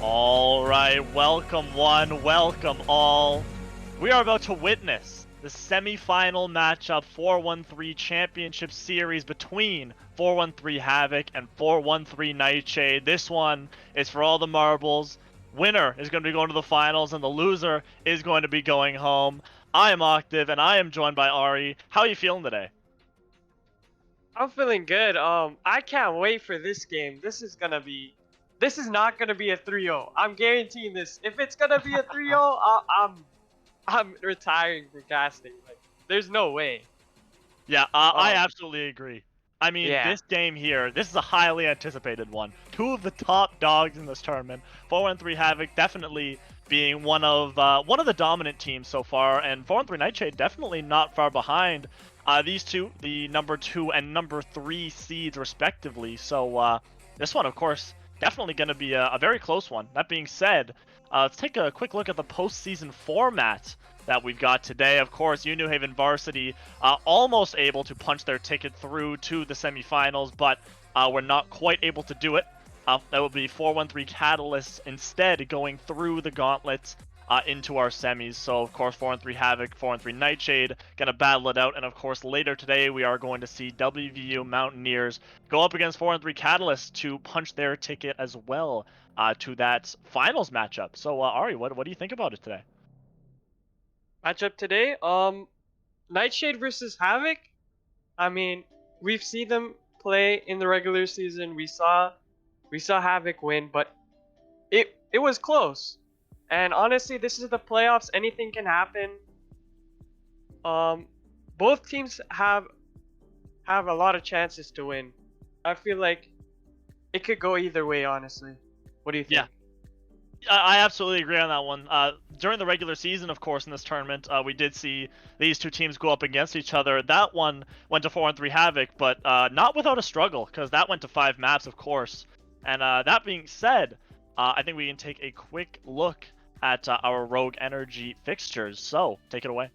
All right, welcome one, welcome all. We are about to witness the semi-final matchup 4-1-3 championship series between 4-1-3 Havoc and 4-1-3 Nightshade. This one is for all the marbles. Winner is going to be going to the finals and the loser is going to be going home. I am Octave and I am joined by Ari. How are you feeling today? I'm feeling good. I can't wait for this game. This is not gonna be a 3-0. I'm guaranteeing this. If it's gonna be a 3-0, I'm retiring from casting. Like, there's no way. Yeah, I Um, absolutely agree. I mean, yeah. this game here, this is a highly anticipated one. Two of the top dogs in this tournament. 4-1-3 Havoc definitely being one of the dominant teams so far, and 4-1-3 Nightshade definitely not far behind. These two, the number 2 and number 3 seeds respectively. So this one, of course, definitely going to be a very close one. That being said, let's take a quick look at the postseason format that we've got today. Of course, New Haven Varsity almost able to punch their ticket through to the semifinals, but we're not quite able to do it. That will be 4-1-3 Catalyst instead going through the gauntlet into our semis. So, of course, 4-3 Havoc, 4-3 Nightshade going to battle it out. And, of course, later today, we are going to see WVU Mountaineers go up against 4-3 Catalyst to punch their ticket as well to that finals matchup. So, Ari, what do you think about it today? Matchup today. Nightshade versus Havoc. I mean, we've seen them play in the regular season. We saw Havoc win, but it was close. And honestly, this is the playoffs. Anything can happen. Um, both teams have a lot of chances to win. I feel like it could go either way, honestly. What do you think? Yeah, I absolutely agree on that one. During the regular season, of course, in this tournament, we did see these two teams go up against each other. That one went to 4-3 Havoc, but not without a struggle, because that went to 5 maps, of course. And that being said, I think we can take a quick look at our Rogue Energy fixtures. So, take it away.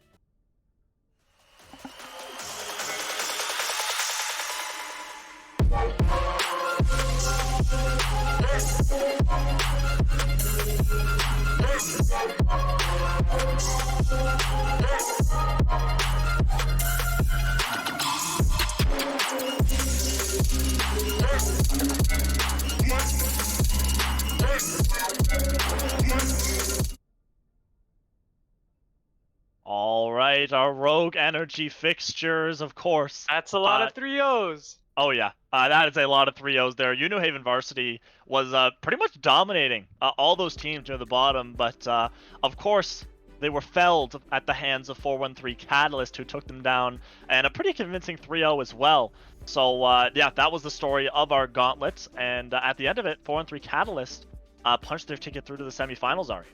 All right, our Rogue Energy fixtures, of course. That's a lot of 3-0s. Oh yeah, that is a lot of 3-0s there. New Haven Varsity was pretty much dominating all those teams near the bottom, but of course they were felled at the hands of 4-1-3 Catalyst, who took them down, and a pretty convincing 3-0 as well. So yeah, that was the story of our gauntlets, and at the end of it, 4-1-3 Catalyst punched their ticket through to the semifinals, Ari.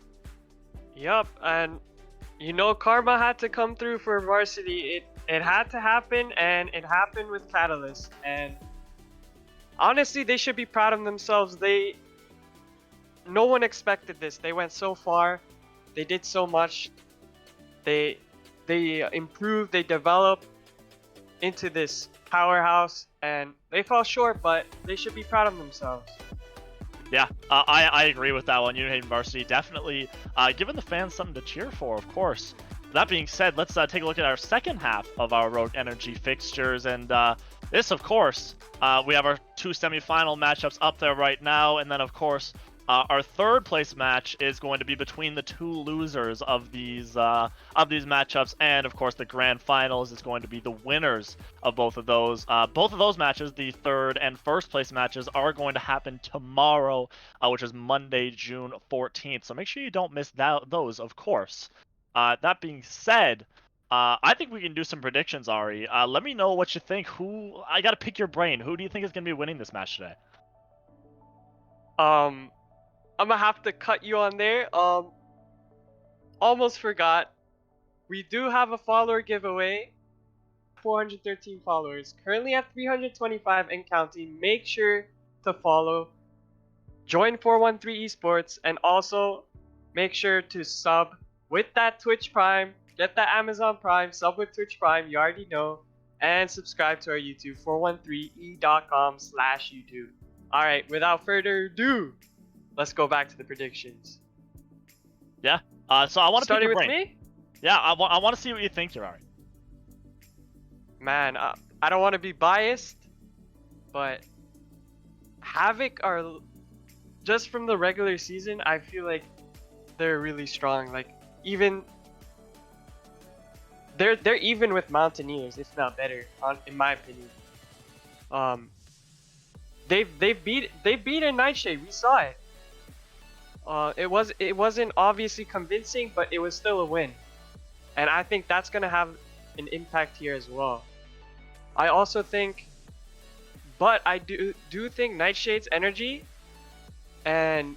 Yup, and karma had to come through for varsity. It had to happen, and it happened with Catalyst. And honestly, they should be proud of themselves. No one expected this. They went so far. They did so much. They improved. They developed into this powerhouse, and they fell short. But they should be proud of themselves. Yeah, I agree with that one. New Haven Varsity definitely giving the fans something to cheer for, of course. That being said, let's take a look at our second half of our Rogue Energy fixtures. And this, of course, we have our 2 semifinal matchups up there right now. And then, of course, our third place match is going to be between the 2 losers of these matchups, and of course the grand finals is going to be the winners of both of those. Both of those matches, the third and first place matches, are going to happen tomorrow, which is Monday, June 14th. So make sure you don't miss those, of course. That being said, I think we can do some predictions, Ari. Let me know what you think. I gotta pick your brain. Who do you think is gonna be winning this match today? I'm gonna have to cut you on there. Almost forgot. We do have a follower giveaway. 413 followers. Currently at 325 and counting. Make sure to follow. Join 413 Esports, and also make sure to sub with that Twitch Prime. Get that Amazon Prime. Sub with Twitch Prime. You already know. And subscribe to our YouTube. 413e.com/YouTube. Alright, without further ado, let's go back to the predictions. Yeah. So I want to pick Starting your with brain. me? Yeah, I want to see what you think, Hirari. Man, I don't want to be biased, but Havoc are just from the regular season. I feel like they're really strong. Like even they're even with Mountaineers, if not better, in my opinion. They've beaten Nightshade. We saw it. It wasn't obviously convincing, but it was still a win, and I think that's gonna have an impact here as well. I also think, but I do think Nightshade's energy and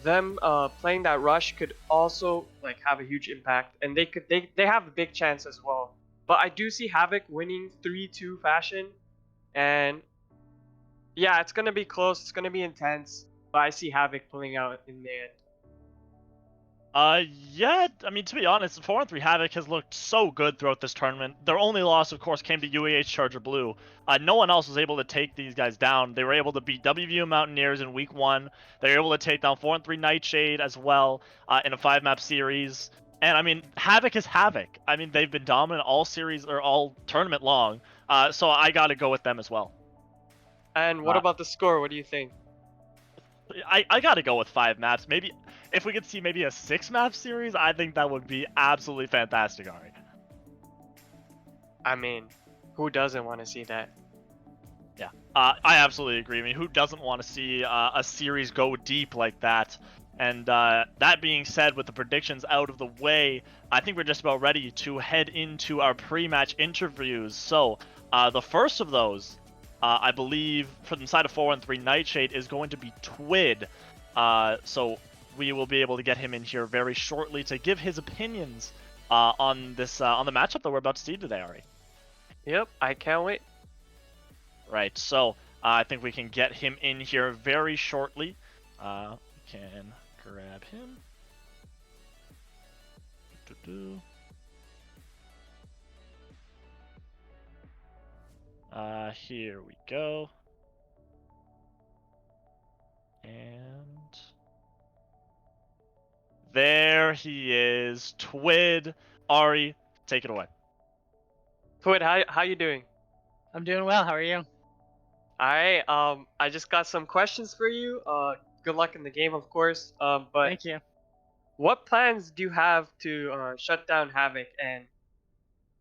them playing that rush could also like have a huge impact, and they have a big chance as well. But I do see Havoc winning 3-2 fashion, and yeah, it's gonna be close. It's gonna be intense, but I see Havoc pulling out in the end. Yeah, I mean, to be honest, 4-3 Havoc has looked so good throughout this tournament. Their only loss, of course, came to UAH Charger Blue. No one else was able to take these guys down. They were able to beat WVU Mountaineers in week 1. They were able to take down 4-3 Nightshade as well in a 5-map series. And, I mean, Havoc is Havoc. I mean, they've been dominant all series, or all tournament long. So I gotta go with them as well. And what Uh, about the score? What do you think? I gotta go with 5 maps. Maybe if we could see maybe a 6-map series, I think that would be absolutely fantastic, Ari. I mean, who doesn't want to see that? Yeah, I absolutely agree. I mean, who doesn't want to see a series go deep like that? And that being said, with the predictions out of the way, I think we're just about ready to head into our pre-match interviews. So the first of those, I believe, from the side of 4-1-3 Nightshade is going to be Twid. So we will be able to get him in here very shortly to give his opinions on this on the matchup that we're about to see today, Ari. Yep, I can't wait. Right, so I think we can get him in here very shortly. We can grab him. Here we go. And there he is, Twid. Ari, take it away. Twid, how you doing? I'm doing well. How are you? Alright, I just got some questions for you. Good luck in the game, of course. But Thank you. what plans do you have to shut down Havoc? And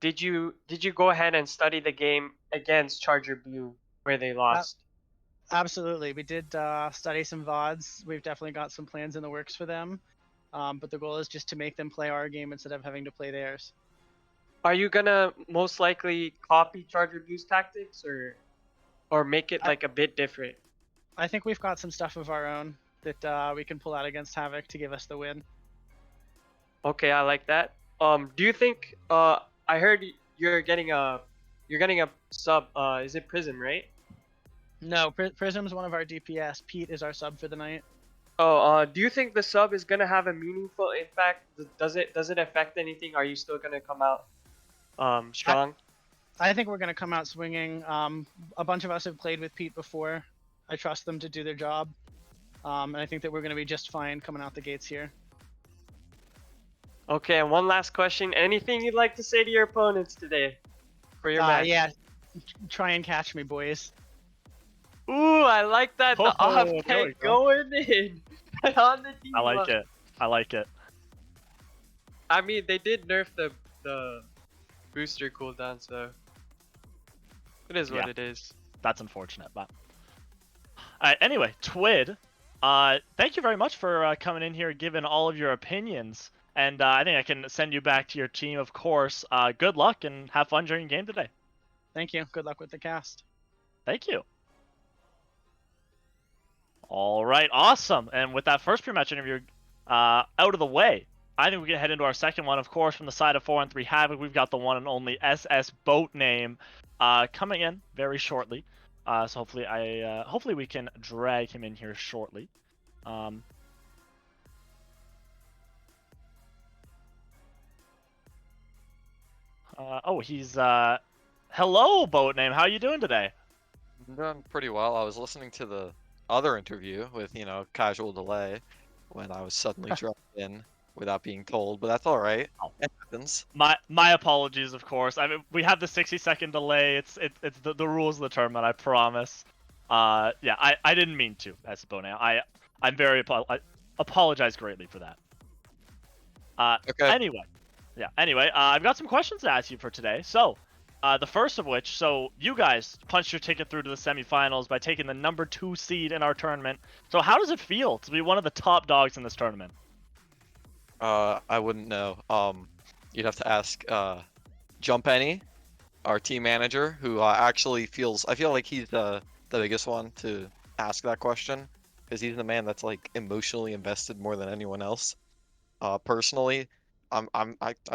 did you go ahead and study the game against Charger Blue where they lost? Absolutely. We did study some VODs. We've definitely got some plans in the works for them. But the goal is just to make them play our game instead of having to play theirs. Are you gonna most likely copy Charger Blue's tactics or make it like a bit different? I think we've got some stuff of our own that we can pull out against Havoc to give us the win. Okay, I like that. Do you think I heard you're getting a sub, is it Prism, right? No, Prism's one of our DPS. Pete is our sub for the night. Oh, do you think the sub is gonna have a meaningful impact? Does it affect anything? Are you still gonna come out strong? I think we're going to come out swinging. A bunch of us have played with Pete before. I trust them to do their job. And I think that we're going to be just fine coming out the gates here. Okay, and one last question. Anything you'd like to say to your opponents today for your match? Yeah, try and catch me, boys. Ooh, I like that. The Oh, off there we tank go. going in on the team. I like it. I like it. I mean, they did nerf the booster cooldown, so it is what Yeah. it is. That's unfortunate, but anyway, Twid, thank you very much for coming in here, giving all of your opinions, and I think I can send you back to your team, of course. Good luck and have fun during the game today. Thank you. Good luck with the cast. Thank you. All right, awesome. And with that first pre-match interview out of the way, I think we can head into our second one. Of course, from the side of 4-3 Havoc, we've got the one and only SS Boat Name coming in very shortly. So hopefully we can drag him in here shortly. He's hello, Boat Name. How you doing today? I'm doing pretty well. I was listening to the other interview with, casual delay when I was suddenly dropped in without being told, but that's all right. Oh. It happens. My apologies, of course. I mean, we have the 60-second delay. It's the rules of the tournament. I promise. Yeah, I didn't mean to, as a Bonan. I'm very I apologize greatly for that. Okay. Anyway, I've got some questions to ask you for today. So, the first of which, so you guys punched your ticket through to the semifinals by taking the number 2 seed in our tournament. So how does it feel to be one of the top dogs in this tournament? I wouldn't know. You'd have to ask Jumpenny, our team manager, who actually I feel like he's the biggest one to ask that question, because he's the man that's like emotionally invested more than anyone else. Personally, I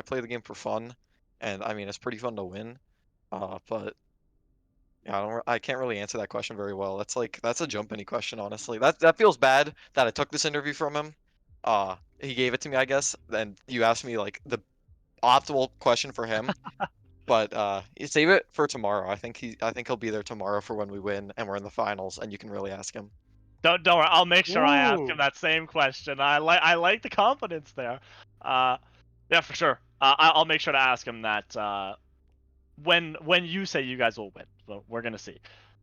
play the game for fun, and I mean it's pretty fun to win. But yeah, I can't really answer that question very well. That's a Jumpenny question, honestly. That feels bad that I took this interview from him. He gave it to me, I guess, and you asked me like the optimal question for him. But you save it for tomorrow. I think he'll be there tomorrow for when we win and we're in the finals, and you can really ask him. Don't worry. I'll make sure I ask him Ooh. that same question. I like the confidence there. Yeah, for sure. I'll make sure to ask him that when you say you guys will win. So we're gonna see.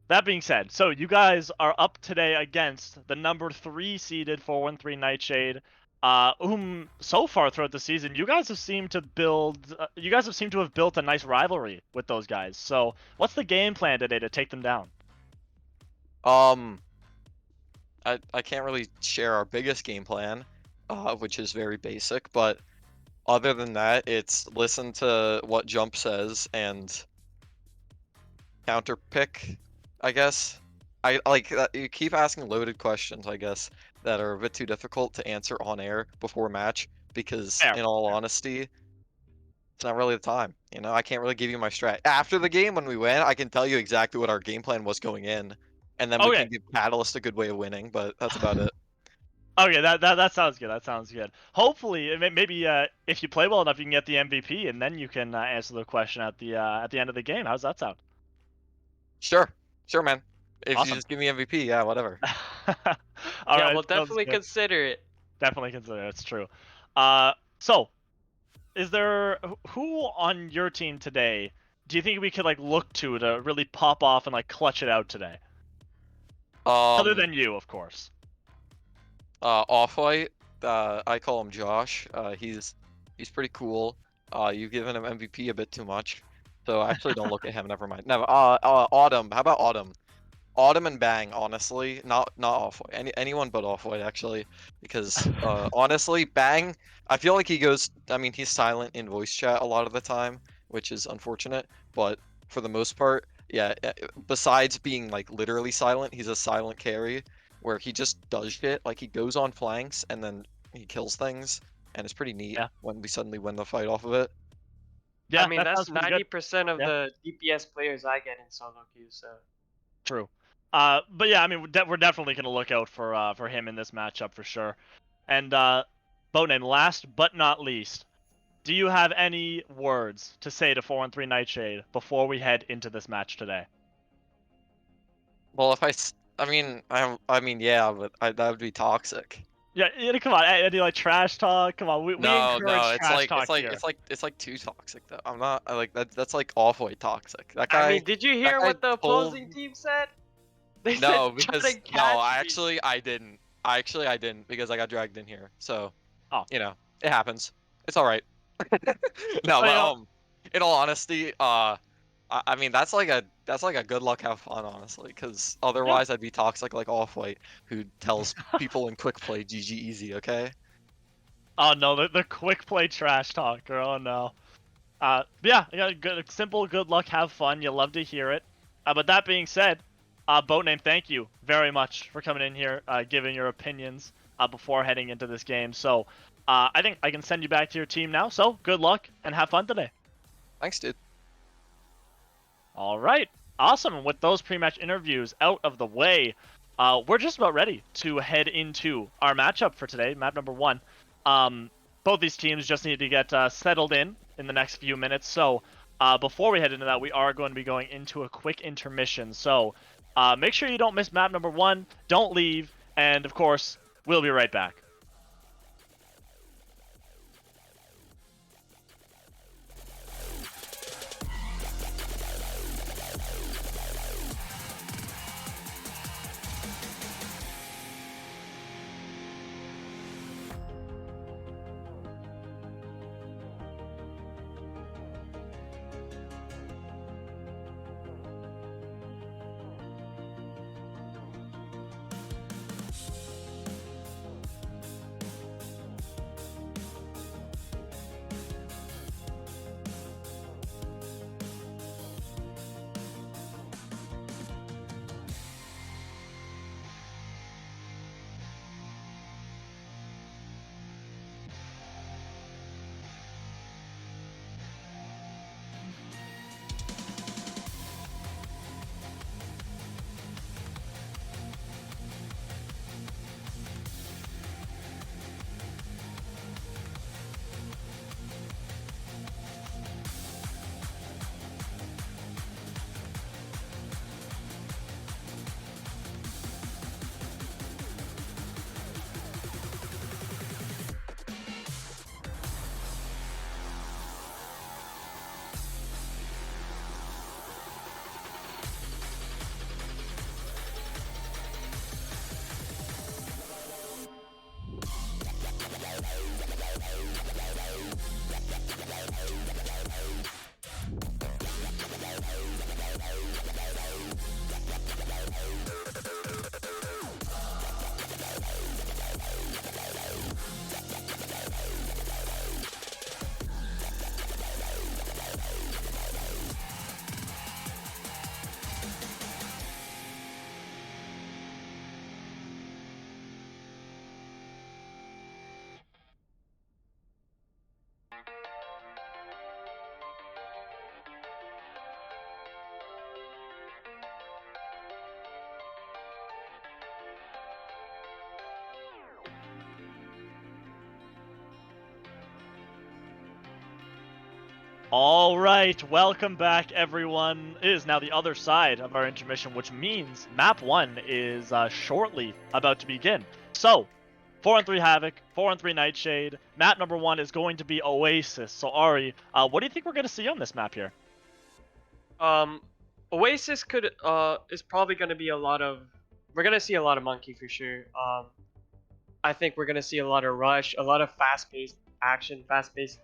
That being said, so you guys are up today against the number 3 seeded 413 Nightshade, whom so far throughout the season you guys have seemed to have built a nice rivalry with those guys. So what's the game plan today to take them down? I can't really share our biggest game plan, which is very basic, but other than that, it's listen to what Jump says and counter pick, I guess. I like that you keep asking loaded questions, I guess, that are a bit too difficult to answer on air before match, because Fair. in all honesty, it's not really the time. I can't really give you my strat. After the game, when we win, I can tell you exactly what our game plan was going in, and then we Okay. can give Catalyst a good way of winning, but that's about it. Okay, that sounds good. That sounds good. Hopefully, maybe if you play well enough, you can get the MVP, and then you can answer the question at the end of the game. How's that sound? Sure. Sure, man. If you Awesome. just give me MVP, yeah, whatever. All Yeah, right, we'll sounds definitely good. consider it. Definitely consider it. It's true. So is there who on your team today do you think we could like look to really pop off and like clutch it out today? Other Um, than you, of course. Off-White, I call him Josh. He's pretty cool. You've given him MVP a bit too much, so actually don't look at him. Never mind. No, Autumn. How about Autumn? Autumn and Bang, honestly, not Off-White. Anyone but Off-White actually, because honestly, Bang, I feel like he goes. I mean, he's silent in voice chat a lot of the time, which is unfortunate. But for the most part, yeah. Besides being like literally silent, he's a silent carry where he just does shit. Like he goes on flanks and then he kills things, and it's pretty neat Yeah. when we suddenly win the fight off of it. Yeah, I mean, that that's sounds pretty good. 90% of Yeah. the DPS players I get in solo queue, so. True. But yeah, I mean, we're definitely gonna look out for him in this matchup for sure. And Boatname, last but not least, do you have any words to say to 413 Nightshade before we head into this match today? Well, I mean, yeah, but that would be toxic. Yeah, come on, Eddie, like trash talk. Come on, we encourage No, trash talk here. it's like too toxic though. I'm not like that's like Off-White toxic. I mean, did you That hear guy what the told opposing team said? They no said try because to no, catch I me. actually I didn't because I got dragged in here. So, Oh. it happens. It's all right. No, But, but in all honesty, I mean that's like a good luck have fun honestly, because otherwise I'd be toxic like Off-White who tells people in quick play GG easy. Okay. oh no, the quick play trash talker. Oh no. Yeah, good, simple, good luck, have fun. You love to hear it. But that being said, Boatname, thank you very much for coming in here, giving your opinions before heading into this game. So, I think I can send you back to your team now. So, good luck and have fun today. Thanks, dude. All right, awesome. And with those pre-match interviews out of the way, we're just about ready to head into our matchup for today, map number 1. Both these teams just need to get settled in the next few minutes. So before we head into that, we are going to be going into a quick intermission. So Make sure you don't miss map number 1. Don't leave. And, of course, we'll be right back. All right, welcome back, everyone. It is now the other side of our intermission, which means map 1 is shortly about to begin. So, 4-on-3 Havoc, 4-on-3 Nightshade. Map number 1 is going to be Oasis. So, Ari, what do you think we're going to see on this map here? Oasis is probably gonna be a lot of. We're gonna see a lot of monkey for sure. I think we're gonna see a lot of rush, a lot of fast-paced action, fast-paced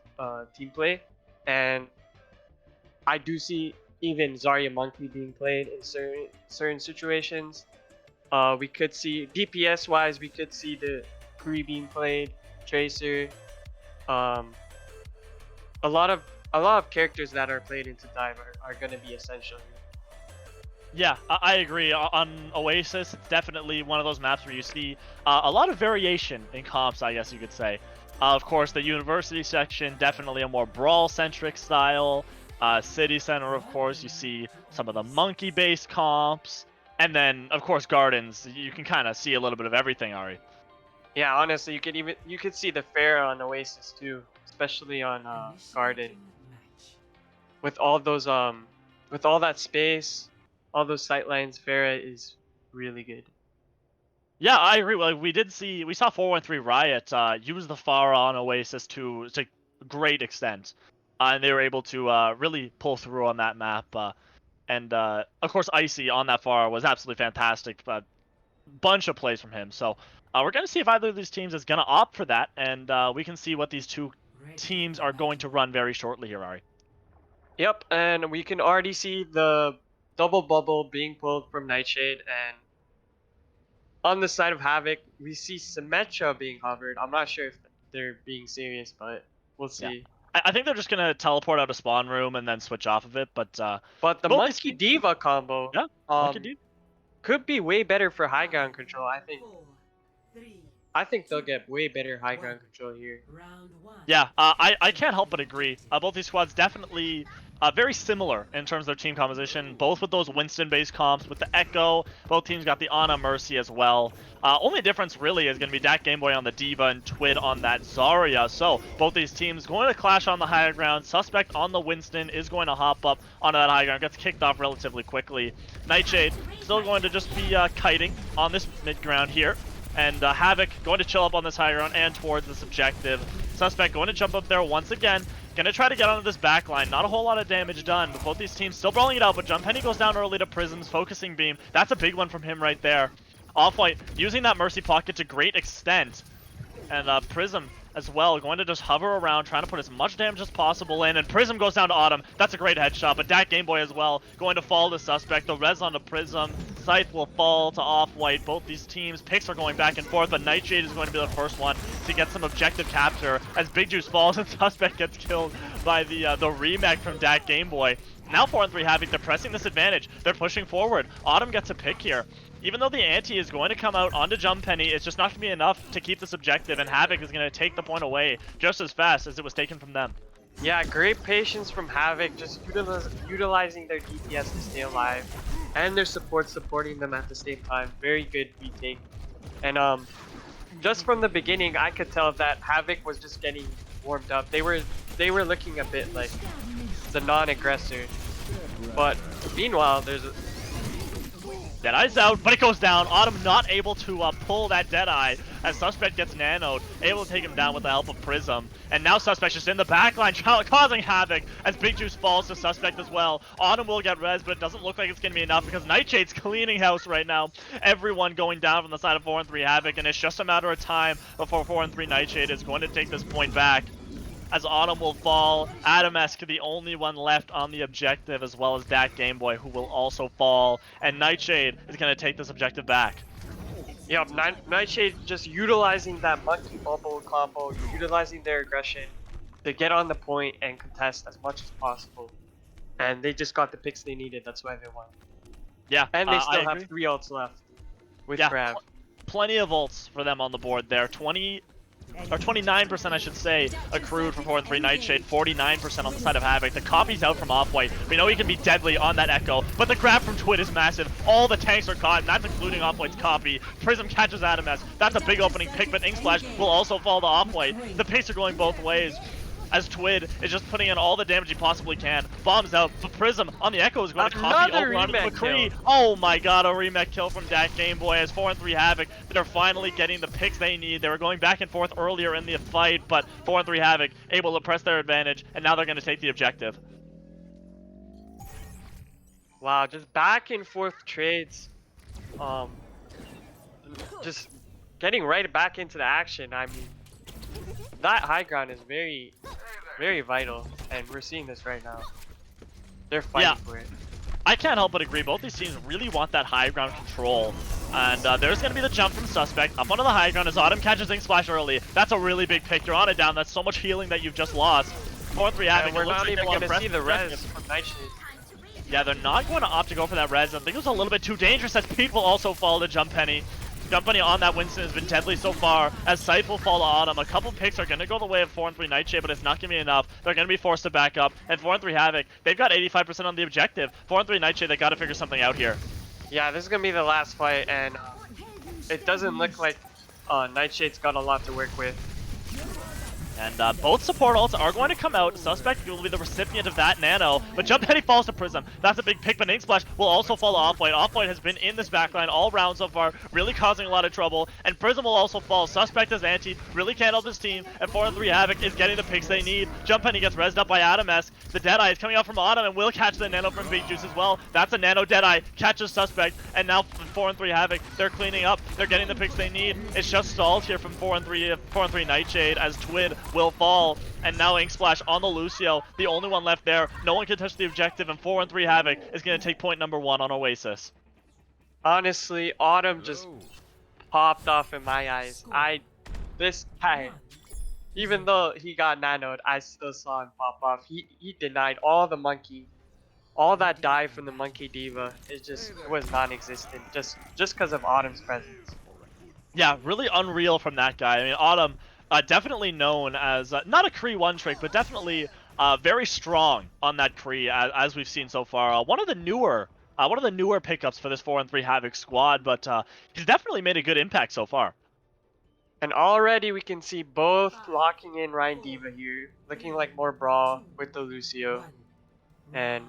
team play, and I do see even Zarya Monkey being played in certain situations. We could see DPS wise, we could see the Kree being played, Tracer, um, a lot of characters that are played into dive are gonna be essential here. Yeah, I agree. On Oasis, it's definitely one of those maps where you see a lot of variation in comps, I guess you could say. Of course, the university section, definitely a more brawl-centric style. City Center, of course, you see some of the monkey-based comps. And then, of course, Gardens, you can kind of see a little bit of everything, Ari. Yeah, honestly, you could see the fair on Oasis too, especially on Garden. With all those with all that space, all those sightlines, Farah is really good. Yeah, I agree. Like we saw 413 Riot use the Pharah on Oasis to great extent, and they were able to really pull through on that map. And of course, Icy on that Pharah was absolutely fantastic. Bunch of plays from him. So we're gonna see if either of these teams is gonna opt for that, and we can see what these two teams are going to run very shortly here, Ari. Yep, and we can already see the double bubble being pulled from Nightshade, and on the side of Havoc, we see Symmetra being hovered. I'm not sure if they're being serious, but we'll Yeah. see. I think they're just gonna teleport out of spawn room and then switch off of it. But But the both these Monkey teams- Diva combo, yeah, Monkey Diva. could be way better for high ground control. I think they'll get way better high ground control here. Yeah, I can't help but agree. Both these squads definitely very similar in terms of their team composition, both with those Winston-based comps, with the Echo. Both teams got the Ana Mercy as well. Only difference really is going to be Dak Gameboy on the D.Va and Twid on that Zarya. So both these teams going to clash on the higher ground. Suspect on the Winston is going to hop up onto that high ground, gets kicked off relatively quickly. Nightshade still going to just be kiting on this mid ground here. And Havoc going to chill up on this high ground and towards this objective. Suspect going to jump up there once again. Gonna try to get onto this back line. Not a whole lot of damage done, but both these teams still brawling it out, but Jumpenny goes down early to Prism's focusing beam. That's a big one from him right there. Off-White using that Mercy pocket to great extent. And Prism as well, going to just hover around, trying to put as much damage as possible in, and Prism goes down to Autumn. That's a great headshot, but Dak Gameboy as well, going to fall to Suspect. The res onto Prism. Scythe will fall to Off-White. Both these teams, picks are going back and forth, but Nightshade is going to be the first one to get some objective capture as Big Juice falls and Suspect gets killed by the remake from Dak Gameboy. Now 4-3 Havoc, they're pressing this advantage. They're pushing forward. Autumn gets a pick here. Even though the ante is going to come out onto Jumpenny, it's just not going to be enough to keep this objective, and Havoc is going to take the point away just as fast as it was taken from them. Yeah, great patience from Havoc, just utilizing their DPS to stay alive, and their support supporting them at the same time. Very good retake. And just from the beginning, I could tell that Havoc was just getting warmed up. They were looking a bit like the non-aggressor. But meanwhile, there's a Deadeye's out, but it goes down. Autumn not able to pull that Deadeye as Suspect gets nanoed, able to take him down with the help of Prism. And now Suspect's just in the backline, causing havoc as Big Juice falls to Suspect as well. Autumn will get res, but it doesn't look like it's going to be enough because Nightshade's cleaning house right now. Everyone going down from the side of 4-3 Havoc, and it's just a matter of time before 4-3 Nightshade is going to take this point back. As Autumn will fall, Adamesk the only one left on the objective, as well as Dak Gameboy, who will also fall, and Nightshade is going to take this objective back. Yep, Nightshade just utilizing that monkey bubble combo, utilizing their aggression to get on the point and contest as much as possible. And they just got the picks they needed, that's why they won. Yeah, and they still have 3 ults left with Crab. Plenty of ults for them on the board there. 29% I should say, accrued for 4-3 Nightshade, 49% on the side of Havoc. The copy's out from Off-White. We know he can be deadly on that Echo, but the grab from Twid is massive. All the tanks are caught, and that's including Off-White's copy. Prism catches Adamesk. That's a big opening pick, but Ink Splash will also fall to Off-White. The picks are going both ways, as Twid is just putting in all the damage he possibly can. Bombs out, but Prism on the Echo is going to copy over onto McCree. Oh my god, a remake kill from Dak Gameboy as 4-3 Havoc. They're finally getting the picks they need. They were going back and forth earlier in the fight, but 4-3 Havoc able to press their advantage, and now they're going to take the objective. Wow, just back and forth trades. Just getting right back into the action. I mean, that high ground is very, very vital, and we're seeing this right now. They're fighting for it. I can't help but agree. Both these teams really want that high ground control. And there's going to be the jump from Suspect up onto the high ground as Autumn catches Ink Splash early. That's a really big pick. You're on it down. That's so much healing that you've just lost. 4-3 Havoc. We're not even going to see the res from Nightshade. Yeah, they're not going to opt to go for that res. I think it was a little bit too dangerous as Pete will also fall to Jumpenny. Jumpenny on that Winston has been deadly so far, as Scythe will fall to Autumn. A couple picks are going to go the way of 4-3 Nightshade, but it's not going to be enough. They're going to be forced to back up, and 4-3 Havoc, they've got 85% on the objective. 4-3 Nightshade, they got to figure something out here. Yeah, this is going to be the last fight, and it doesn't look like Nightshade's got a lot to work with. And both support ults are going to come out. Suspect will be the recipient of that nano, but Jumpenny falls to Prism. That's a big pick, but Ink Splash will also fall to Off-White. Off-White has been in this backline all round so far, really causing a lot of trouble, and Prism will also fall. Suspect is anti, really can't help his team, and 4-3 Havoc is getting the picks they need. Jumpenny gets rezzed up by Adamesk. The Deadeye is coming out from Autumn and will catch the nano from Big Juice as well. That's a nano Deadeye, catches Suspect, and now 4-3 Havoc, they're cleaning up. They're getting the picks they need. It's just stalled here from 4-3 Nightshade as Twid will fall. And now Ink Splash on the Lucio, the only one left there. No one can touch the objective, and 4-3 Havoc is going to take point number 1 on Oasis. Honestly, Autumn just popped off in my eyes. This guy, even though he got nanoed, I still saw him pop off. He denied all the monkey, all that dive from the monkey D.Va. It was non-existent, just because of Autumn's presence. Yeah, really unreal from that guy. I mean, Autumn, definitely known as, not a Kree one trick, but definitely very strong on that Kree as we've seen so far. One of the newer pickups for this 4-3 Havoc squad, but he's definitely made a good impact so far. And already we can see both locking in Ryan Diva here, looking like more brawl with the Lucio. And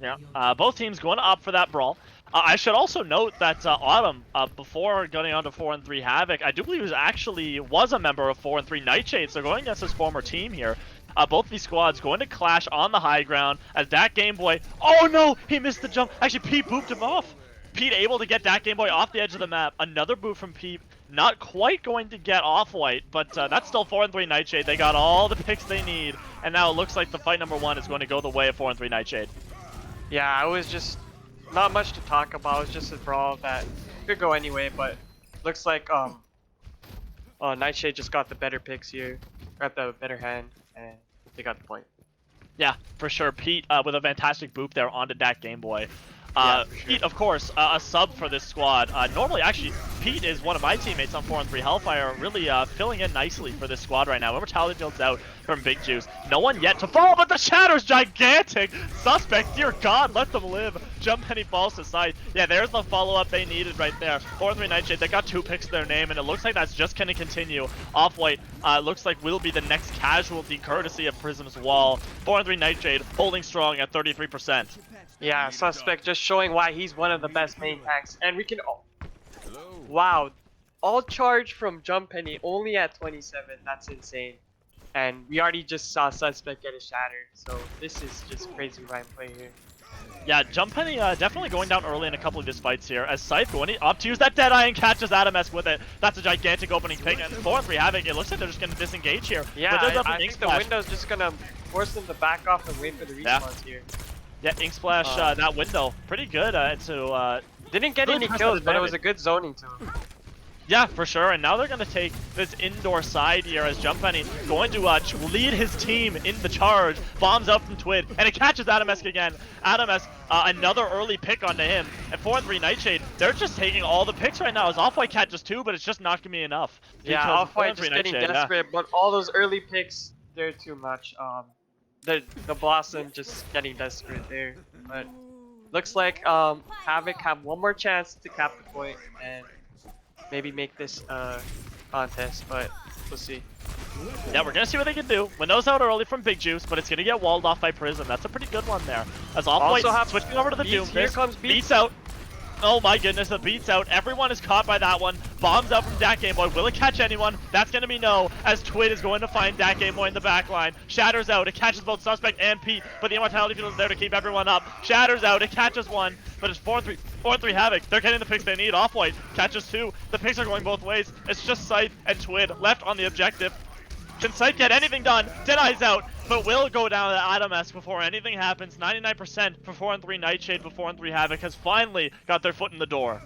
yeah, both teams going to opt for that brawl. I should also note that Autumn, before going on to 4-3 Havoc, I do believe was a member of 4-3 Nightshade, so going against his former team here. Both these squads going to clash on the high ground as that Game Boy. Oh no, he missed the jump. Actually, Pete booped him off. Pete able to get that Game Boy off the edge of the map. Another boot from Pete. Not quite going to get Off-White, but that's still 4-3 Nightshade. They got all the picks they need, and now it looks like the fight number 1 is going to go the way of 4-3 Nightshade. yeah, I was just not much to talk about. It was just a brawl that could go anyway, but looks like Nightshade just got the better picks here, got the better hand, and they got the point. Yeah, for sure. Pete with a fantastic boop there onto that Game Boy. Yeah, for sure. Pete, of course, a sub for this squad. Normally, actually, Pete is one of my teammates on 4-3 Hellfire, really filling in nicely for this squad right now. Immortality Field's out from Big Juice. No one yet to fall, but the Shadow's gigantic. Suspect, dear God, let them live. Jump Penny falls to sight. Yeah, there's the follow-up they needed right there. 4-3 Nightshade, they got 2 picks to their name, and it looks like that's just going to continue. Off-White looks like will be the next casualty courtesy of Prism's wall. 4-3 Nightshade holding strong at 33%. Yeah, Suspect just showing why he's one of the best main tanks. And we can... wow. All charge from Jump Penny only at 27. That's insane. And we already just saw Suspect get a shatter. So this is just crazy Ryan play here. Yeah, Jump Penny definitely going down early in a couple of his fights here. As Scythe going up to use that Deadeye and catches Adamesk with it. That's a gigantic opening pick. And 4-3 Havoc, it looks like they're just going to disengage here. Yeah, I think the window's just going to force them to back off and wait for the respawns here. Yeah, Ink Splash, that window, pretty good. Didn't get really any kills, but it was a good zoning to him. Yeah, for sure. And now they're going to take this indoor side here as Jump Penny going to lead his team in the charge. Bombs out from Twid, and it catches Adamesk again. Adamesk, another early pick onto him. And 4-3 Nightshade, they're just taking all the picks right now. As Off-White catches 2, but it's just not going to be enough. Yeah, Off-White just getting desperate, but all those early picks, they're too much. The Blossom just getting desperate there. But looks like Havoc have one more chance to cap the point and maybe make this contest, but we'll see. Yeah, we're gonna see what they can do. Window's out early from Big Juice, but it's gonna get walled off by Prism. That's a pretty good one there. As Off-White switching over to the Doom. Here comes Beats out. Oh my goodness, the Beats out. Everyone is caught by that one. Bombs out from Dat Game Boy. Will it catch anyone? That's going to be no, as Twid is going to find Dat Game Boy in the back line. Shatters out. It catches both Suspect and Pete, but the Immortality Field is there to keep everyone up. Shatters out. It catches one, but it's 4-3 Havoc. They're getting the picks they need. Off-White catches 2. The picks are going both ways. It's just Scythe and Twid left on the objective. Can Scythe get anything done? Deadeye's out, but will go down to Adamesk before anything happens. 99% for 4-3 Nightshade, but 4-3 Havoc has finally got their foot in the door.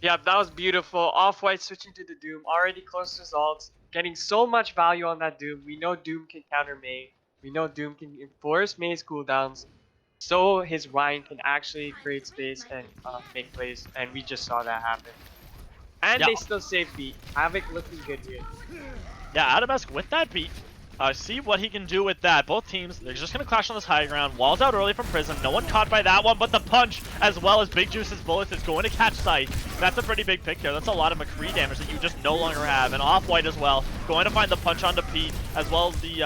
Yeah, that was beautiful. Off-White switching to the Doom, already close results, getting so much value on that Doom. We know Doom can counter Mei. We know Doom can enforce Mei's cooldowns, so his Ryan can actually create space and make plays, and we just saw that happen. And they still save beat. Havoc looking good here. Yeah, Adamesk with that beat. See what he can do with that. Both teams, they're just going to clash on this high ground. Walls out early from Prism. No one caught by that one, but the punch, as well as Big Juice's bullets, is going to catch Sight. That's a pretty big pick there. That's a lot of McCree damage that you just no longer have. And Off-White as well. Going to find the punch onto Pete, as well as the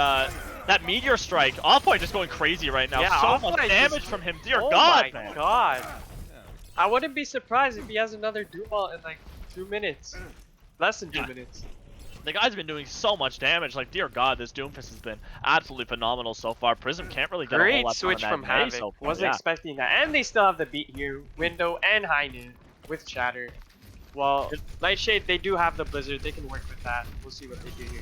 that Meteor Strike. Off-White just going crazy right now. Yeah, so much damage from him. Dear God, man. Oh my God. I wouldn't be surprised if he has another Doom Ball in like 2 minutes. Less than 2 minutes. The guy's been doing so much damage. Like, dear God, this Doomfist has been absolutely phenomenal so far. Prism can't really get a whole lot switch on from that Havoc. so far. Wasn't expecting that. And they still have the beat here. Window and High Noon with Shatter. Well, Nightshade, they do have the Blizzard. They can work with that. We'll see what they do here.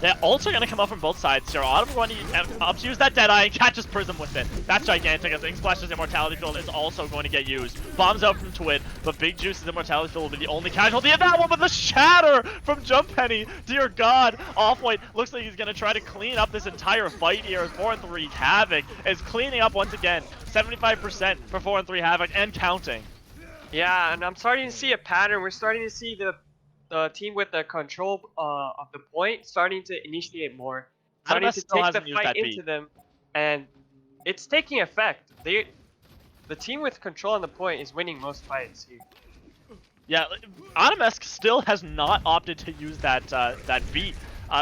Yeah, ults are going to come up from both sides here. Autumn going to use that Deadeye and catches Prism with it. That's gigantic. As Ink Splash's Immortality Field is also going to get used. Bombs out from Twid, but Big Juice's Immortality Field will be the only casualty of that one, but the Shatter from Jump Penny. Dear God, Off-White looks like he's going to try to clean up this entire fight here as 4-3 Havoc is cleaning up once again. 75% for 4-3 Havoc and counting. Yeah, and I'm starting to see a pattern. We're starting to see the team with the control of the point starting to initiate more. starting MS to still take the hasn't used fight that into beat. them, and it's taking effect. The team with control on the point is winning most fights here. Yeah, Animesk still has not opted to use that beat.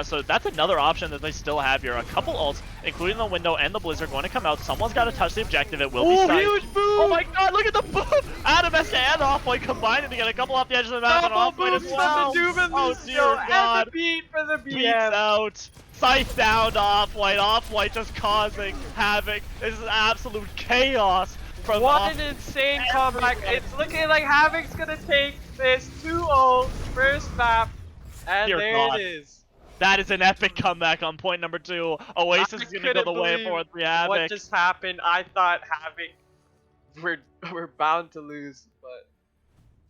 So that's another option that they still have here. A couple ults, including the window and the blizzard, going to come out. Someone's got to touch the objective. It will be Oh, Scythe. huge boom! Oh my god, look at the boom! Animesk and Offwhite combining to get a couple off the edge of the map, and Double Offwhite as booms well. from the Doom and Oh Lucio, dear and god. the beat for the Beats BM. out. Scythe down to Offwhite. Offwhite just causing havoc. This is absolute chaos from What an insane comeback. It's looking like Havoc's gonna take this 2-0 first map, and Dear there God. it is. That is an epic comeback on point number 2. Oasis I is going to go the couldn't way of believe 4-3 Havoc. what just happened. I thought Havoc were bound to lose, but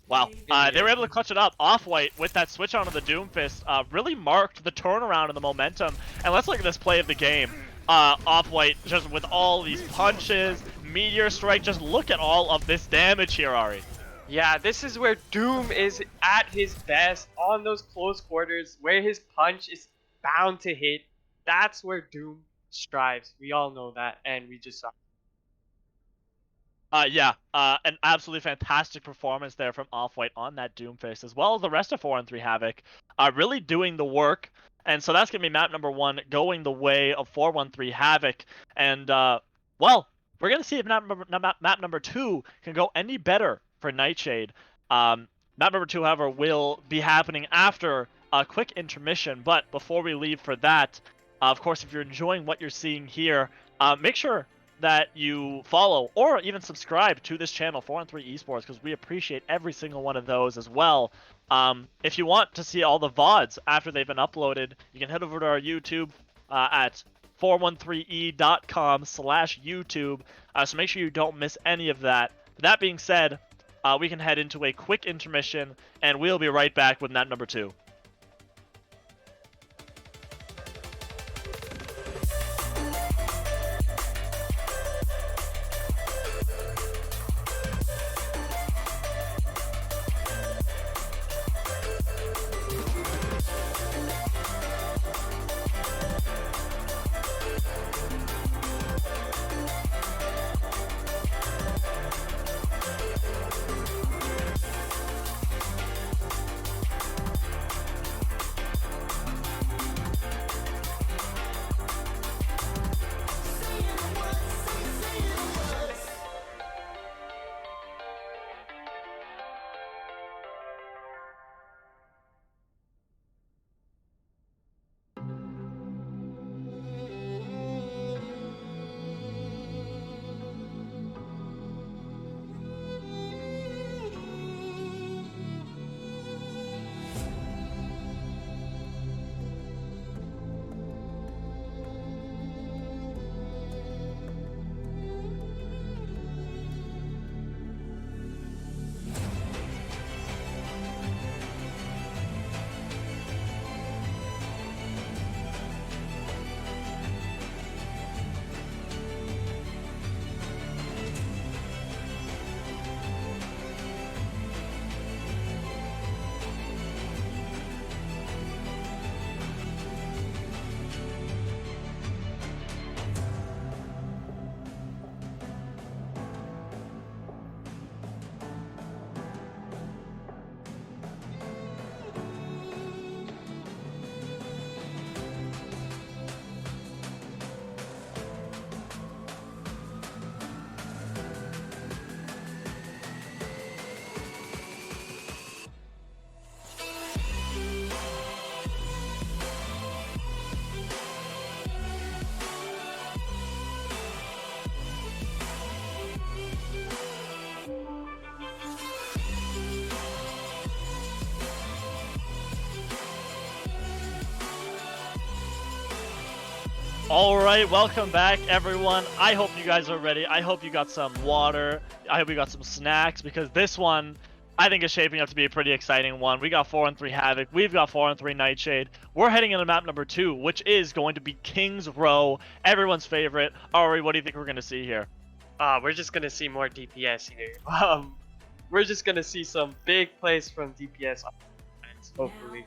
Wow. They were able to clutch it up. Offwhite, with that switch onto the Doomfist, really marked the turnaround in the momentum. And let's look at this play of the game. Offwhite, just with all these punches, Meteor Strike, just look at all of this damage here, Ari. yeah, this is where Doom is at his best on those close quarters, where his punch is bound to hit. That's where Doom strives. We all know that, and we just saw. Yeah, an absolutely fantastic performance there from Offwhite on that Doomfist, as well as the rest of 4-3 Havoc, really doing the work. And so that's going to be map number 1, going the way of 4-1-3 Havoc. And, well, we're going to see if map number 2 can go any better for Nightshade. Map number 2, however, will be happening after a quick intermission. But before we leave for that, of course, if you're enjoying what you're seeing here, make sure that you follow or even subscribe to this channel, 4-3 Esports, because we appreciate every single one of those as well. If you want to see all the VODs after they've been uploaded, you can head over to our YouTube at 413e.com/YouTube. So make sure you don't miss any of that. That being said, we can head into a quick intermission, and we'll be right back with map number 2. Alright, welcome back everyone. I hope you guys are ready. I hope you got some water. I hope you got some snacks, because this one I think is shaping up to be a pretty exciting one. We got 4-3 Havoc. We've got 4-3 Nightshade. We're heading into map number 2, which is going to be King's Row, everyone's favorite. Ari, what do you think we're going to see here? We're just gonna see more DPS here. We're just gonna see some big plays from DPS, hopefully.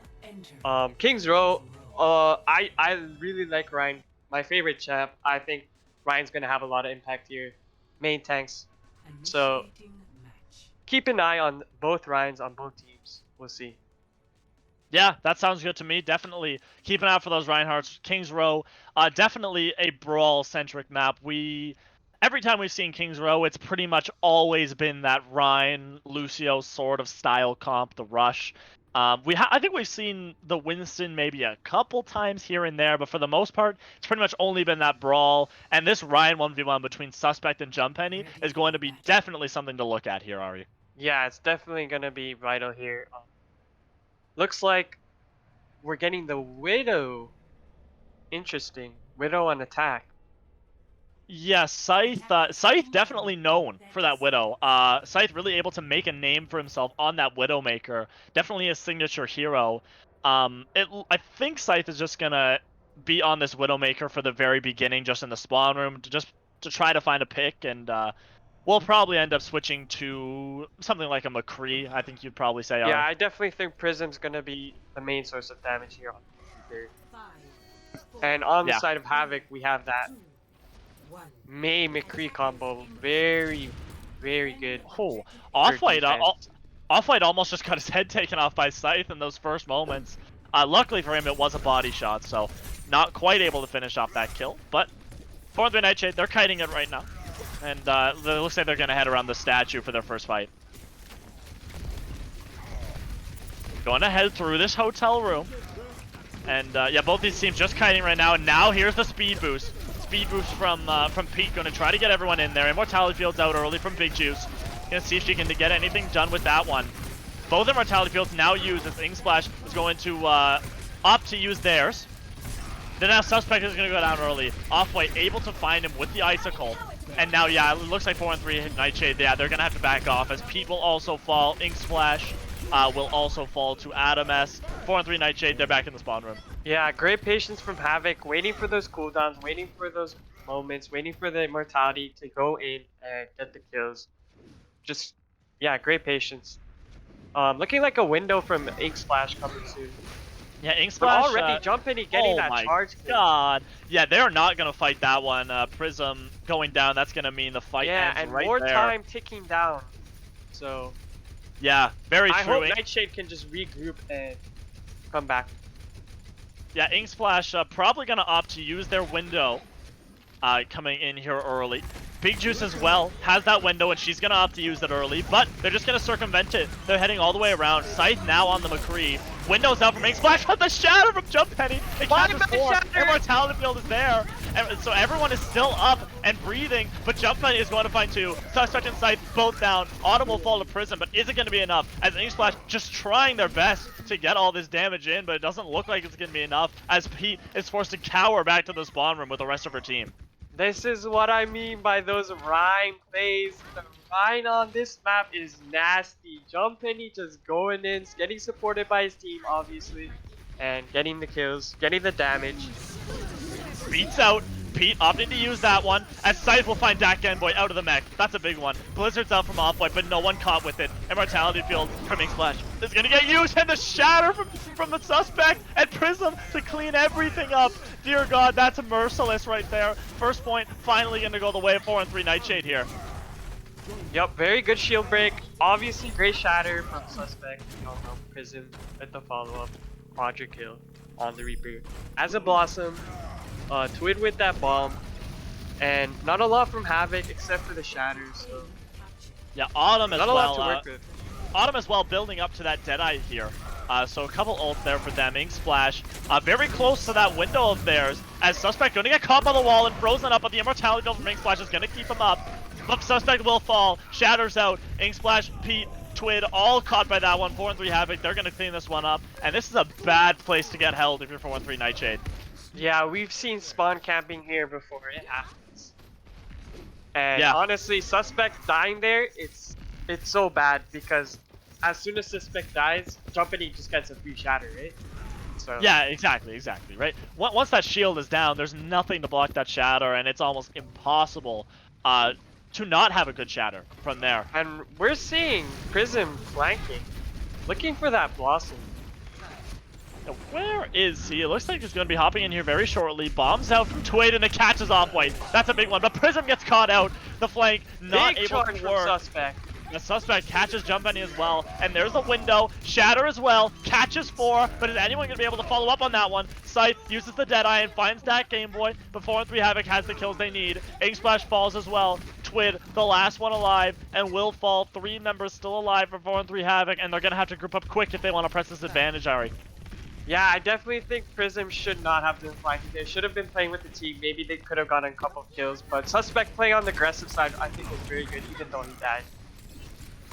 King's Row I really like Ryan, my favorite champ. I think Ryan's gonna have a lot of impact here, main tanks. So keep an eye on both Ryans on both teams. We'll see. Yeah, that sounds good to me. Definitely keep an eye out for those Reinhardts. Kings Row, definitely a brawl-centric map. Every time we've seen Kings Row, it's pretty much always been that Ryan, Lucio sort of style comp, the Rush. I think we've seen the Winston maybe a couple times here and there, but for the most part, it's pretty much only been that brawl. And this Ryan 1v1 between Suspect and Jumppenny is going to be definitely something to look at here, Ari. Yeah, it's definitely gonna be vital here. Looks like we're getting the Widow. Interesting. Widow on attack. Yeah, Scythe definitely known for that Widow. Scythe really able to make a name for himself on that Widowmaker. Definitely a signature hero. I think Scythe is just gonna be on this Widowmaker for the very beginning, just in the spawn room, to try to find a pick, and we'll probably end up switching to something like a McCree. I think you'd probably say. Yeah, I definitely think Prism's gonna be the main source of damage here on the And on the side of Havoc, we have that May McCree combo. Very, very good. Oh, Off-White almost just got his head taken off by Scythe in those first moments. Luckily for him, it was a body shot, so not quite able to finish off that kill. But 4-3 Nightshade, they're kiting it right now. And it looks like they're going to head around the statue for their first fight. Going to head through this hotel room. And yeah, both these teams just kiting right now. And now here's the speed boost. Speed boost from Pete, going to try to get everyone in there. Immortality Field's out early from Big Juice. Gonna see if she can get anything done with that one. Both Immortality Fields now used as Ink Splash is going to opt to use theirs. Then now Suspect is gonna go down early. Off-White able to find him with the Icicle. And now, yeah, it looks like 4-3 Nightshade. Yeah, they're gonna have to back off as Pete will also fall. Ink Splash will also fall to Adam S. 4-3 Nightshade, they're back in the spawn room. Yeah, great patience from Havoc, waiting for those cooldowns, waiting for those moments, waiting for the Immortality to go in and get the kills. Just, yeah, great patience. Looking like a window from Ink Splash coming soon. Yeah, Ink Splash already jumping and getting that charge kill. God. Yeah, they're not gonna fight that one. Prism going down, that's gonna mean the fight ends and right more there. time ticking down. So yeah, very true. I hope Nightshade can just regroup and come back. Yeah, Ink Splash probably gonna opt to use their window coming in here early. Big Juice as well has that window, and she's gonna opt to use it early, but they're just gonna circumvent it. They're heading all the way around. Scythe now on the McCree. Windows out from Ink Splash, but the shatter from Jumppenny. It catches 4. Immortality Field is there, and so everyone is still up and breathing, but Jumppenny is going to find 2. Suspect and Scythe both down. Autumn will fall to Prism, but is it going to be enough? As Ink Splash just trying their best to get all this damage in, but it doesn't look like it's going to be enough, as Pete is forced to cower back to the spawn room with the rest of her team. This is what I mean by those Rhyme plays. The Rhyme on this map is nasty. Jumppenny just going in, getting supported by his team, obviously, and getting the kills, getting the damage. Beats out. Pete opting to use that one, as Scythe will find Dak Genboy out of the mech. That's a big one. Blizzard's out from Off-White, but no one caught with it. Immortality Field from Ink Splash is gonna get used, and the shatter from the Suspect and Prism to clean everything up. Dear God, that's merciless right there. First point finally gonna go the way of 4-3 Nightshade here. Yep, very good shield break. Obviously, great shatter from Suspect. Prism with the follow-up. Quadra kill on the Reaper. As a Blossom, Twid with that bomb, and not a lot from Havoc except for the shatters. So yeah, Autumn as not well. a lot to work with. Autumn as well, building up to that Deadeye here. So a couple ults there for them. Ink Splash, very close to that window of theirs. As Suspect going to get caught by the wall and frozen up, but the Immortality Field from Ink Splash is going to keep him up. But Suspect will fall. Shatters out. Ink Splash, Pete, Twid, all caught by that one. 4-3 Havoc. They're going to clean this one up. And this is a bad place to get held if you're 4-3 Nightshade. Yeah, we've seen spawn camping here before. It happens. And yeah, honestly, Suspect dying there, it's so bad because as soon as Suspect dies, Jumppenny just gets a free shatter, right? So yeah, exactly, right? Once that shield is down, there's nothing to block that shatter, and it's almost impossible to not have a good shatter from there. And we're seeing Prism flanking, looking for that Blossom. Now, where is he? It looks like he's going to be hopping in here very shortly. Bombs out from Twid and it catches off White. That's a big one, but Prism gets caught out. The flank not Big able charge to from work. Suspect. The Suspect catches Jump Penny as well, and there's a window. Shatter as well, catches 4, but is anyone going to be able to follow up on that one? Scythe uses the Deadeye and finds that Game Boy, but 4-3 Havoc has the kills they need. Ink Splash falls as well. Twid, the last one alive, and will fall. 3 members still alive for 4-3 Havoc, and they're going to have to group up quick if they want to press this advantage, Ari. Yeah, I definitely think Prism should not have been fighting. They should have been playing with the team. Maybe they could have gotten a couple of kills, but Suspect playing on the aggressive side, I think was very good, even though he died.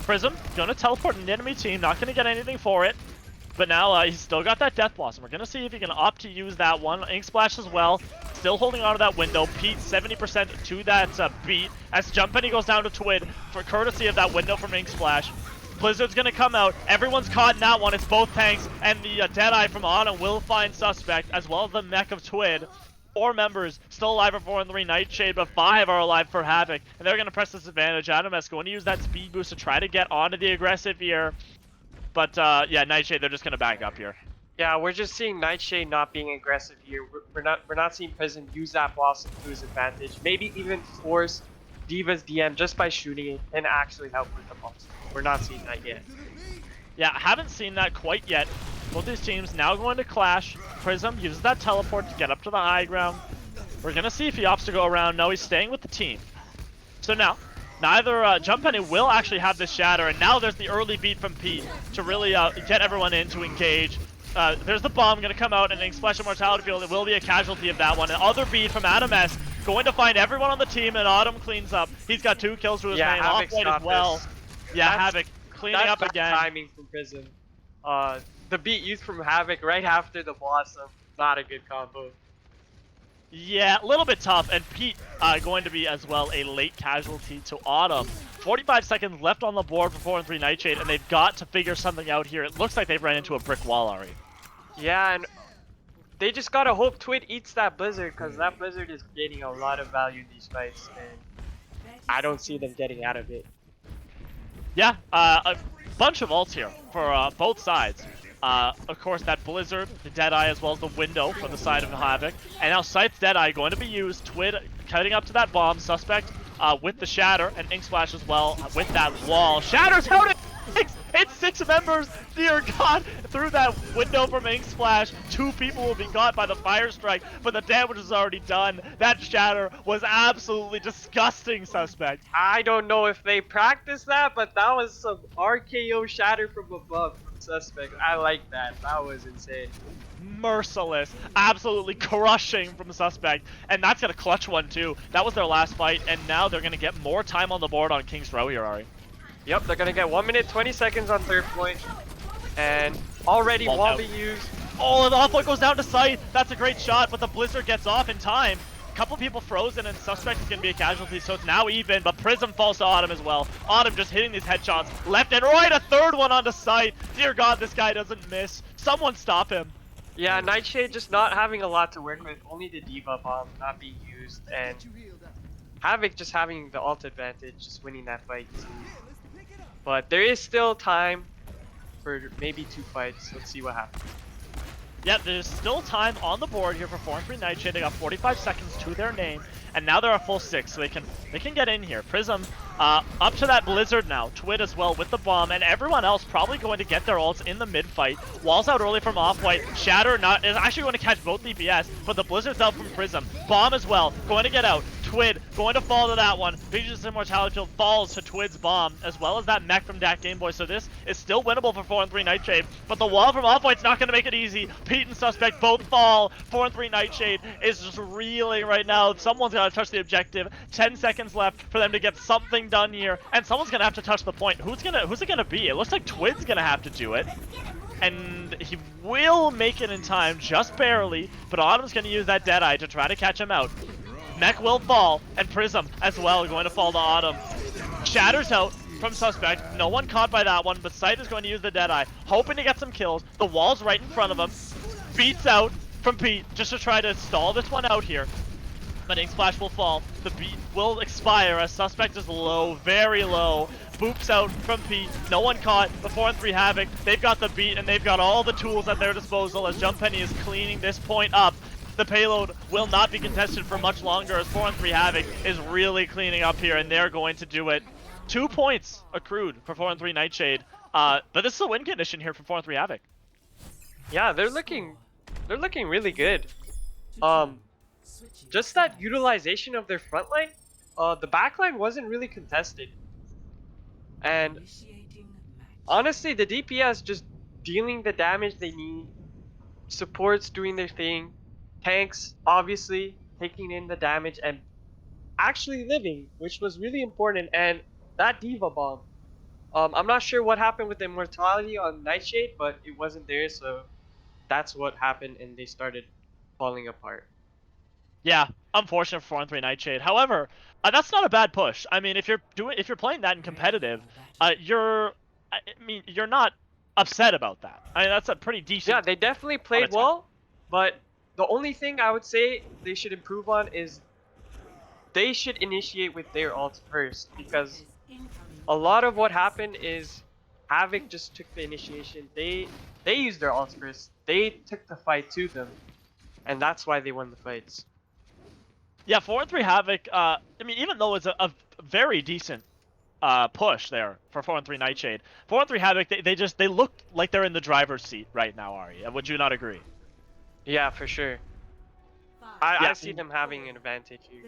Prism gonna teleport an enemy team, not gonna get anything for it. But now he's still got that Death Blossom. We're gonna see if he can opt to use that one. Ink Splash as well. Still holding on to that window. Pete 70% to that beat as Jump Penny goes down to Twid for courtesy of that window from Ink Splash. Blizzard's gonna come out. Everyone's caught in that one. It's both tanks and the Deadeye from Autumn will find Suspect as well as the mech of Twid. 4 members still alive for 4-3 Nightshade, but 5 are alive for Havoc, and they're going to press this advantage. Adamas going to use that speed boost to try to get onto the aggressive here, but yeah, Nightshade, they're just going to back up here. Yeah, we're just seeing Nightshade not being aggressive here. We're not seeing Prism use that Blossom to his advantage. Maybe even force Diva's DM just by shooting it and actually help with the Blossom. We're not seeing that yet. Yeah, haven't seen that quite yet. Both these teams now going to clash. Prism uses that teleport to get up to the high ground. We're going to see if he opts to go around. No, he's staying with the team. So now, neither Jump Penny will actually have this Shatter, and now there's the early beat from Pete to really get everyone in to engage. There's the bomb going to come out, and Ink Splash Immortality Field. It will be a casualty of that one. Another beat from Adam S. Going to find everyone on the team, and Autumn cleans up. He's got 2 kills to his main. Off-white as well. Yeah, Havoc cleaning up again. That's timing from Prism. The beat used from Havoc right after the Blossom. Not a good combo. Yeah, a little bit tough, and Pete going to be as well a late casualty to Autumn. 45 seconds left on the board for 4-3 Nightshade, and they've got to figure something out here. It looks like they've ran into a brick wall, Ari. Yeah, and they just gotta hope Twid eats that Blizzard, because that Blizzard is gaining a lot of value in these fights, and I don't see them getting out of it. Yeah, a bunch of ults here for both sides. Of course, that Blizzard, the Deadeye, as well as the window from the side of Havoc. And now Scythe's Deadeye going to be used. Twid cutting up to that bomb. Suspect with the Shatter, and Ink Splash as well with that wall. Shatter's out! It's 6 members! Dear God! Through that window from Ink Splash, 2 people will be caught by the Fire Strike, but the damage is already done. That Shatter was absolutely disgusting, Suspect. I don't know if they practiced that, but that was some RKO Shatter from above from Suspect. I like that. That was insane. Merciless, absolutely crushing from the Suspect, and that's gonna clutch one too. That was their last fight, and now they're gonna get more time on the board on King's Row here, Ari. Yep, they're gonna get 1 minute 20 seconds on third point, and already wall be used. Oh, and the off-point goes down to Scythe. That's a great shot, but the Blizzard gets off in time. Couple people frozen, and Suspect is gonna be a casualty, so it's now even, but Prism falls to Autumn as well. Autumn just hitting these headshots left and right. A third one onto Scythe. Dear God, this guy doesn't miss. Someone stop him. Yeah, Nightshade just not having a lot to work with, only the Diva bomb not being used, and Havoc just having the ult advantage, just winning that fight. But there is still time for maybe 2 fights. Let's see what happens. Yep, there's still time on the board here for 4-3 Nightshade. They got 45 seconds to their name, and now they're a full 6, so they can get in here. Prism up to that Blizzard now. Twid as well with the bomb, and everyone else probably going to get their ults in the mid fight. Walls out early from Off-White. Shatter is actually going to catch both DPS, but the Blizzard's out from Prism. Bomb as well, going to get out. Twid going to fall to that one. Vision's Immortality Field falls to Twid's bomb, as well as that mech from that Game Boy. So this is still winnable for 4-3 Nightshade, but the wall from Off-White's not going to make it easy. Pete and Suspect both fall. 4-3 Nightshade is just reeling right now. Someone's got to touch the objective. 10 seconds left for them to get something done here, and someone's going to have to touch the point. Who's it going to be? It looks like Twid's going to have to do it. And he will make it in time, just barely, but Autumn's going to use that Deadeye to try to catch him out. Mech will fall, and Prism as well going to fall to Autumn. Shatters out from Suspect. No one caught by that one, but Scythe is going to use the Deadeye, hoping to get some kills. The wall's right in front of him. Beats out from Pete just to try to stall this one out here. But Ink Splash will fall. The beat will expire as Suspect is low, very low. boops out from Pete. No one caught. The 4-3 Havoc. They've got the beat and they've got all the tools at their disposal as Jump Penny is cleaning this point up. The payload will not be contested for much longer as 4-3 Havoc is really cleaning up here, and they're going to do it. 2 points accrued for 4-3 Nightshade. But this is a win condition here for 4-3 Havoc. Yeah, they're looking really good. Just that utilization of their front line, the back line wasn't really contested. And honestly, the DPS just dealing the damage they need, supports doing their thing, tanks obviously taking in the damage and actually living, which was really important. And that Diva bomb, I'm not sure what happened with the immortality on Nightshade, but it wasn't there, so that's what happened, and they started falling apart. Yeah, unfortunate for 4-3 Nightshade. However, that's not a bad push. I mean, if you're playing that in competitive, you're not upset about that. I mean, that's a pretty decent. Yeah, they definitely played well, but the only thing I would say they should improve on is they should initiate with their ults first, because a lot of what happened is Havoc just took the initiation. They used their ults first. They took the fight to them, and that's why they won the fights. Yeah, 4-3 Havoc, I mean, even though it's a very decent push there for 4-3 Nightshade, 4-3 Havoc, they look like they're in the driver's seat right now, Ari. Would you not agree? Yeah, for sure. I see them having an advantage here.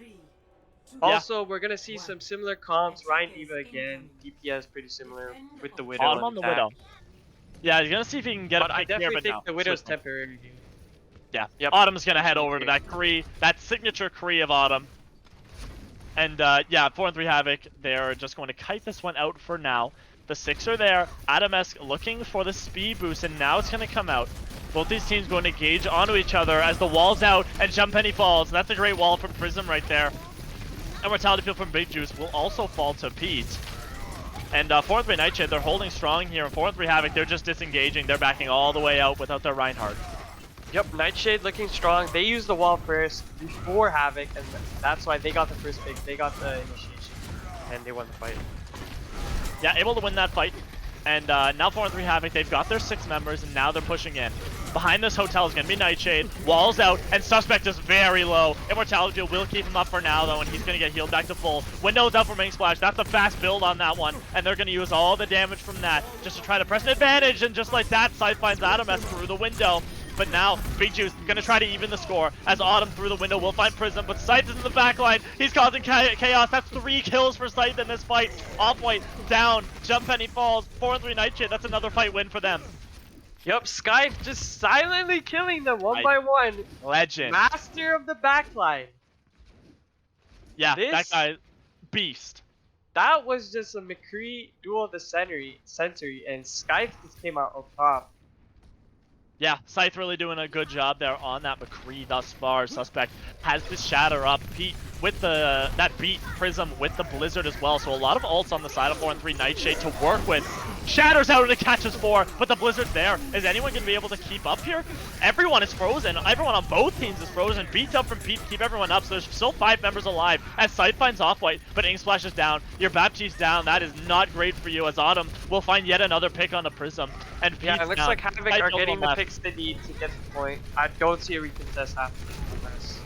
Yeah. Also, we're gonna see some similar comps. Ryan Diva again, DPS pretty similar with the Widow. Autumn on the Widow. Yeah, he's gonna see if he can get but a I pick here, definitely but think no. the Widow's temporary. Yeah, Yep. Autumn's gonna head over to that Kree, that signature Kree of Autumn. And yeah, 4-3 Havoc, they're just going to kite this one out for now. The 6 are there. Adamesk looking for the speed boost, and now it's gonna come out. Both these teams going to engage onto each other as the wall's out and Jump Penny falls. That's a great wall from Prism right there. And Mortality Field from Big Juice will also fall to Pete. And 4-3 Nightshade, they're holding strong here. And 4-3 Havoc, they're just disengaging. They're backing all the way out without their Reinhardt. Yep, Nightshade looking strong. They used the wall first before Havoc, and that's why they got the first pick. They got the initiation, and they won the fight. Yeah, able to win that fight. And now 4-3 Havoc, they've got their 6 members, and now they're pushing in. Behind this hotel is going to be Nightshade. Wall's out, and Suspect is very low. Immortality Field will keep him up for now, though, and he's going to get healed back to full. Window's out for Main Splash. That's a fast build on that one, and they're going to use all the damage from that just to try to press an advantage, and just like that, Scythe finds Adamesk through the window. But now, Big Juice going to try to even the score as Autumn through the window will find Prism, but Scythe is in the back line. He's causing chaos. That's 3 kills for Scythe in this fight. Off-white down. Jump Penny falls. 4-3 Nightshade. That's another fight win for them. Yep, Skype just silently killing them one by one. Legend. Master of the backline. Yeah, This- that guy, beast. That was just a McCree duel of the century, and Skype just came out on top. Yeah, Scythe really doing a good job there on that McCree thus far. Suspect has this Shatter up. Pete with the that beat Prism with the Blizzard as well. So a lot of ults on the side of 4-3 Nightshade to work with. Shatter's out and it catches 4, but the Blizzard's there. Is anyone going to be able to keep up here? Everyone is frozen. Everyone on both teams is frozen. Beats up from Pete to keep everyone up. So there's still 5 members alive as Scythe finds Off-White, but Ink Splash is down. Your Baptiste's down. That is not great for you as Autumn will find yet another pick on the Prism. And Yeah, Pete's it looks down. like Havoc Scythe are no getting one the left. picks they need to get the point. I don't see a recontest happening unless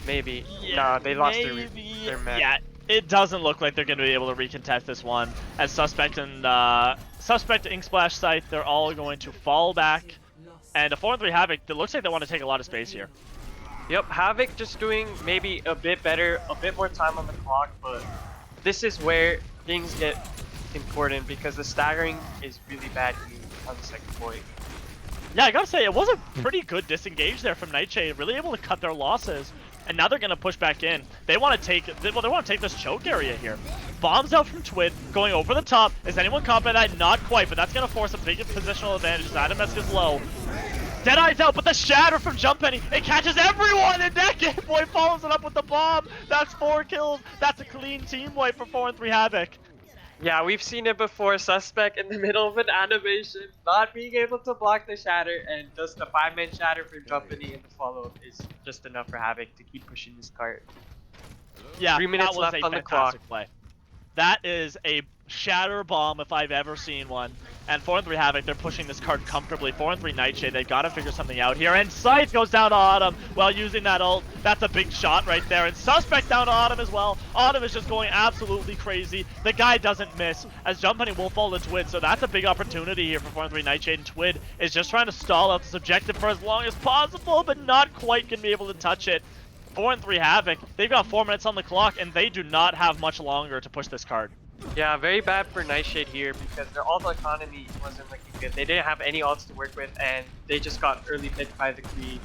maybe. Yeah, No, they lost maybe. their mech. Yeah, it doesn't look like they're going to be able to recontest this one. As Suspect and Suspect, Ink Splash, Scythe, they're all going to fall back. And a 4-3 Havoc, it looks like they want to take a lot of space here. Yep, Havoc just doing maybe a bit better, a bit more time on the clock, but this is where things get important because the staggering is really bad here on the second point. Yeah, I gotta say, it was a pretty good disengage there from Nightshade, really able to cut their losses. And now they're gonna push back in. They want to take, they want to take this choke area here. Bombs out from Twid, going over the top. Is anyone caught by that? Not quite, but that's gonna force a big positional advantage. Adamesk is low. Deadeye's out, but the Shatter from Jump Penny, it catches everyone, and that Game Boy follows it up with the bomb. That's 4 kills. That's a clean team wipe for 4-3 Havoc. Yeah, we've seen it before. Suspect in the middle of an animation, not being able to block the Shatter, and just a 5-man Shatter from Jump Penny in the follow-up is just enough for Havoc to keep pushing this cart. Yeah, 3 minutes that was left a on the fantastic clock. play. That is a Shatter Bomb if I've ever seen one. And 4-3 Havoc, they're pushing this card comfortably. 4-3 Nightshade, they've got to figure something out here. And Scythe goes down to Autumn while using that ult. That's a big shot right there. And Suspect down to Autumn as well. Autumn is just going absolutely crazy. The guy doesn't miss as Jump Penny will fall to Twid. So that's a big opportunity here for 4-3 Nightshade. And Twid is just trying to stall out this objective for as long as possible, but not quite going to be able to touch it. 4-3 Havoc, they've got 4 minutes on the clock, and they do not have much longer to push this card. Yeah, very bad for Nightshade here because their ult economy wasn't looking good. They didn't have any ults to work with, and they just got early picked by the Kree.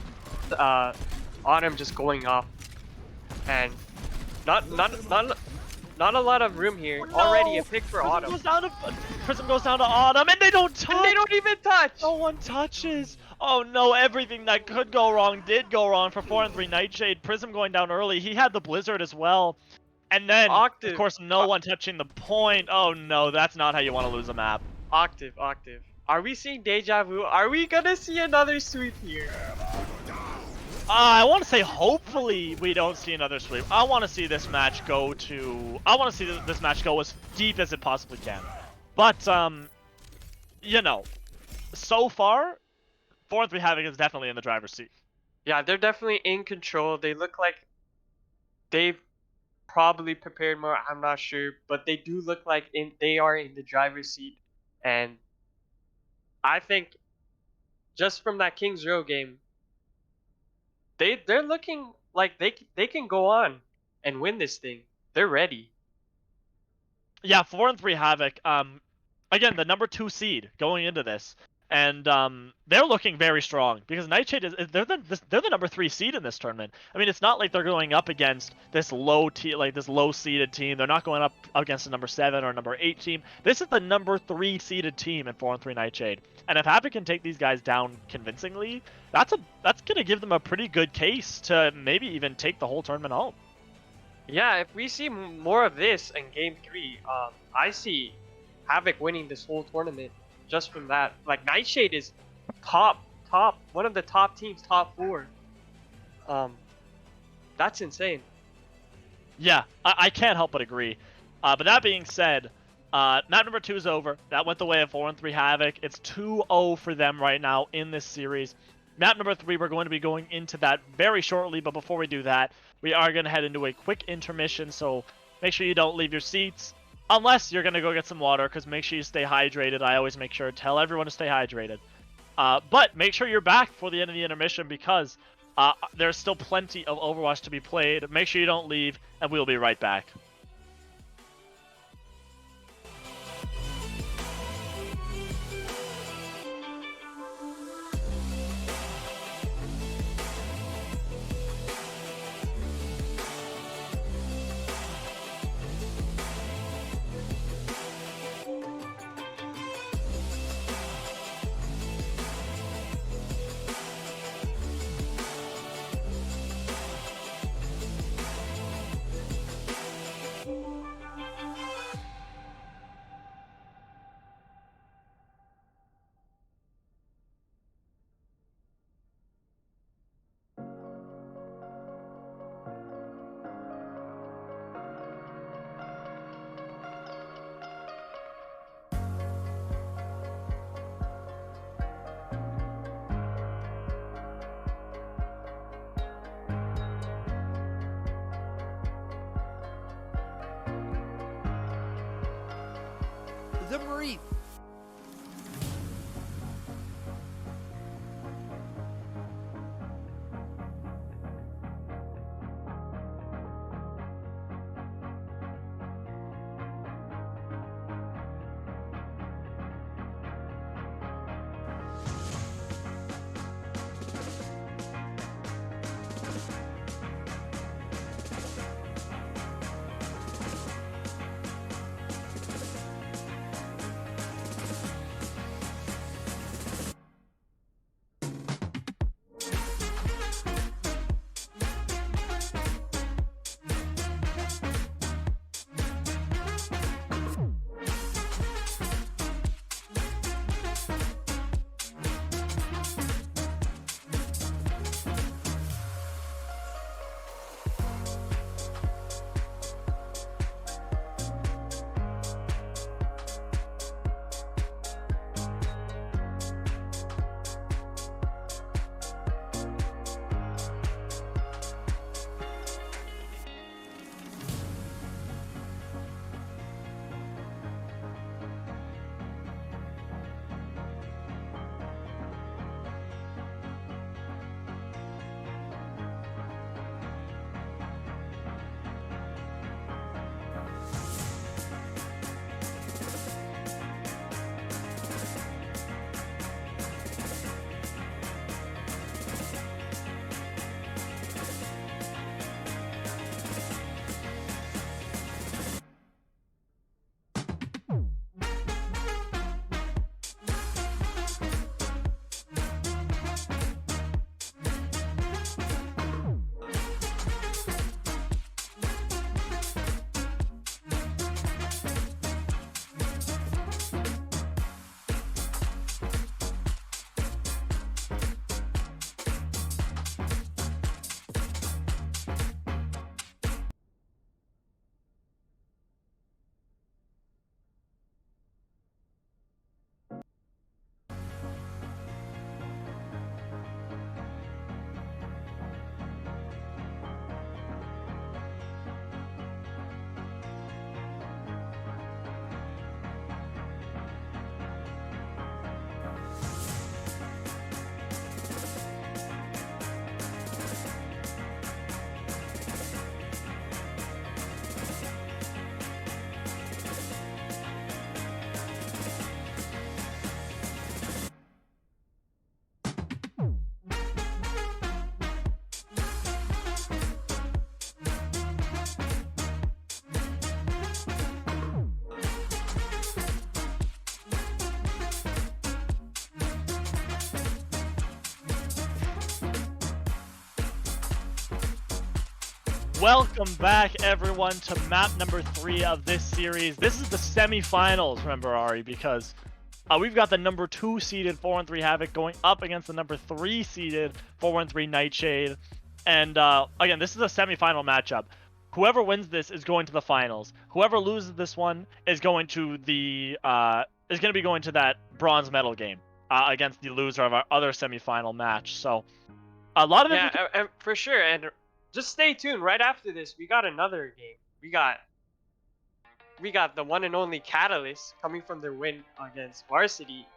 Autumn just going off, and not a lot of room here. Oh, no! Already a pick for Prism Autumn. Prism goes down to Autumn, and they don't touch. And they don't even touch. No one touches. Oh no, everything that could go wrong did go wrong for 4-3 Nightshade. Prism going down early. He had the Blizzard as well. And then, Octave. of course, no one touching the point. Oh no, that's not how you want to lose a map. Octave. Are we seeing Deja Vu? Are we gonna see another sweep here? I want to say hopefully we don't see another sweep. I want to see this match go this match go as deep as it possibly can. But, you know, so far, 4-3 Havoc is definitely in the driver's seat. Yeah, they're definitely in control. They look like they've probably prepared more. I'm not sure, but they do look like they are in the driver's seat. And I think just from that Kings Row game, they're looking like they can go on and win this thing. They're ready. Yeah, 4-3 Havoc. Again, the number 2 seed going into this, and they're looking very strong because Nightshade they're the number 3 seed in this tournament. I mean, it's not like they're going up against this low seeded team. They're not going up against a number 7 or number 8 team. This is the number 3 seeded team in 4-3 Nightshade. And if Havoc can take these guys down convincingly, that's gonna give them a pretty good case to maybe even take the whole tournament home. Yeah, if we see more of this in Game 3, I see Havoc winning this whole tournament just from that. Like, Nightshade is top, one of the top teams, top 4. That's insane. Yeah, I can't help but agree. But that being said, map number 2 is over. That went the way of 4-3 Havoc. It's 2-0 for them right now in this series. Map number 3, we're going to be going into that very shortly, but before we do that, we are going to head into a quick intermission, so make sure you don't leave your seats, unless you're going to go get some water, because make sure you stay hydrated. I always make sure to tell everyone to stay hydrated. But make sure you're back for the end of the intermission, because there's still plenty of Overwatch to be played. Make sure you don't leave, and we'll be right back. The brief. Welcome back, everyone, to map number 3 of this series. This is the semifinals, remember, Ari, because we've got the number 2 seeded 4-3 Havoc going up against the number 3 seeded 4-3 Nightshade. And again, this is a semifinal matchup. Whoever wins this is going to the finals. Whoever loses this one is going to the be going to that bronze medal game against the loser of our other semifinal match. So a lot of and for sure. And just stay tuned. Right after this, we got another game. We got the one and only Catalyst coming from their win against Varsity,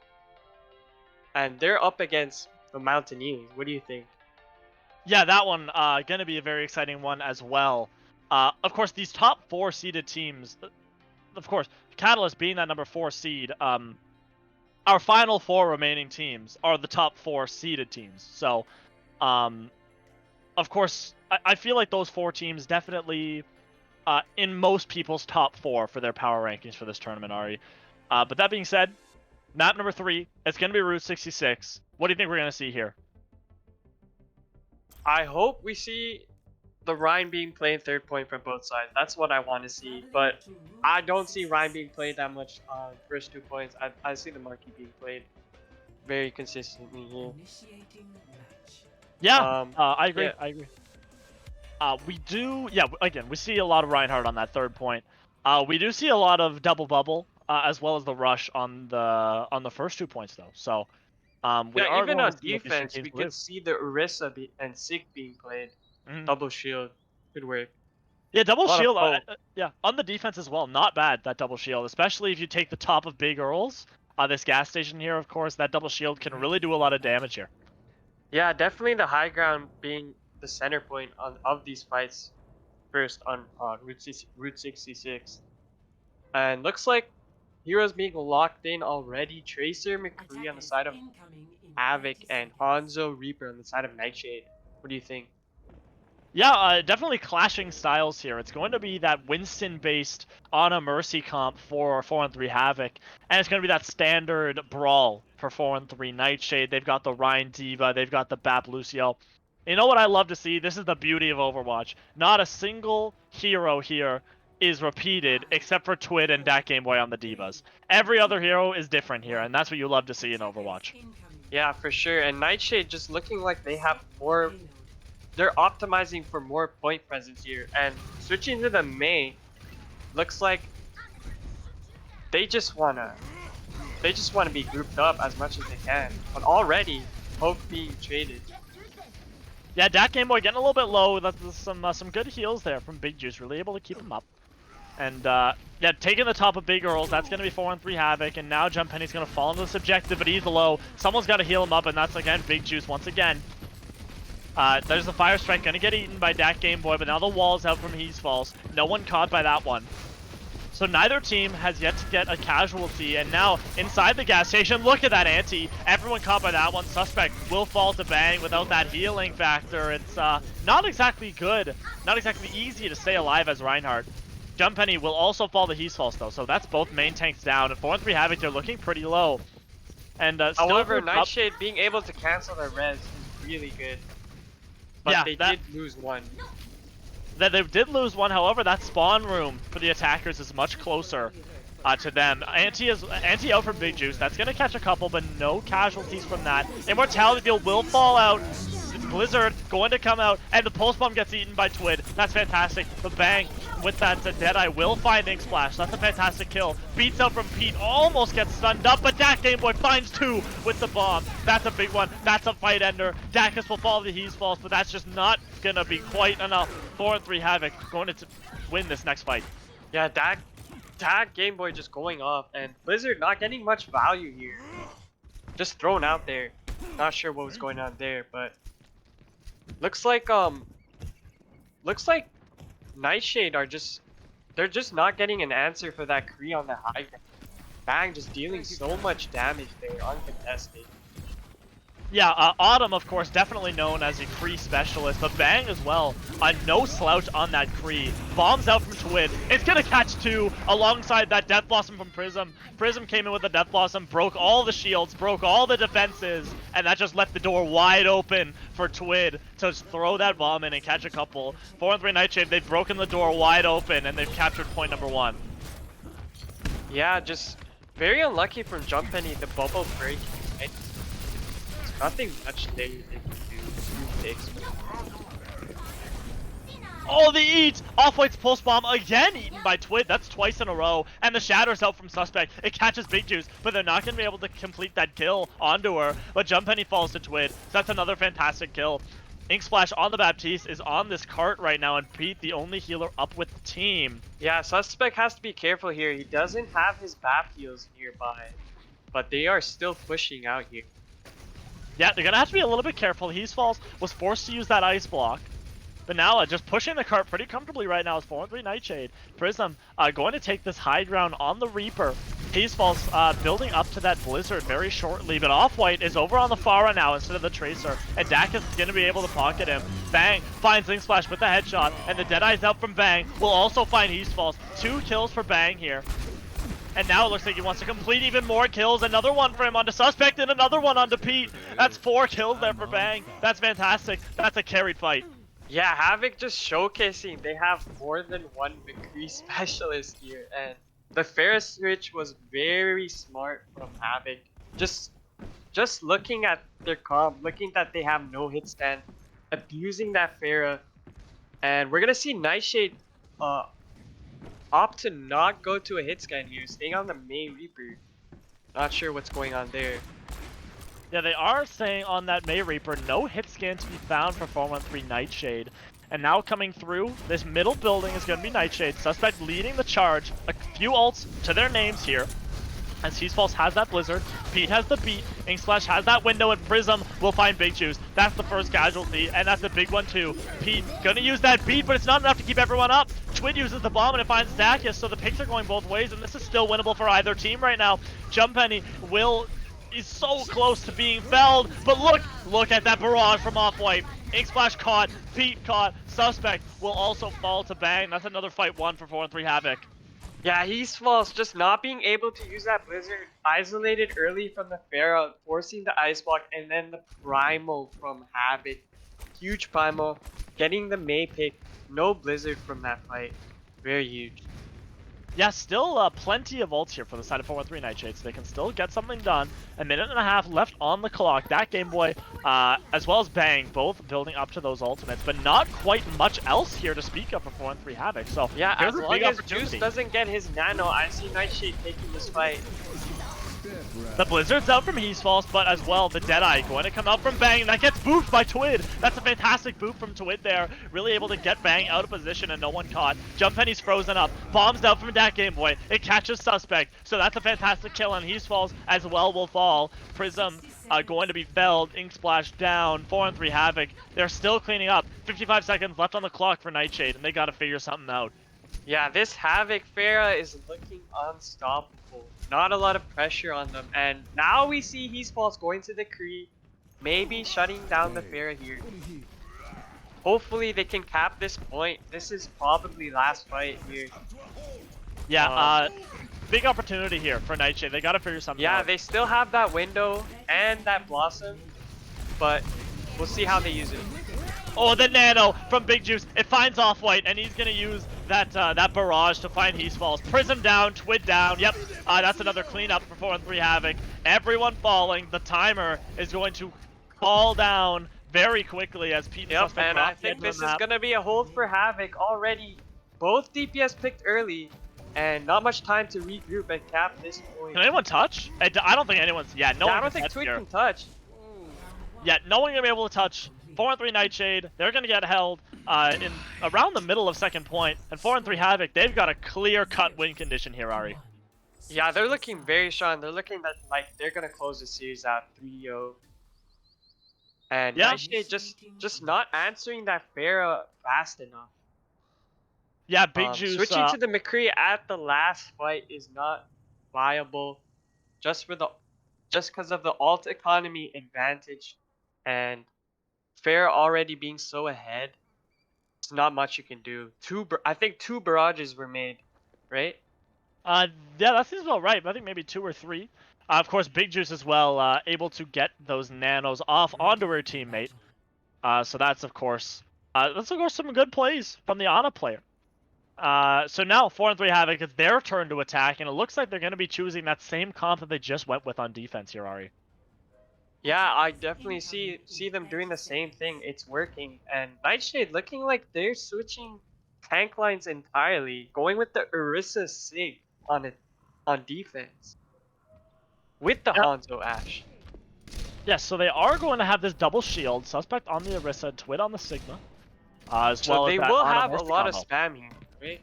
and they're up against the Moutaineers. What do you think? Yeah, that one gonna be a very exciting one as well. Of course, these top 4 seeded teams, of course, Catalyst being that number 4 seed, our final 4 remaining teams are the top 4 seeded teams. So, of course, I feel like those 4 teams definitely in most people's top 4 for their power rankings for this tournament, Ari. But that being said, map number 3, it's going to be Route 66. What do you think we're going to see here? I hope we see the Rhine being played third point from both sides. That's what I want to see. But I don't see Rhine being played that much on first 2 points. I see the Marquee being played very consistently here. Yeah, I agree. Yeah. I agree. We do, again, we see a lot of Reinhardt on that third point. We do see a lot of double bubble, as well as the rush on the first 2 points, though. So, we are even going on to see what these defense, teams we will do. could see the Orisa and Sig being played. Double shield could work. Yeah, double lot of shield. hope. Yeah, on the defense as well. Not bad, that double shield, especially if you take the top of Big Earls. This gas station here, of course, that double shield can really do a lot of damage here. Yeah, definitely the high ground being the center point of these fights first on Route 66. And looks like heroes being locked in already. Tracer, McCree on the side of Havoc, and Hanzo Reaper on the side of Nightshade. What do you think? Yeah, definitely clashing styles here. It's going to be that Winston-based on a Mercy comp for 4-3 Havoc, and it's going to be that standard brawl for 4-3 Nightshade. They've got the Rhine Diva, they've got the Bap Lucio. You know what I love to see? This is the beauty of Overwatch. Not a single hero here is repeated except for Twid and Dak Game Boy on the Divas. Every other hero is different here, and that's what you love to see in Overwatch. Yeah, for sure. And Nightshade just looking like they have more. They're optimizing for more point presence here, and switching to the Mei looks like they just wanna be grouped up as much as they can. But already, Hope being traded. Yeah, Dak Game Boy getting a little bit low. That's some good heals there from Big Juice, really able to keep him up. And yeah, taking the top of Big Earls, that's going to be 4-3 Havoc, and now Jump Penny's going to fall into this objective, but he's low. Someone's got to heal him up, and that's again Big Juice once again. There's the Fire Strike, going to get eaten by Dak Game Boy, but now the wall's out from He's Falls. No one caught by that one. So neither team has yet to get a casualty, and now inside the gas station, look at that ante. Everyone caught by that one. Suspect will fall to Bang without that healing factor. It's not exactly good, not exactly easy to stay alive as Reinhardt. Jump Penny will also fall to He's Falls though, so that's both main tanks down. And 4-3 Havoc, they're looking pretty low. And however, Nightshade being able to cancel their res is really good. But yeah, they did lose one. They did lose one, however, that spawn room for the attackers is much closer to them. Anti out from Big Juice. That's going to catch a couple, but no casualties from that. Immortality Field will fall out. Blizzard going to come out, and the Pulse Bomb gets eaten by Twid. That's fantastic. The Bang with that Deadeye will find Ink Splash. That's a fantastic kill. Beats out from Pete, almost gets stunned up, but Dak Game Boy finds 2 with the bomb. That's a big one. That's a fight ender. Dakus will fall to He's Falls, but that's just not going to be quite enough. 4-3 Havoc going to win this next fight. Yeah, Dak Game Boy just going off, and Blizzard not getting much value here. Just thrown out there. Not sure what was going on there, but looks like Nightshade are they're just not getting an answer for that Kree on the high ground. Bang just dealing so much damage there, uncontested. Yeah, Autumn, of course, definitely known as a Kree specialist, but Bang as well. No slouch on that Kree. Bombs out from Twid. It's gonna catch two alongside that Death Blossom from Prism. Prism came in with the Death Blossom, broke all the shields, broke all the defenses, and that just left the door wide open for Twid to throw that bomb in and catch a couple. 4-3 Nightshade, they've broken the door wide open, and they've captured point number 1. Yeah, just very unlucky from Jump Penny, the bubble break. Right? There's nothing much they can do. Oh, the eat! Off-White's pulse bomb again eaten by Twid. That's twice in a row. And the Shatter's out from Suspect. It catches Big Juice, but they're not going to be able to complete that kill onto her. But Jump Penny falls to Twid. So that's another fantastic kill. Ink Splash on the Baptiste is on this cart right now, and Pete, the only healer up with the team. Yeah, Suspect has to be careful here. He doesn't have his BAP heals nearby, but they are still pushing out here. Yeah, they're going to have to be a little bit careful. Falls was forced to use that ice block. But now, just pushing the cart pretty comfortably right now is 4-3 Nightshade. Prism going to take this high ground on the Reaper. Falls building up to that Blizzard very shortly, but Off-White is over on the Pharah now instead of the Tracer, and Dak is going to be able to pocket him. Bang finds Ink Splash with the headshot, and the Deadeye's out from Bang will also find Falls. 2 kills for Bang here. And now it looks like he wants to complete even more kills. Another one for him onto Suspect, and another one onto Pete. That's 4 kills there for Bang. That's fantastic. That's a carried fight. Yeah, Havoc just showcasing they have more than one McCree specialist here, and the Pharah switch was very smart from Havoc. Just looking at their comp, looking that they have no hit stand, abusing that Pharah, and we're gonna see Nightshade opt to not go to a hit scan here, staying on the main Reaper. Not sure what's going on there. Yeah, they are saying on that May Reaper, no hit scan to be found for 4-1-3 Nightshade. And now coming through, this middle building is going to be Nightshade. Suspect leading the charge. A few ults to their names here. As Falls has that Blizzard, Pete has the beat, Ink Splash has that window, and Prism will find Big Juice. That's the first casualty, and that's a big one too. Pete gonna use that beat, but it's not enough to keep everyone up. Twid uses the bomb and it finds Zacchaeus, so the picks are going both ways, and this is still winnable for either team right now. Jump Penny is so close to being felled, but look at that barrage from Off-White. Ink Splash caught, Pete caught, Suspect will also fall to Bang. That's another fight won for 4-3 Havoc. Yeah, he's false. Just not being able to use that Blizzard, isolated early from the Pharah, forcing the Ice Block, and then the Primal from Havoc. Huge Primal, getting the May pick, no Blizzard from that fight. Very huge. Yeah, still plenty of ults here for the side of 4-1-3 Nightshade, so they can still get something done. A minute and a half left on the clock. That Game Boy, as well as Bang, both building up to those ultimates, but not quite much else here to speak of for 4-1-3 Havoc. So yeah, here's as a long big as opportunity. Juice doesn't get his nano, I see Nightshade taking this fight. The Blizzard's out from Falls, but as well, the Deadeye going to come out from Bang, and that gets booped by Twid. That's a fantastic boop from Twid there. Really able to get Bang out of position and no one caught. Jump Penny's frozen up. Bombs out from that Game Boy. It catches Suspect, so that's a fantastic kill, and Falls as well will fall. Prism going to be felled. Ink Splash down. 4-3 Havoc. They're still cleaning up. 55 seconds left on the clock for Nightshade, and they got to figure something out. Yeah, this Havoc Pharah is looking unstoppable. Not a lot of pressure on them. And now we see Falls going to the Kree. Maybe shutting down the Pharah here. Hopefully they can cap this point. This is probably last fight here. Yeah, big opportunity here for Nightshade. They got to figure something out. Yeah, they still have that window and that Blossom. But we'll see how they use it. Oh, the nano from Big Juice. It finds Off-White, and he's gonna use that barrage to find Falls. Prism down, Twid down. Yep, that's another cleanup for 4-3 Havoc. Everyone falling. The timer is going to fall down very quickly as Pete. Yep, and I think this is gonna be a hold for Havoc already. Both DPS picked early, and not much time to regroup and cap this point. Can anyone touch? I don't think anyone's. Yeah, no one. I don't think Twid can touch. Yeah, no one gonna be able to touch. 4-3 Nightshade, they're going to get held in around the middle of second point. And 4-3 Havoc, they've got a clear-cut win condition here, Ari. Yeah, they're looking very strong. They're looking like they're going to close the series out 3-0. And yeah, Nightshade just not answering that Pharah fast enough. Yeah, Big Juice. Switching to the McCree at the last fight is not viable just because of the alt economy advantage and Fair already being so ahead, it's not much you can do. I think 2 barrages were made, right? Yeah, that seems about right. But I think maybe 2 or 3. Of course, Big Juice as well, able to get those nanos off onto her teammate. So that's of course some good plays from the Ana player. So now 4 and 3 Havoc, it's their turn to attack, and it looks like they're going to be choosing that same comp that they just went with on defense here, Ari. Yeah, I definitely see them doing the same thing. It's working, and Nightshade looking like they're switching tank lines entirely, going with the Orisa Sig on defense with the Yeah. Hanzo Ash. Yes, so they are going to have this double shield, Suspect on the Orisa, Twit on the Sigma, as So well they as that will Ana have a Mercy lot of combo. spam here, right?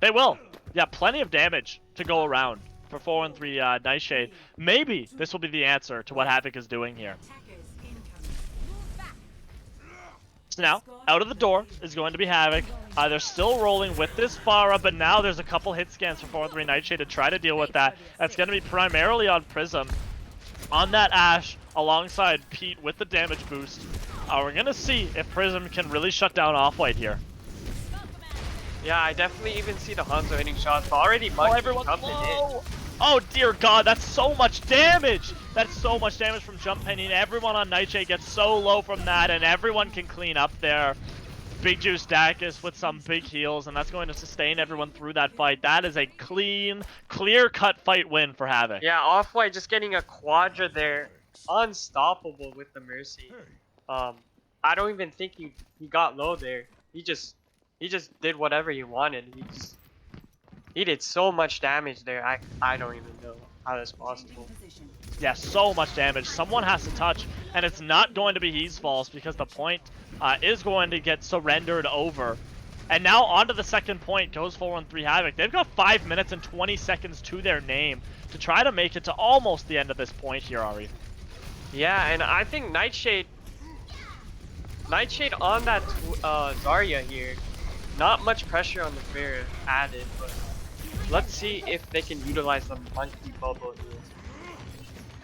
They will. Yeah, plenty of damage to go around for 4 and 3 Nightshade. Maybe this will be the answer to what Havoc is doing here. So now, out of the door is going to be Havoc. They're still rolling with this Pharah, but now there's a couple hit scans for 4 and 3 Nightshade to try to deal with that. That's going to be primarily on Prism. On that Ashe, alongside Pete with the damage boost. We're going to see if Prism can really shut down Off-White here. Yeah, I definitely even see the Hanzo hitting shots, but already Monkey Everyone's jumping low. in. Oh dear God, that's so much damage! That's so much damage from Jump Penny, and everyone on Nightshade gets so low from that, and everyone can clean up there. Big Juice Dacus with some big heals, and that's going to sustain everyone through that fight. That is a clean, clear-cut fight win for Havoc. Yeah, Off-White just getting a Quadra there, unstoppable with the Mercy. I don't even think he got low there. He just did whatever he wanted. He did so much damage there. I don't even know how that's possible. Yeah, so much damage. Someone has to touch, and it's not going to be He's Falls because the point is going to get surrendered over. And now onto the second point goes 4 and 3 Havoc. They've got 5 minutes and 20 seconds to their name to try to make it to almost the end of this point here, Ari. Yeah, and I think Nightshade on that Zarya here. Not much pressure on the Fair added, but let's see if they can utilize the Monkey Bubble here.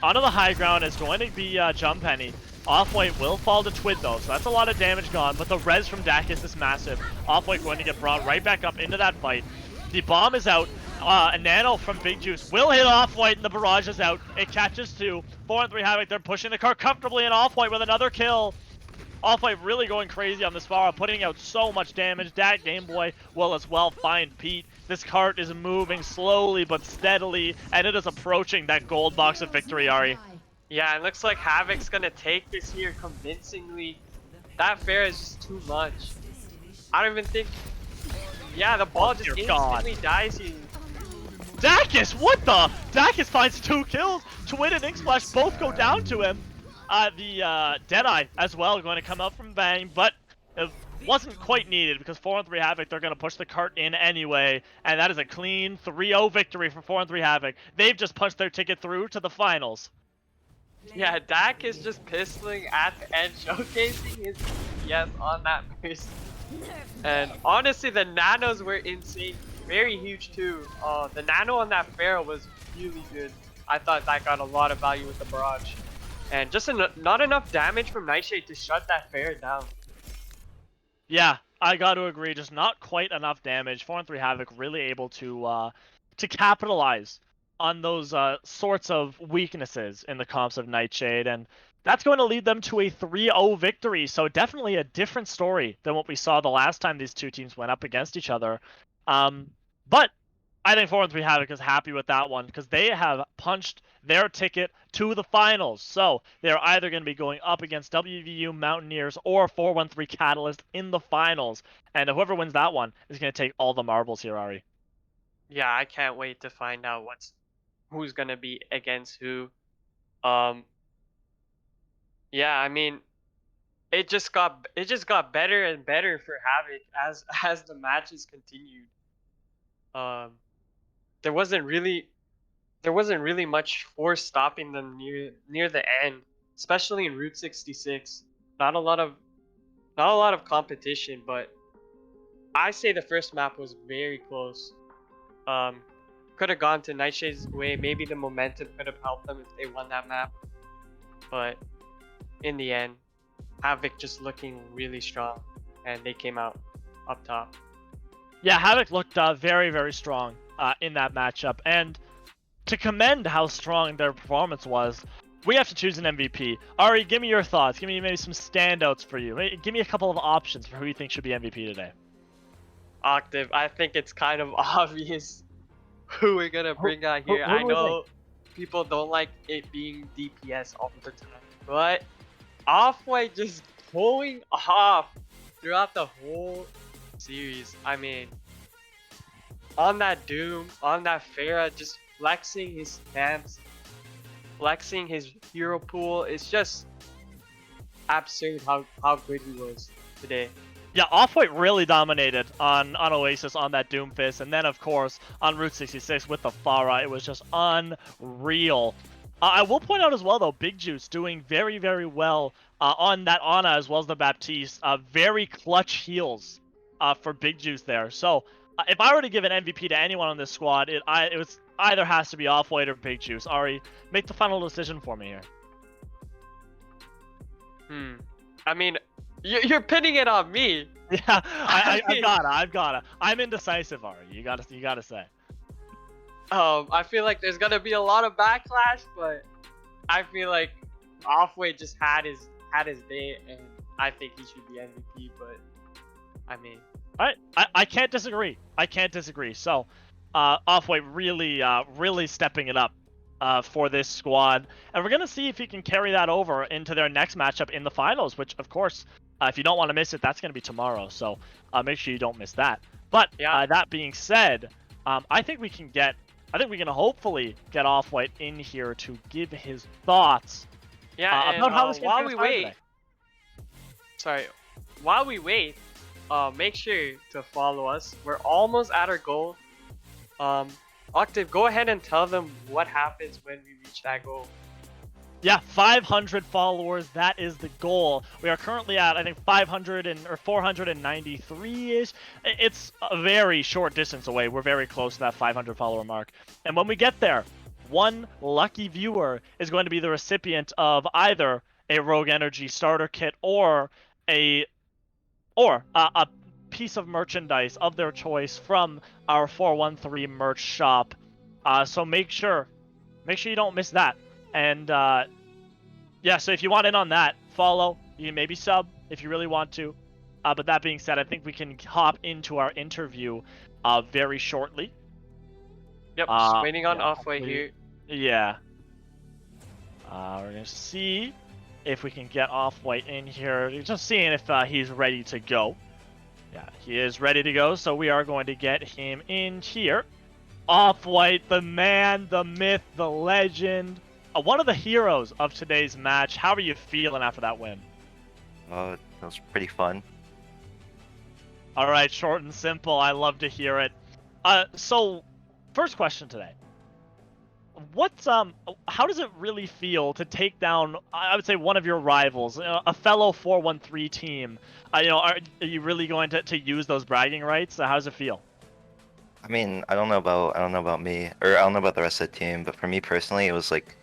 Onto the high ground is going to be Jump Penny. Off-White will fall to Twid though, so that's a lot of damage gone, but the res from Dacus is massive. Off-White going to get brought right back up into that fight. The bomb is out. A nano from Big Juice will hit Off-White, and the barrage is out. It catches 2. 4 and 3 Havoc, they're pushing the car comfortably, and Off-White with another kill. Off-White really going crazy on this Pharah, putting out so much damage. That Game Boy will as well find Pete. This cart is moving slowly but steadily, and it is approaching that gold box of victory, Ari. Yeah, it looks like Havoc's gonna take this here convincingly. That Fair is just too much. I don't even think... Yeah, the ball just instantly dies here. Dacus, what the? Dacus finds 2 kills. Twin and Ink Splash both go down to him. The Deadeye as well going to come up from Bang, but it wasn't quite needed because 4 and 3 Havoc, they're going to push the cart in anyway, and that is a clean 3-0 victory for 4 and 3 Havoc. They've just punched their ticket through to the finals. Yeah, Dak is just pistoling at the end, showcasing his DPS on that Mercy. And honestly, the nanos were insane. Very huge too. The nano on that Pharaoh was really good. I thought that got a lot of value with the barrage. And just not enough damage from Nightshade to shut that Pharaoh down. Yeah, I got to agree. Just not quite enough damage. 4 and 3 Havoc really able to capitalize on those sorts of weaknesses in the comps of Nightshade, and that's going to lead them to a 3-0 victory. So definitely a different story than what we saw the last time these two teams went up against each other. But I think 4 and 3 Havoc is happy with that one because they have punched their ticket to the finals. So they're either going to be going up against WVU Mountaineers or 413 Catalyst in the finals. And whoever wins that one is going to take all the marbles here, Ari. Yeah, I can't wait to find out who's going to be against who. Yeah, I mean, it just got better and better for Havoc as the matches continued. There wasn't really much force stopping them near the end, especially in Route 66. Not a lot of competition, but I say the first map was very close. Could have gone to Nightshade's way. Maybe the momentum could have helped them if they won that map, but in the end, Havoc just looking really strong, and they came out up top. Yeah, Havoc looked very, very strong in that matchup, and to commend how strong their performance was, we have to choose an MVP. Ari, give me your thoughts. Give me maybe some standouts for you. Give me a couple of options for who you think should be MVP today. Octave, I think it's kind of obvious who we're gonna bring out here. who I do we know people don't like it being DPS all the time, but Off-White just going off throughout the whole series. I mean, on that Doom, on that Pharah, just flexing his stance, flexing his hero pool. It's just absurd how good he was today. Yeah, Off-White really dominated on Oasis on that Doomfist, and then of course on Route 66 with the Pharah. It was just unreal. I will point out as well though, Big Juice doing very, very well on that Ana as well as the Baptiste. Very clutch heals for Big Juice there. So if I were to give an MVP to anyone on this squad, it was either has to be Off-White or Big Juice. Ari, make the final decision for me here. I mean, you're pinning it on me. Yeah, I've gotta. I'm indecisive, Ari. You gotta say. I feel like there's gonna be a lot of backlash, but I feel like Off-White just had his day, and I think he should be MVP. But I mean, I can't disagree. So, Off-White really stepping it up for this squad, and we're gonna see if he can carry that over into their next matchup in the finals, which of course, if you don't want to miss it, that's gonna be tomorrow. So make sure you don't miss that. But yeah. That being said, I think we can hopefully get Off-White in here to give his thoughts about how this game while we wait, today. while we wait, make sure to follow us. We're almost at our goal. Octave, go ahead and tell them what happens when we reach that goal. Yeah, 500 followers. That is the goal. We are currently at, I think, 493-ish. It's a very short distance away. We're very close to that 500 follower mark. And when we get there, one lucky viewer is going to be the recipient of either a Rogue Energy starter kit or a piece of merchandise of their choice from our 413 merch shop. So make sure you don't miss that. And yeah, so if you want in on that, follow. You can maybe sub if you really want to. But that being said, I think we can hop into our interview very shortly. Yep, just waiting on Off-White here. Yeah. We're going to see if we can get Off-White in here. Just seeing if he's ready to go. Yeah, he is ready to go, so we are going to get him in here. Off-White, the man, the myth, the legend. One of the heroes of today's match. How are you feeling after that win? That was pretty fun. All right, short and simple. I love to hear it. So, first question today. How does it really feel to take down, I would say, one of your rivals, a fellow 413 team? Are you really going to use those bragging rights? How does it feel? I mean, I don't know about me, or I don't know about the rest of the team, but for me personally, it was like,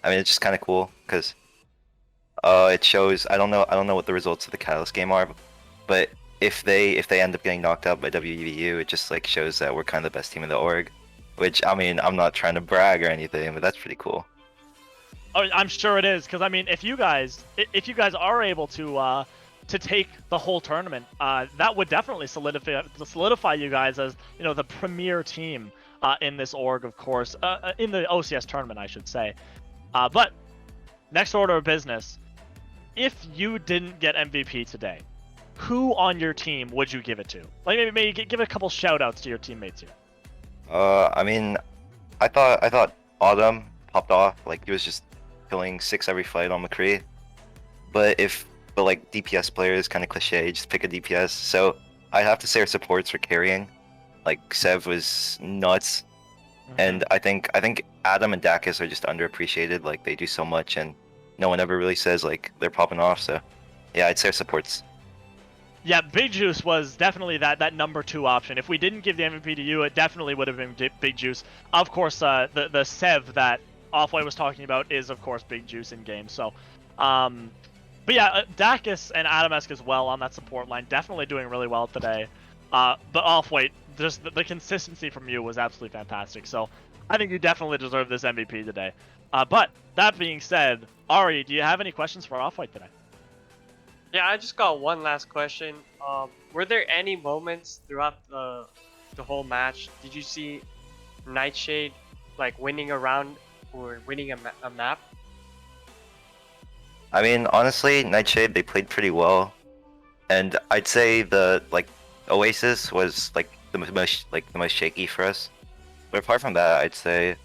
I mean, it's just kind of cool because it shows. I don't know what the results of the Catalyst game are, but if they end up getting knocked out by WVU, it just like shows that we're kind of the best team in the org. Which, I mean, I'm not trying to brag or anything, but that's pretty cool. Oh, I'm sure it is, because I mean, if you guys are able to take the whole tournament, that would definitely solidify you guys as the premier team in this org, of course, in the OCS tournament, I should say. But next order of business, if you didn't get MVP today, who on your team would you give it to? Like maybe give a couple shout outs to your teammates here. I mean, I thought Autumn popped off. Like, he was just killing 6 every fight on McCree. But like DPS players, kind of cliche, just pick a DPS. So I have to say our supports were carrying. Like, Sev was nuts. And I think Adam and Dacus are just underappreciated. Like, they do so much, and no one ever really says like they're popping off. So yeah, I'd say our supports. Yeah, Big Juice was definitely that number 2 option. If we didn't give the MVP to you, it definitely would have been Big Juice. Of course, the Sev that Off-White was talking about is, of course, Big Juice in game. So, But yeah, Dacus and Adamesk as well on that support line, definitely doing really well today. But Off-White, just the consistency from you was absolutely fantastic. So I think you definitely deserve this MVP today. But that being said, Ari, do you have any questions for Off-White today? Yeah, I just got one last question. Were there any moments throughout the whole match? Did you see Nightshade like winning a round or winning a map? I mean, honestly, Nightshade, they played pretty well, and I'd say the Oasis was the most shaky for us. But apart from that, I'd say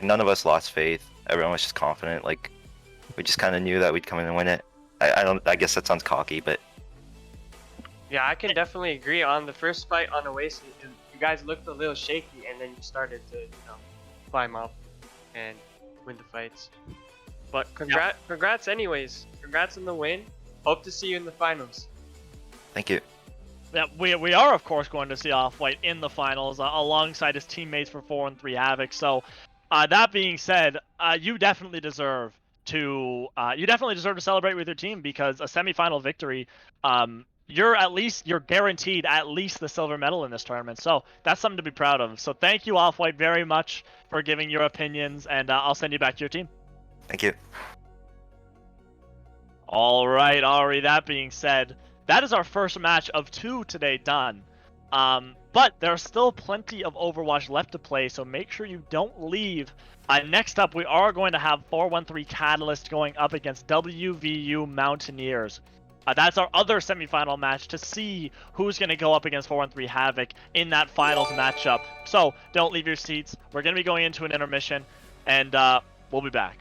none of us lost faith. Everyone was just confident. We just kind of knew that we'd come in and win it. I guess that sounds cocky, but Yeah, I can definitely agree. On the first fight on Oasis, you guys looked a little shaky, and then you started to, climb up and win the fights. But congrats anyways. Congrats on the win. Hope to see you in the finals. thank you. Yeah, we are of course going to see Off-White in the finals alongside his teammates for 4-3 Havoc. So that being said, you definitely deserve to celebrate with your team, because a semifinal victory, you're guaranteed at least the silver medal in this tournament. So that's something to be proud of. So thank you, Off-White, very much for giving your opinions, and I'll send you back to your team. Thank you. All right, Ari, that being said, that is our first match of 2 today done. But there are still plenty of Overwatch left to play, so make sure you don't leave. Next up, we are going to have 4-1-3 Catalyst going up against WVU Moutaineers. That's our other semifinal match to see who's going to go up against 4-1-3 Havoc in that finals matchup. So don't leave your seats. We're going to be going into an intermission, and we'll be back.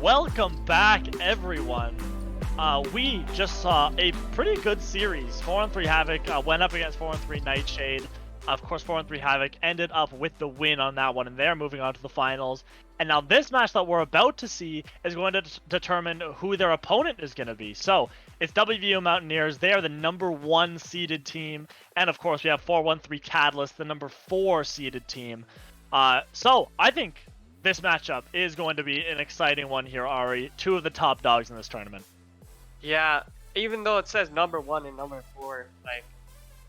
Welcome back, everyone. We just saw a pretty good series. 4-3 Havoc went up against 4-3 Nightshade. Of course, 4-3 Havoc ended up with the win on that one, and they're moving on to the finals. And now this match that we're about to see is going to determine who their opponent is going to be. So it's WVU Moutaineers. They are the #1 seeded team. And of course, we have 4-1-3 Catalyst, the #4 seeded team. So I think this matchup is going to be an exciting one here, Ari. Two of the top dogs in this tournament. Yeah, even though it says #1 and #4, like,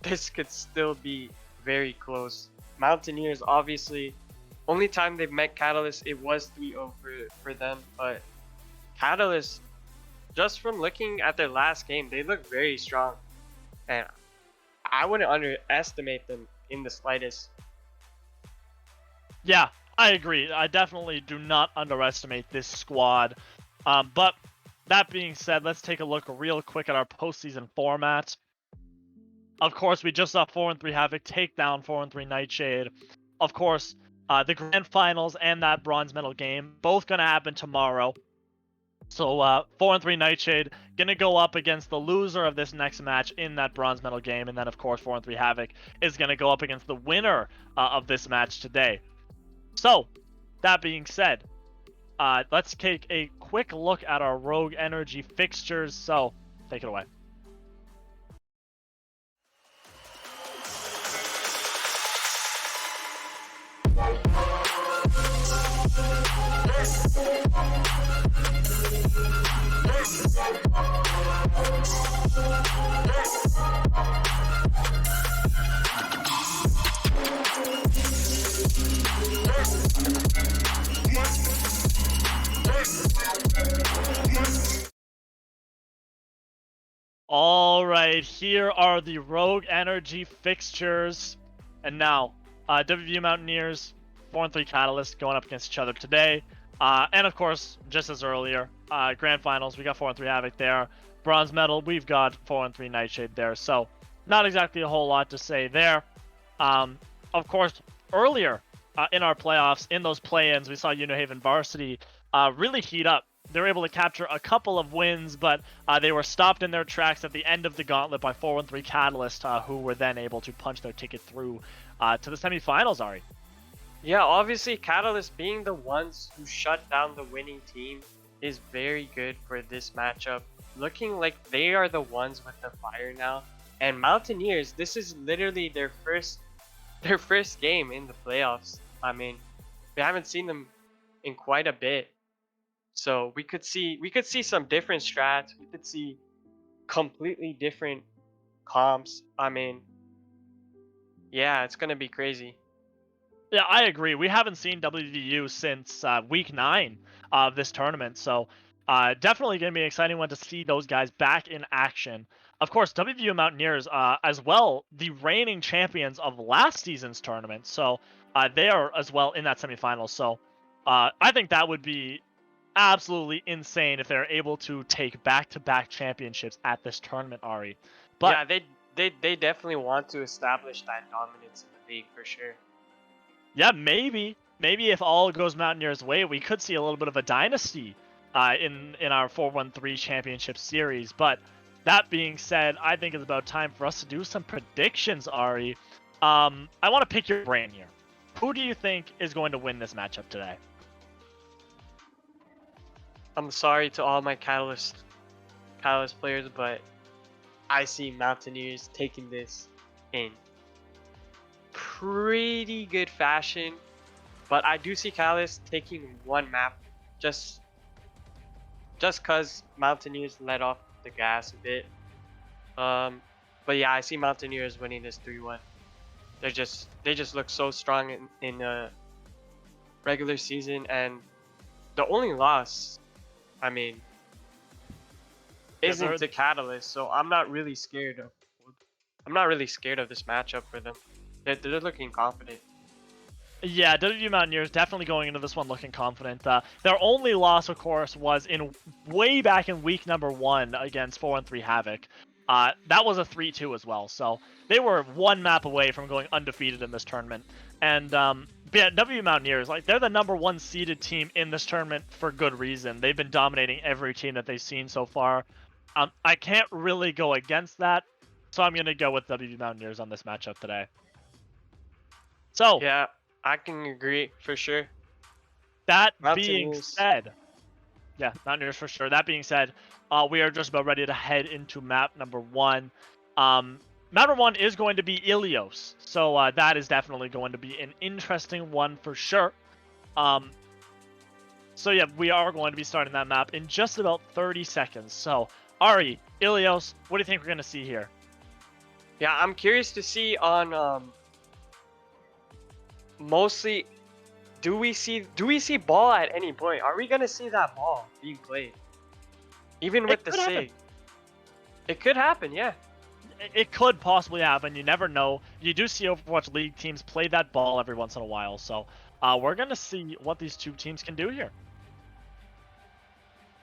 this could still be very close. Moutaineers, obviously, only time they've met Catalyst, it was 3-0 for them. But Catalyst, just from looking at their last game, they look very strong. And I wouldn't underestimate them in the slightest. Yeah, I agree. I definitely do not underestimate this squad. But that being said, let's take a look real quick at our postseason format. Of course, we just saw 4-3 Havoc take down 4-3 Nightshade. Of course, the grand finals and that bronze medal game, both going to happen tomorrow. So 4-3 Nightshade going to go up against the loser of this next match in that bronze medal game. And then, of course, 4-3 Havoc is going to go up against the winner of this match today. So, that being said, let's take a quick look at our Rogue Energy fixtures. So, take it away. Alright, here are the Rogue Energy fixtures. And now, WVU Mountaineers, 4-3 Catalyst going up against each other today. And of course, just as earlier, Grand Finals, we got 4-3 Havoc there. Bronze Medal, we've got 4-3 Nightshade there. So, not exactly a whole lot to say there. Of course, earlier in our playoffs, in those play-ins, we saw Unihaven Varsity really heat up. They were able to capture a couple of wins, but they were stopped in their tracks at the end of the gauntlet by 4-3 Catalyst, who were then able to punch their ticket through to the semifinals, Ari. Yeah, obviously Catalyst being the ones who shut down the winning team is very good for this matchup. Looking like they are the ones with the fire now. And Moutaineers, this is literally their first game in the playoffs. I mean, we haven't seen them in quite a bit. So we could see some different strats. We could see completely different comps. I mean, yeah, it's gonna be crazy. Yeah, I agree. We haven't seen WVU since week 9 of this tournament, so definitely going to be an exciting one to see those guys back in action. Of course, WVU Mountaineers as well, the reigning champions of last season's tournament, so they are as well in that semifinal. So I think that would be absolutely insane if they're able to take back-to-back championships at this tournament, Ari. But yeah, they definitely want to establish that dominance in the league for sure. yeah, maybe if all goes Mountaineers' way, we could see a little bit of a dynasty in our 4-1-3 championship series. But that being said, I think it's about time for us to do some predictions, Ari. I want to pick your brain here. Who do you think is going to win this matchup today? I'm sorry to all my Catalyst players, but I see Moutaineers taking this in pretty good fashion. But I do see Catalyst taking one map just cause Moutaineers let off the gas a bit. But yeah, I see Moutaineers winning this 3-1. They just look so strong in the regular season, and the only loss, I mean, isn't to Catalyst, so I'm not really scared of this matchup for them. They're looking confident. Yeah, WVU Mountaineers definitely going into this one looking confident. Their only loss, of course, was way back in week number 1 against 4-3 Havoc. That was a 3-2 as well, so they were one map away from going undefeated in this tournament. And But yeah, WVU Mountaineers, like, they're the #1 seeded team in this tournament for good reason. They've been dominating every team that they've seen so far. I can't really go against that, so I'm going to go with WVU Mountaineers on this matchup today. So, Yeah, I can agree for sure. that being Mountaineers. said, yeah, Mountaineers for sure. That being said, we are just about ready to head into map number 1. Map number 1 is going to be Ilios, so that is definitely going to be an interesting one for sure. So yeah, we are going to be starting that map in just about 30 seconds. So, Ari, Ilios, what do you think we're going to see here? Yeah, I'm curious to see on mostly do we see ball at any point? Are we gonna see that ball being played? Even with the could happen. SIG. It could happen, yeah. It could possibly happen. You never know. You do see Overwatch League teams play that ball every once in a while. So we're going to see what these two teams can do here.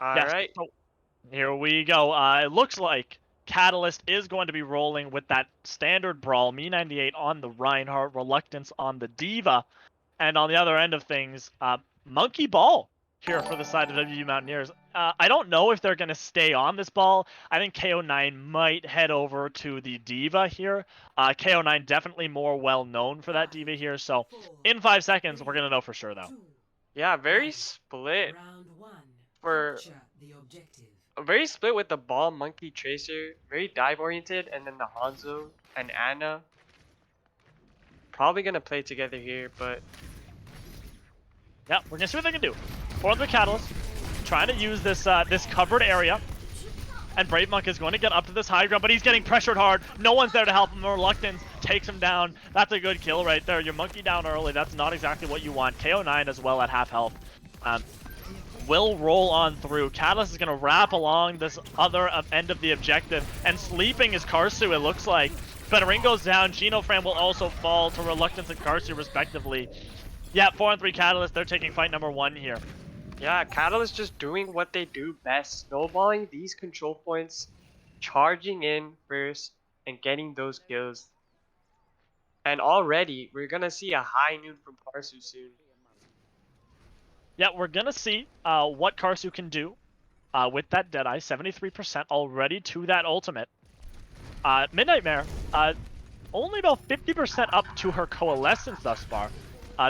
Alright. So here we go. It looks like Catalyst is going to be rolling with that standard brawl. Me98 on the Reinhardt, Reluctance on the Diva. And on the other end of things, Monkey Ball here for the side of WVU Mountaineers. I don't know if they're going to stay on this ball. I think KO9 might head over to the Diva here. KO9 definitely more well known for that Diva here. So in 5 seconds, we're going to know for sure though. Yeah, very split very split with the ball Monkey Tracer, very dive oriented, and then the Hanzo and Anna probably gonna play together here, but Yeah, we're gonna see what they can do. For the Catalyst, trying to use this this covered area. And Brave Monk is going to get up to this high ground, but he's getting pressured hard. No one's there to help him. Reluctance takes him down. That's a good kill right there. Your Monkey down early. That's not exactly what you want. KO9 as well at half health. Will roll on through. Catalyst is going to wrap along this other end of the objective. And sleeping is Karsu, it looks like. But Ring goes down. Genofran will also fall to Reluctance and Karsu respectively. Yeah, 4-on-3 Catalyst. They're taking fight number 1 here. yeah, Catalyst just doing what they do best, snowballing these control points, charging in first, and getting those kills. And already, we're gonna see a high noon from Karsu soon. Yeah, we're gonna see what Karsu can do with that Deadeye. 73% already to that ultimate. Midnight Mare, only about 50% up to her Coalescence thus far.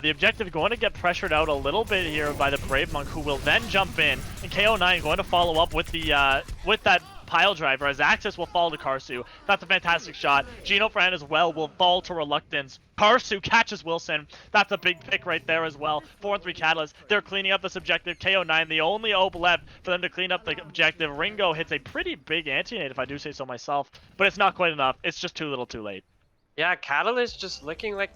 The objective going to get pressured out a little bit here by the Brave Monk, who will then jump in. And KO9 going to follow up with the with that pile driver as Axis will fall to Karsu. That's a fantastic shot. Genofran as well will fall to Reluctance. Karsu catches Wilson. That's a big pick right there as well. 4-on-3 Catalyst. They're cleaning up this objective. KO9, the only OP left for them to clean up the objective. Ringo hits a pretty big anti-nade, if I do say so myself. But it's not quite enough. It's just too little too late. Yeah, Catalyst just looking like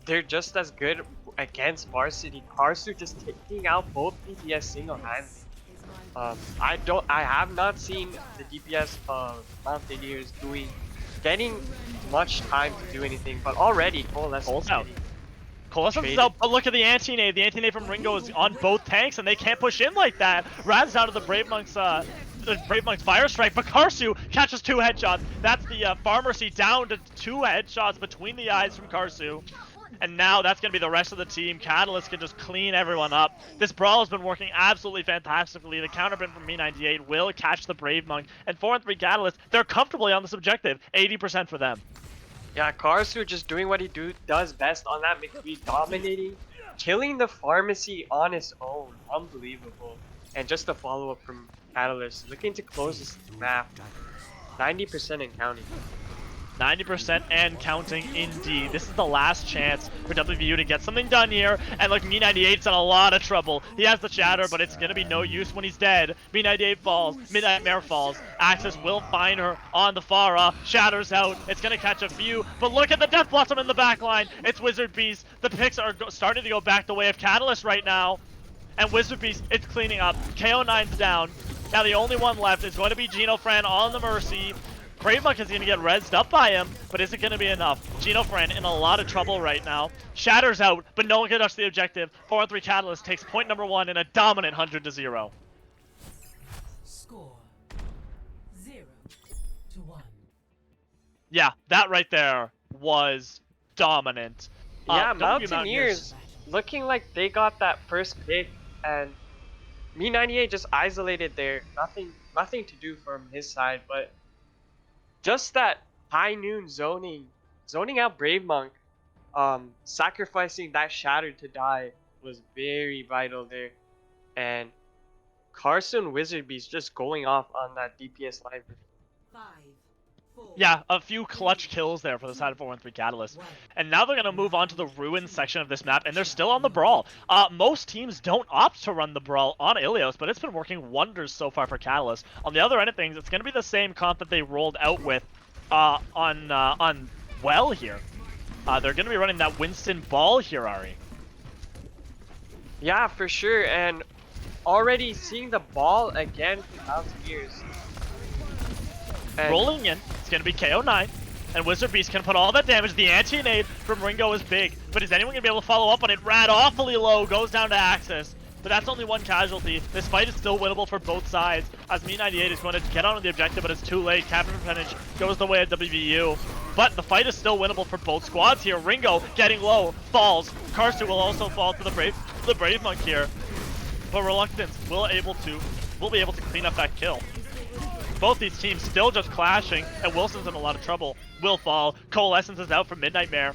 they're just as good against Varsity. Karsu just taking out both DPS single-handedly. I have not seen the DPS of Moutaineers getting much time to do anything, but already Coalescence out. Coalescence is out, but look at the anti-nade. The anti-nade from Ringo is on both tanks, and they can't push in like that. Raz out of the Brave Monk's Fire Strike, but Karsu catches 2 headshots. That's the Pharmacy down to 2 headshots between the eyes from Karsu. And now that's going to be the rest of the team. Catalyst can just clean everyone up. This brawl has been working absolutely fantastically. The counterpin from Me98 will catch the Brave Monk. And 4-on-3 Catalyst, they're comfortably on this objective. 80% for them. Yeah, Karsu just doing what he does best on that McCree, dominating, killing the Pharmacy on his own. Unbelievable. And just the follow-up from Catalyst, looking to close this map. 90% and counting. 90% and counting indeed. This is the last chance for WVU to get something done here. And look, Me98's in a lot of trouble. He has the shatter, but it's going to be no use when he's dead. Me98 falls. Midnight Mare falls. Axis will find her on the Pharah. Shatters out. It's going to catch a few. But look at the Death Blossom in the back line. It's Wizard Beast. The picks are starting to go back the way of Catalyst right now. And Wizard Beast, it's cleaning up. KO9's down. Now the only one left is going to be Genofran on the Mercy. Brave Monk is going to get rezzed up by him, but is it going to be enough? Genofran in a lot of trouble right now. Shatters out, but no one can touch the objective. 4-on-3 Catalyst takes point number 1 in a dominant 100-0. Score 0-1. Yeah, that right there was dominant. Yeah, WVU Mountaineers looking like they got that first pick, and Me98 just isolated there. Nothing to do from his side, but just that high noon zoning out Brave Monk, sacrificing that Shatter to die was very vital there. And Carson Wizard Beast just going off on that DPS line. 5, 4, Yeah, a few clutch kills there for the side of 413 Catalyst. 1. And now they're going to move on to the Ruin section of this map, and they're still on the Brawl. Most teams don't opt to run the Brawl on Ilios, but it's been working wonders so far for Catalyst. On the other end of things, it's going to be the same comp that they rolled out with on Well here. They're going to be running that Winston Ball here, Ari. Yeah, for sure, and already seeing the ball again from Mountaineers. And Rolling in, it's going to be KO9, and Wizard Beast can put all that damage. The anti-nade from Ringo is big, but is anyone going to be able to follow up on it? Rad awfully low, goes down to Axis, but that's only one casualty. This fight is still winnable for both sides, as Me98 is going to get onto the objective, but it's too late. Capture percentage goes the way of WVU, but the fight is still winnable for both squads here. Ringo getting low, falls. Karstu will also fall to the Brave Monk here, but Reluctance will be able to clean up that kill. Both these teams still just clashing, and Wilson's in a lot of trouble. Will fall. Coalescence is out from Midnight Mare,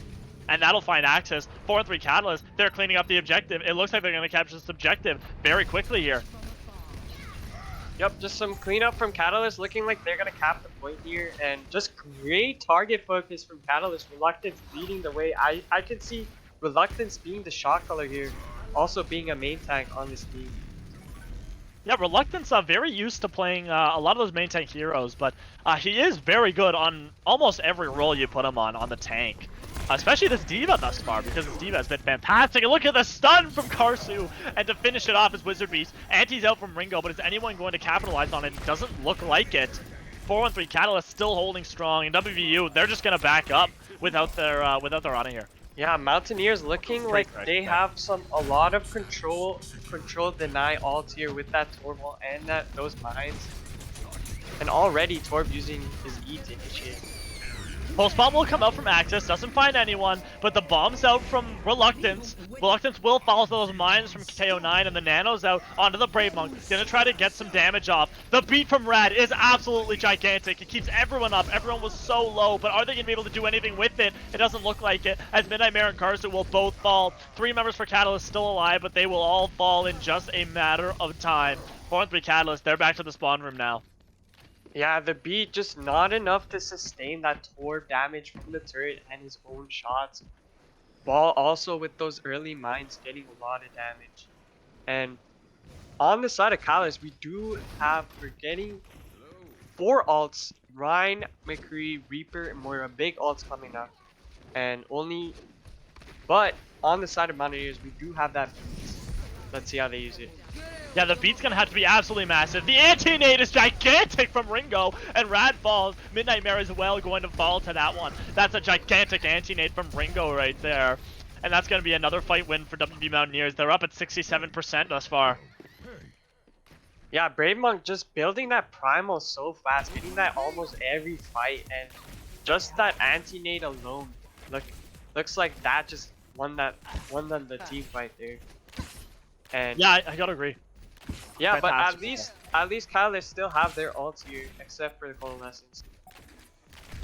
and that'll find access. 4-3 Catalyst, they're cleaning up the objective. It looks like they're going to capture this objective very quickly here. Yep, just some cleanup from Catalyst, looking like they're gonna cap the point here, and just great target focus from Catalyst. Reluctance leading the way. I can see Reluctance being the shot caller here, also being a main tank on this team. Yeah, Reluctance very used to playing a lot of those main tank heroes, but he is very good on almost every role you put him on the tank. Especially this D.Va thus far, because this D.Va has been fantastic. And look at the stun from Karsu, and to finish it off is Wizard Beast. Anti's out from Ringo, but is anyone going to capitalize on it? It doesn't look like it. 4-1-3 Catalyst still holding strong, and WVU, they're just going to back up without their Ana here. Yeah, Mountaineers looking like they have a lot of control deny ult here with that Torb wall and those mines. And already Torb using his E to initiate. Pulse Bomb will come out from Axis, doesn't find anyone, but the bomb's out from Reluctance. Reluctance will follow those mines from KO9, and the Nano's out onto the Brave Monk. Gonna try to get some damage off. The beat from Rad is absolutely gigantic. It keeps everyone up. Everyone was so low, but are they gonna be able to do anything with it? It doesn't look like it, as Midnight Mare and Karsu will both fall. 3 members for Catalyst still alive, but they will all fall in just a matter of time. 4-3 Catalyst, they're back to the spawn room now. Yeah, the beat just not enough to sustain that Torb damage from the turret and his own shots. Ball also with those early mines getting a lot of damage. And on the side of Catalyst, we're getting 4 ults. Ryan, McCree, Reaper, and Moira, big ults coming up. But on the side of Mountaineers, we do have that beat. Let's see how they use it. Yeah, the beat's gonna have to be absolutely massive. The anti-nade is gigantic from Ringo, and Rad falls. Midnight Mare as well going to fall to that one. That's a gigantic anti-nade from Ringo right there. And that's gonna be another fight win for WV Mountaineers. They're up at 67% thus far. Yeah, Brave Monk just building that primal so fast, getting that almost every fight, and just that anti-nade alone looks like that just won the team fight there. And yeah, I gotta agree. Yeah, Fantastic. but at least Catalyst still have their ults here, except for the Coalescence.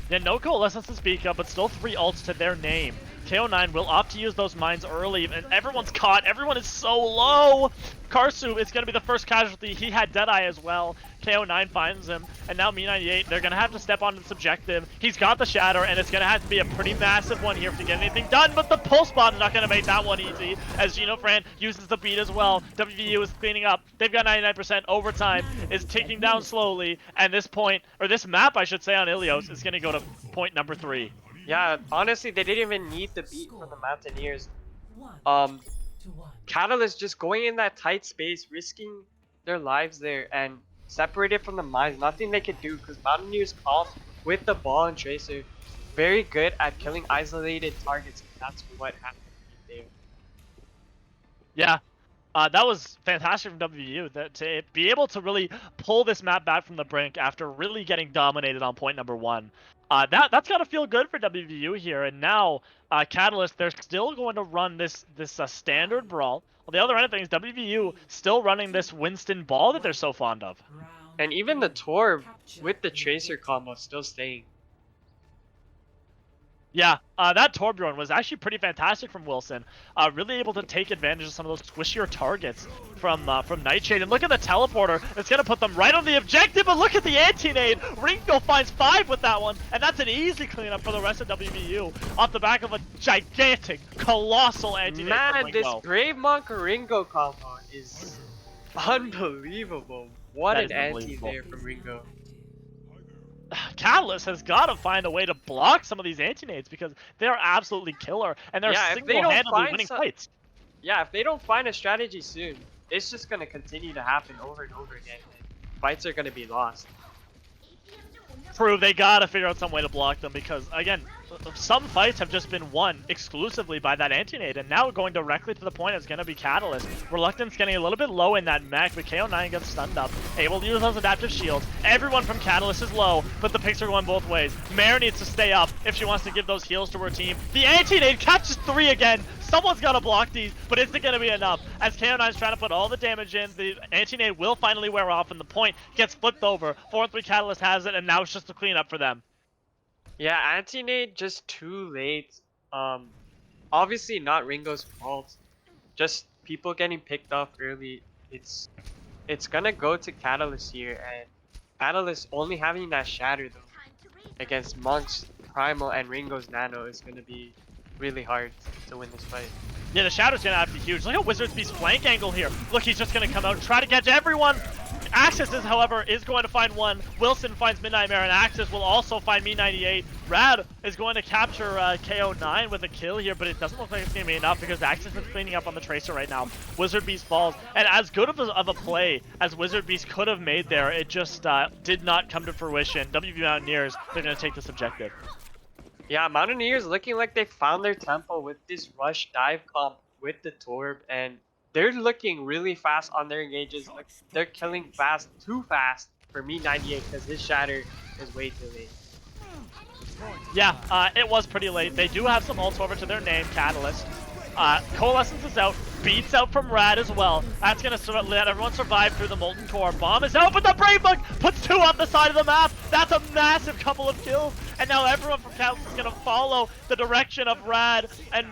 Yeah, no Coalescence to speak of, but still 3 ults to their name. KO9 will opt to use those mines early, and everyone's caught. Everyone is so low. Karsu is going to be the first casualty. He had Deadeye as well. KO9 finds him, and now Me98, they're going to have to step onto this objective. He's got the Shatter, and it's going to have to be a pretty massive one here to get anything done, but the Pulse Bomb's not going to make that one easy, as Gino Fran uses the beat as well. WVU is cleaning up. They've got 99%. Overtime is ticking down slowly, and this map, I should say, on Ilios is going to go to point number 3. Yeah, honestly, they didn't even need the beat from the Mountaineers. 1 to 1. Catalyst just going in that tight space, risking their lives there, and separated from the mines. Nothing they could do, because Mountaineers called with the ball and Tracer. Very good at killing isolated targets, and that's what happened there. Yeah, That was fantastic from WVU. That to be able to really pull this map back from the brink after really getting dominated on point number 1. That's gotta feel good for WVU here. And now Catalyst, they're still going to run this standard brawl. On the other end of things, WVU still running this Winston ball that they're so fond of. And even the Torb with the Tracer combo still staying. Yeah, that Torbjorn was actually pretty fantastic from Wilson. Really able to take advantage of some of those squishier targets from Nightshade. And look at the teleporter. It's going to put them right on the objective, but look at the anti-nade. Ringo finds 5 with that one, and that's an easy cleanup for the rest of WVU off the back of a gigantic, colossal anti-nade from Man, this Ringo. Brave Monk Ringo combo is unbelievable. What That an is anti unbelievable. there from Ringo. Catalyst has got to find a way to block some of these anti-nades because they're absolutely killer, and they're Yeah, if they don't single-handedly find winning some- fights. Yeah, if they don't find a strategy soon, it's just going to continue to happen over and over again. And fights are going to be lost. True, they gotta figure out some way to block them because, again, some fights have just been won exclusively by that anti-nade, and now going directly to the point is gonna be Catalyst. Reluctance getting a little bit low in that mech, but KO9 gets stunned up, able to use those adaptive shields. Everyone from Catalyst is low, but the picks are going both ways. Mare needs to stay up if she wants to give those heals to her team. The anti-nade catches 3 again. Someone's gotta block these, but is it gonna be enough? As KO9 is trying to put all the damage in, the anti-nade will finally wear off, and the point gets flipped over. 4-3 Catalyst has it, and now it's just a cleanup for them. Yeah, anti-nade just too late. Obviously not Ringo's fault. Just people getting picked off early. It's gonna go to Catalyst here, and Catalyst only having that shatter though against Monk's Primal and Ringo's Nano is gonna be really hard to win this fight. Yeah, the Shadow's gonna have to be huge. Look at Wizard's Beast flank angle here. Look, he's just gonna come out and try to catch everyone. Axis is, however, is going to find one. Wilson finds Midnight Mare, and Axis will also find Me98. Rad is going to capture KO9 with a kill here, but it doesn't look like it's going to be enough because Axis is cleaning up on the Tracer right now. Wizard Beast falls, and as good of a play as Wizard Beast could have made there, it just did not come to fruition. WVU Mountaineers, they're going to take this objective. Yeah, Mountaineers looking like they found their tempo with this rush dive comp with the Torb, and they're looking really fast on their engages. Like, they're killing fast, too fast for Me98 because his shatter is way too late. Yeah, it was pretty late. They do have some ults over to their name, Catalyst. Coalescence is out, beats out from Rad as well. That's going to let everyone survive through the Molten Core. Bomb is out, but the Brave Monk puts 2 on the side of the map. That's a massive couple of kills. And now everyone from Catalyst is going to follow the direction of Rad and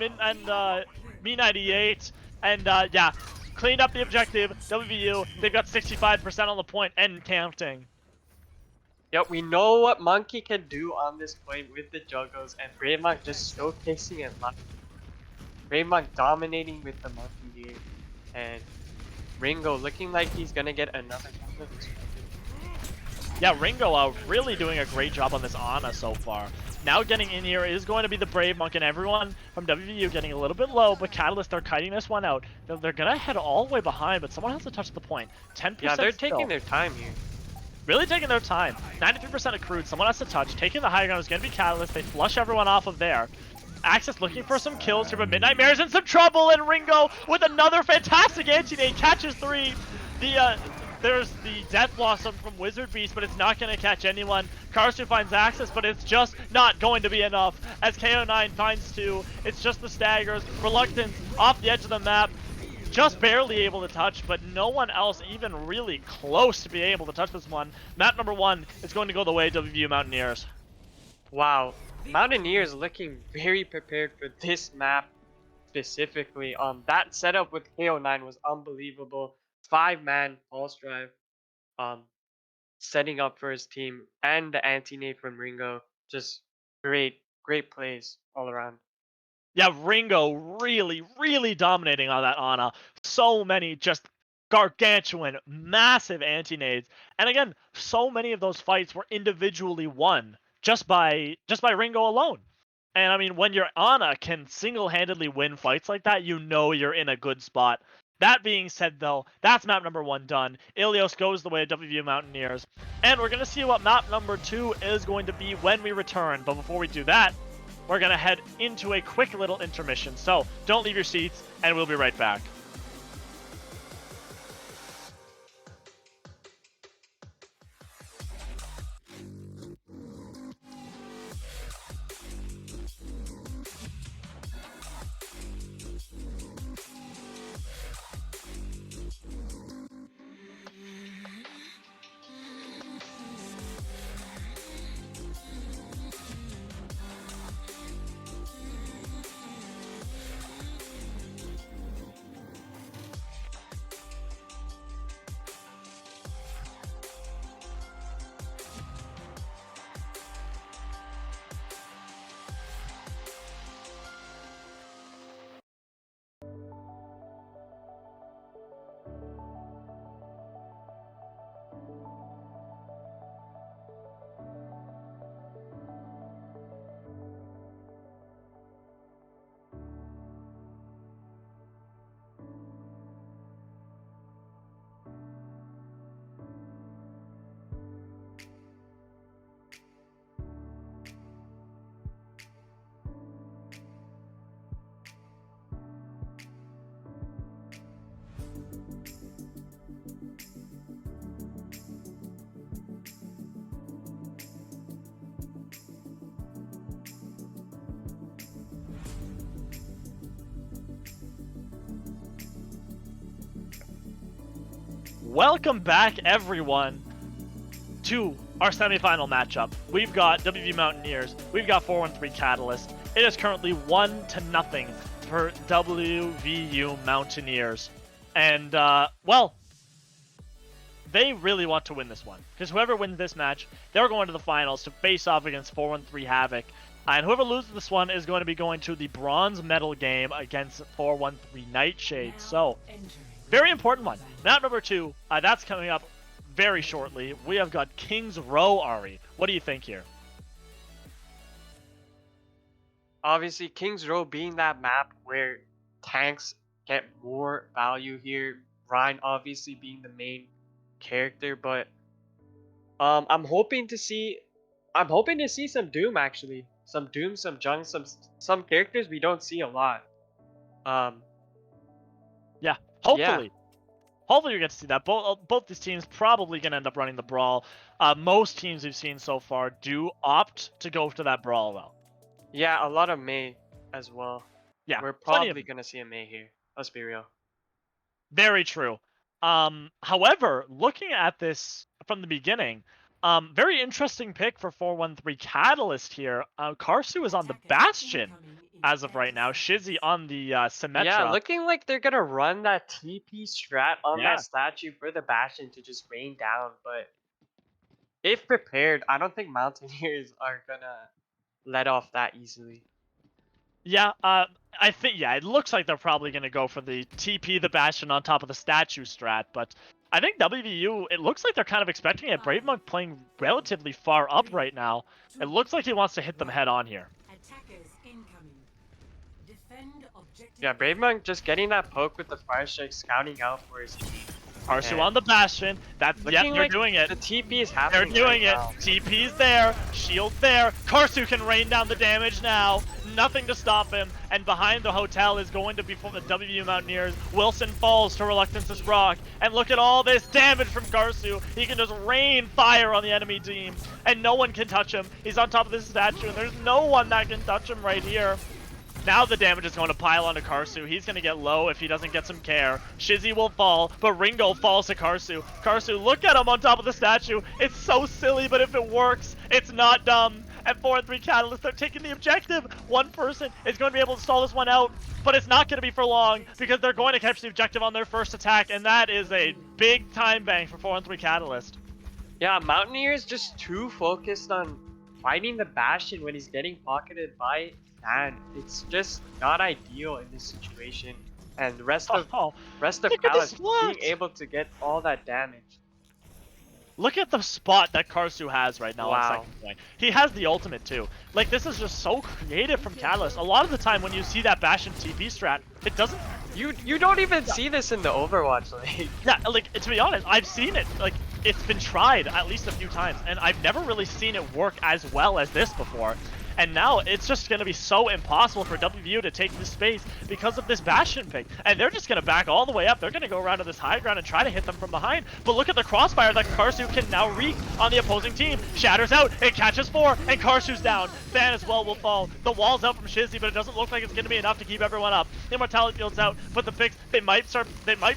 Me98. And yeah, cleaned up the objective. WVU, they've got 65% on the point and counting. Yep, we know what Monkey can do on this point with the Juggles, and Brave Monk just showcasing it live. Brave Monk dominating with the Monkey here, and Ringo looking like he's gonna get another one of this. Yeah, Ringo really doing a great job on this Ana so far. Now getting in here is going to be the Brave Monk, and everyone from WVU getting a little bit low, but Catalyst are kiting this one out. They're going to head all the way behind, but someone has to touch the point. 10% Yeah, they're still. taking their time here. Really taking their time. 93% accrued. Someone has to touch. Taking the high ground is going to be Catalyst. They flush everyone off of there. Axis looking for some kills here, but Midnight Mare's in some trouble, and Ringo with another fantastic anti-nade catches 3. There's the Death Blossom from Wizard Beast, but it's not going to catch anyone. Karsu finds Axis, but it's just not going to be enough. As KO9 finds 2, it's just the staggers. Reluctance off the edge of the map, just barely able to touch, but no one else even really close to be able to touch this one. Map number 1 is going to go the way of WVU Mountaineers. Wow, Mountaineers looking very prepared for this map specifically. That setup with KO9 was unbelievable. 5-man pulse drive, setting up for his team, and the anti-nade from Ringo. Just great plays all around. Yeah, Ringo really dominating on that Ana. So many just gargantuan, massive anti-nades. And again, so many of those fights were individually won just by Ringo alone. And I mean, when your Ana can single-handedly win fights like that, you know you're in a good spot. That being said, though, that's map number 1 done. Ilios goes the way of WVU Mountaineers. And we're going to see what map number 2 is going to be when we return. But before we do that, we're going to head into a quick little intermission. So don't leave your seats, and we'll be right back. welcome back everyone to our semifinal matchup. We've got WVU Mountaineers, we've got 413 Catalyst. It is currently 1-0 for WVU Mountaineers. And, well, they really want to win this one, because whoever wins this match, they're going to the finals to face off against 413 Havoc. And whoever loses this one is going to be going to the bronze medal game against 413 Nightshade. So, very important one. Map number 2, that's coming up very shortly. We have got King's Row, Ari. What do you think here? Obviously, King's Row being that map where tanks get more value here. Ryan obviously being the main character, but I'm hoping to see some Doom actually. Some Doom, some Jung, some characters we don't see a lot. Yeah, hopefully. Hopefully you get to see that. Both these teams probably going to end up running the brawl. Most teams we've seen so far do opt to go to that brawl, though. Yeah, a lot of May as well. Yeah, we're plenty probably of... going to see a May here. Let's be real. Very true. However, looking at this from the beginning, very interesting pick for 413 Catalyst here. Karsu is on the Bastion as of right now. Shizzy on the Symmetra. Yeah, looking like they're gonna run that TP strat on that statue for the Bastion to just rain down. But if prepared, I don't think Mountaineers are gonna let off that easily. Yeah, I think, yeah, it looks like they're probably going to go for the TP, the Bastion on top of the statue strat, but I think WVU, it looks like they're kind of expecting it. Brave Monk playing relatively far up right now. It looks like he wants to hit them head on here. Yeah, Brave Monk just getting that poke with the Fire Strike, scouting out for his team. Karsu on the Bastion. That's, yeah, they're like doing it. The TP is happening. They're doing right it. now. TP's there. Shield there. Karsu can rain down the damage now. Nothing to stop him. And behind the hotel is going to be from the WVU Mountaineers. Wilson falls to Reluctance's Rock. And look at all this damage from Karsu. He can just rain fire on the enemy team. And no one can touch him. He's on top of this statue. And there's no one that can touch him right here. Now the damage is going to pile onto Karsu. He's going to get low if he doesn't get some care. Shizzy will fall, but Ringo falls to Karsu. Karsu, look at him on top of the statue. It's so silly, but if it works, it's not dumb. And 413 Catalyst, they're taking the objective. One person is going to be able to stall this one out, but it's not going to be for long because they're going to catch the objective on their first attack, and that is a big time bang for 413 Catalyst. Yeah, Mountaineers just too focused on fighting the Bastion when he's getting pocketed by and it's just not ideal in this situation, and the rest of Catalyst being able to get all that damage. Look at the spot that Karsu has right now on second point. He has the ultimate too. Like, this is just so creative from Catalyst. A lot of the time when you see that Bastion TP strat, it doesn't... You don't even see this in the Overwatch League. Yeah, like, to be honest, I've seen it. Like, it's been tried at least a few times, and I've never really seen it work as well as this before. And now it's just going to be so impossible for WVU to take this space because of this Bastion pick. And they're just going to back all the way up. They're going to go around to this high ground and try to hit them from behind. But look at the crossfire that Karsu can now wreak on the opposing team. Shatters out, it catches 4, and Karsu's down. Fan as well will fall. The wall's out from Shizzy, but it doesn't look like it's going to be enough to keep everyone up. Immortality Field's out, but the picks, they might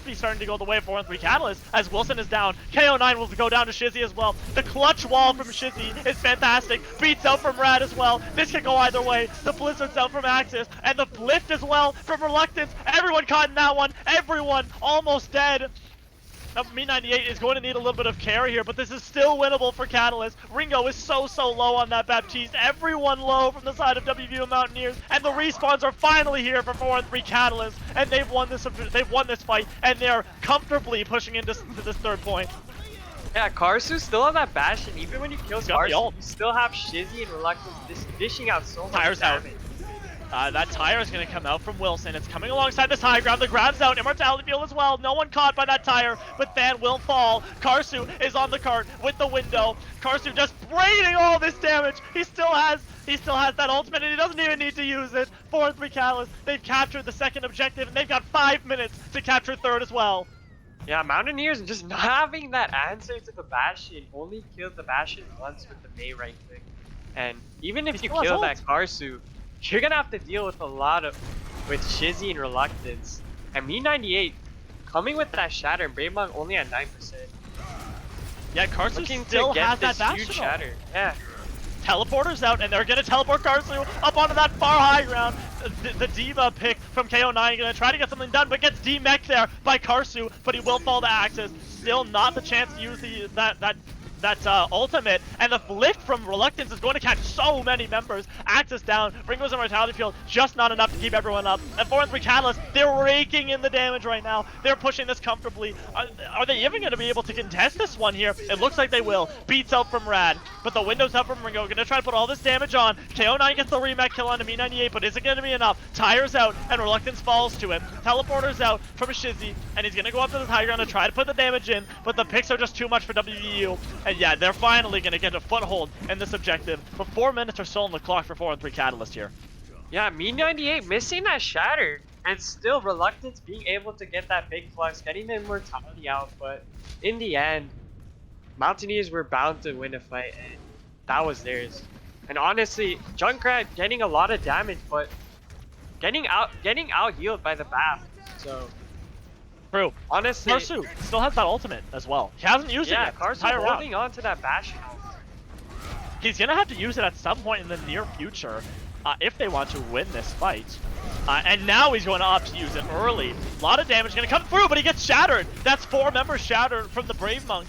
be starting to go the way of 4-3 Catalyst as Wilson is down. KO9 will go down to Shizzy as well. The clutch wall from Shizzy is fantastic. Beats out from Rad as well. This can go either way. The Blizzard's out from Axis, and the Lift as well from Reluctance. Everyone caught in that one. Everyone almost dead. Now, Me98 is going to need a little bit of care here, but this is still winnable for Catalyst. Ringo is so low on that Baptiste. Everyone low from the side of WVU Mountaineers, and the respawns are finally here for 4-3 Catalyst, and they've won this fight, and they're comfortably pushing into this third point. Yeah, Karsu's still on that Bastion. Even when you kill Karsu, you still have Shizzy and Reluctance dishing out so much damage. That tire is going to come out from Wilson. It's coming alongside this high ground. The grab's out. Immortality Field as well. No one caught by that tire, but Than will fall. Karsu is on the cart with the window. Karsu just raining all this damage. He still has that ultimate, and he doesn't even need to use it. 4-3 Catalyst. They've captured the second objective, and they've got 5 minutes to capture third as well. Yeah, Mountaineers just not having that answer to the Bastion. Only killed the Bastion once with the May right click. And even if you kill that Karsu, you're gonna have to deal with a lot with Shizzy and Reluctance. And Me98 coming with that shatter, and Brave Monk only at 9%. Yeah, Karsu Looking still to get has that this huge Bastion ult. shatter. Yeah. Teleporter's out, and they're gonna teleport Karsu up onto that far high ground. The Diva pick from KO9 gonna try to get something done, but gets D-mech there by Karsu, but he will fall to Axis. Still not the chance to use that ultimate, and the lift from Reluctance is going to catch so many members. Axis down, Ringo's Immortality Field, just not enough to keep everyone up. And 4-3 Catalyst, they're raking in the damage right now. They're pushing this comfortably. Are they even going to be able to contest this one here? It looks like they will. Beats out from Rad, but the window's up from Ringo. Gonna try to put all this damage on. KO9 gets the remake kill onto Me98, but is it going to be enough? Tire's out, and Reluctance falls to it. Teleporter's out from Shizzy, and he's going to go up to the high ground to try to put the damage in, but the picks are just too much for WVU. And yeah, they're finally going to get a foothold in this objective, but 4 minutes are still on the clock for 4-3 Catalyst here. Yeah, Me98 missing that shatter, and still Reluctance being able to get that big flux, getting the immortality out, but in the end, Moutaineers were bound to win a fight, and that was theirs. And honestly, Junkrat getting a lot of damage, but getting out healed by the BAF. So True. honestly, Karsu still has that ultimate as well. He hasn't used it yeah, yet. Karsu Entire round. holding on to that Bastion. He's gonna have to use it at some point in the near future if they want to win this fight. And now he's going to opt to use it early. A lot of damage gonna come through, but he gets shattered. That's 4 members shattered from the Brave Monk.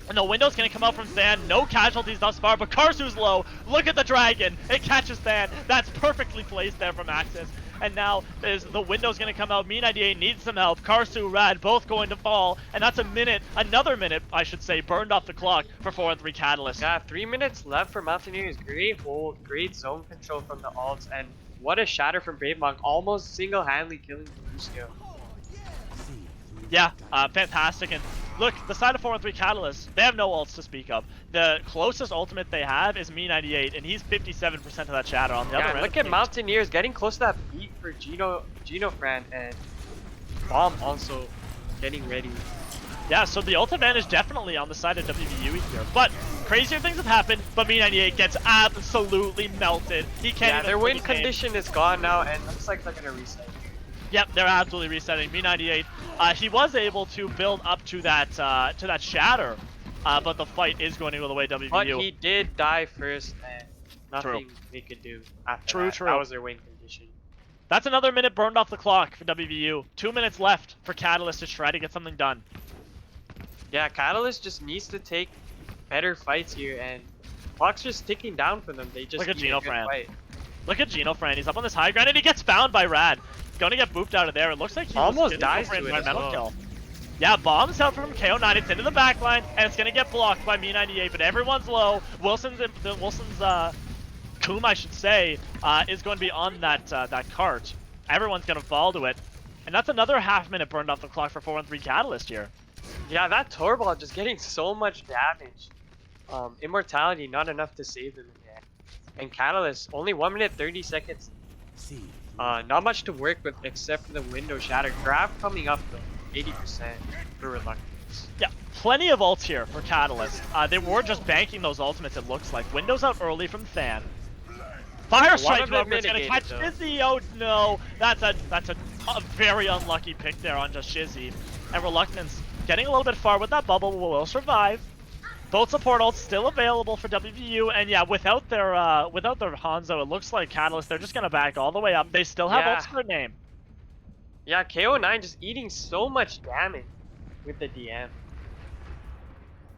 And the window's gonna come out from Than. No casualties thus far, but Karsu's low. Look at the dragon. It catches Than. That's perfectly placed there from Axis. And now the window's gonna come out. Me98 needs some help. Karsu, Rad, both going to fall. And that's a minute, another minute, I should say, burned off the clock for 4-3 Catalyst. Yeah, 3 minutes left for Mountaineers. Great hold, great zone control from the ults, and what a shatter from Brave Monk, almost single-handedly killing Lucio. Yeah, fantastic. And look, the side of 4-3 Catalyst, they have no ults to speak of. The closest ultimate they have is Me98, and he's 57% of that shatter on the other end. Look at Mountaineers getting close to that beat for Fran, and Bomb also getting ready. Yeah, so the ult advantage is definitely on the side of WVU here. But crazier things have happened, but Me98 gets absolutely melted. He can't even their play win the game. condition is gone now, and looks like they're gonna reset. Yep, they're absolutely resetting. Me98, he was able to build up to that shatter, but the fight is going to go the way of WVU. But he did die first, and nothing they could do after that. True. That was their win condition. That's another minute burned off the clock for WVU. 2 minutes left for Catalyst to try to get something done. Yeah, Catalyst just needs to take better fights here, and clock's just ticking down for them. They just Look at need a good Genofran. fight. Look at Genofran. He's up on this high ground, and he gets found by Rad. Gonna get booped out of there. It looks like he Almost dies for an to it as environmental well. kill. Yeah, bombs out from KO9. It's into the back line, and it's gonna get blocked by Me98. But everyone's low. Wilson's Koom, I should say, is going to be on that cart. Everyone's gonna fall to it, and that's another half minute burned off the clock for 4-3 Catalyst here. Yeah, that Torball just getting so much damage. Immortality not enough to save them in the end. And Catalyst only 1 minute 30 seconds. Not much to work with except for the window shatter. Grab coming up though, 80% for Reluctance. Yeah, plenty of ults here for Catalyst. They were just banking those ultimates, it looks like. Windows out early from Than. Fire Strike, however, it's gonna catch Shizzy. Oh no, that's a very unlucky pick there on just Shizzy. And Reluctance getting a little bit far with that bubble will survive. Both support ults still available for WVU, and yeah, without their Hanzo, it looks like Catalyst, they're just gonna back all the way up. They still have ults for name. Yeah, KO9 just eating so much damage with the DM.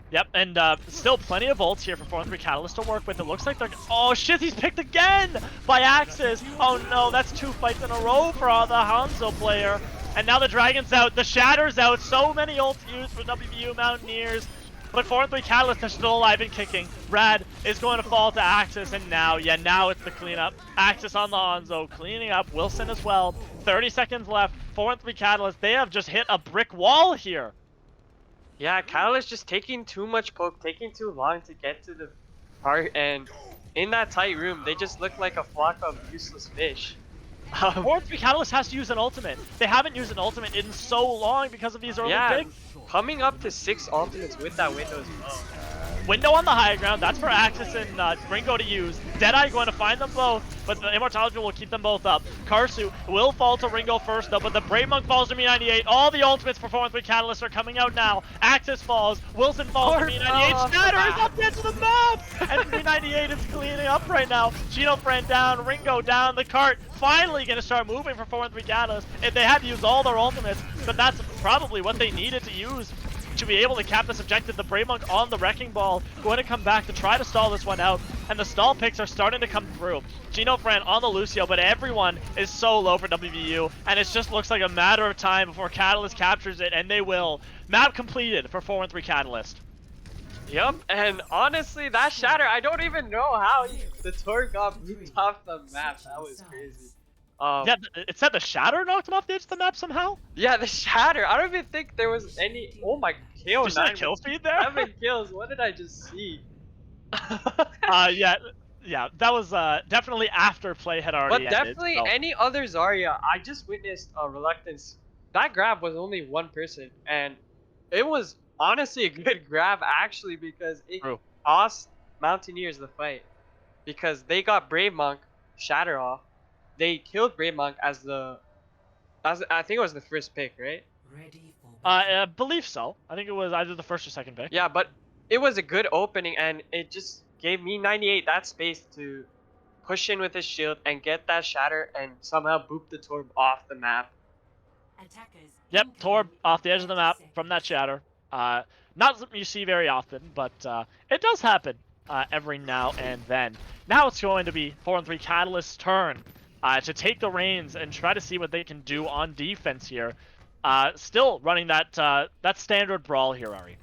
Yep, and still plenty of ults here for 4-3 Catalyst to work with. It looks like they're... Oh, shit, he's picked again by Axis. Oh no, that's 2 fights in a row for the Hanzo player. And now the Dragon's out, the Shatter's out. So many ults used for WVU Mountaineers. But 4-3 Catalyst are still alive and kicking. Rad is going to fall to Axis, and now it's the cleanup. Axis on the Hanzo, cleaning up. Wilson as well. 30 seconds left. 4-3 Catalyst, they have just hit a brick wall here. Yeah, Catalyst just taking too much poke, taking too long to get to the part, and in that tight room, they just look like a flock of useless fish. 4-3 Catalyst has to use an ultimate. They haven't used an ultimate in so long because of these early picks. Coming up to 6 ultimates with that window as well. Window on the high ground, that's for Axis and Ringo to use. Deadeye going to find them both, but the Immortality will keep them both up. Karsu will fall to Ringo first though, but the Brave Monk falls to Me98. All the ultimates for 4-3 Catalyst are coming out now. Axis falls, Wilson falls to Me98. Shatter is up the edge of the map! And Me98 is cleaning up right now. Genofriend down, Ringo down, the cart finally gonna start moving for 4-3 Catalyst. If they had to use all their ultimates, but that's probably what they needed to use to be able to cap this objective. The Brave Monk on the Wrecking Ball going to come back to try to stall this one out, and the stall picks are starting to come through. Genofriend on the Lucio, but everyone is so low for WVU, and it just looks like a matter of time before Catalyst captures it, and they will. Map completed for 4-3 Catalyst. Yep, and honestly, that shatter, I don't even know how the Torque got moved off the map. That was crazy. Yeah, it said the shatter knocked him off the edge of the map somehow? Yeah, the shatter. I don't even think there was any. Oh my, KO9. Just a kill feed there? 7 kills. What did I just see? Yeah, that was definitely after play had already But ended. definitely So. any other Zarya, I just witnessed a reluctance. That grab was only one person, and it was honestly a good grab actually because it True. cost Moutaineers the fight because they got Brave Monk shatter off. They killed Brave Monk as I think it was the first pick, right? Ready for I believe so. I think it was either the first or second pick. Yeah, but it was a good opening, and it just gave Me98 that space to push in with his shield and get that shatter and somehow boop the Torb off the map. attackers. Yep, Torb incoming off the edge of the map 30 from that shatter. Not something you see very often, but it does happen every now and then. Now it's going to be 4-3 Catalyst's turn to take the reins and try to see what they can do on defense here. Still running that standard brawl here, Ari.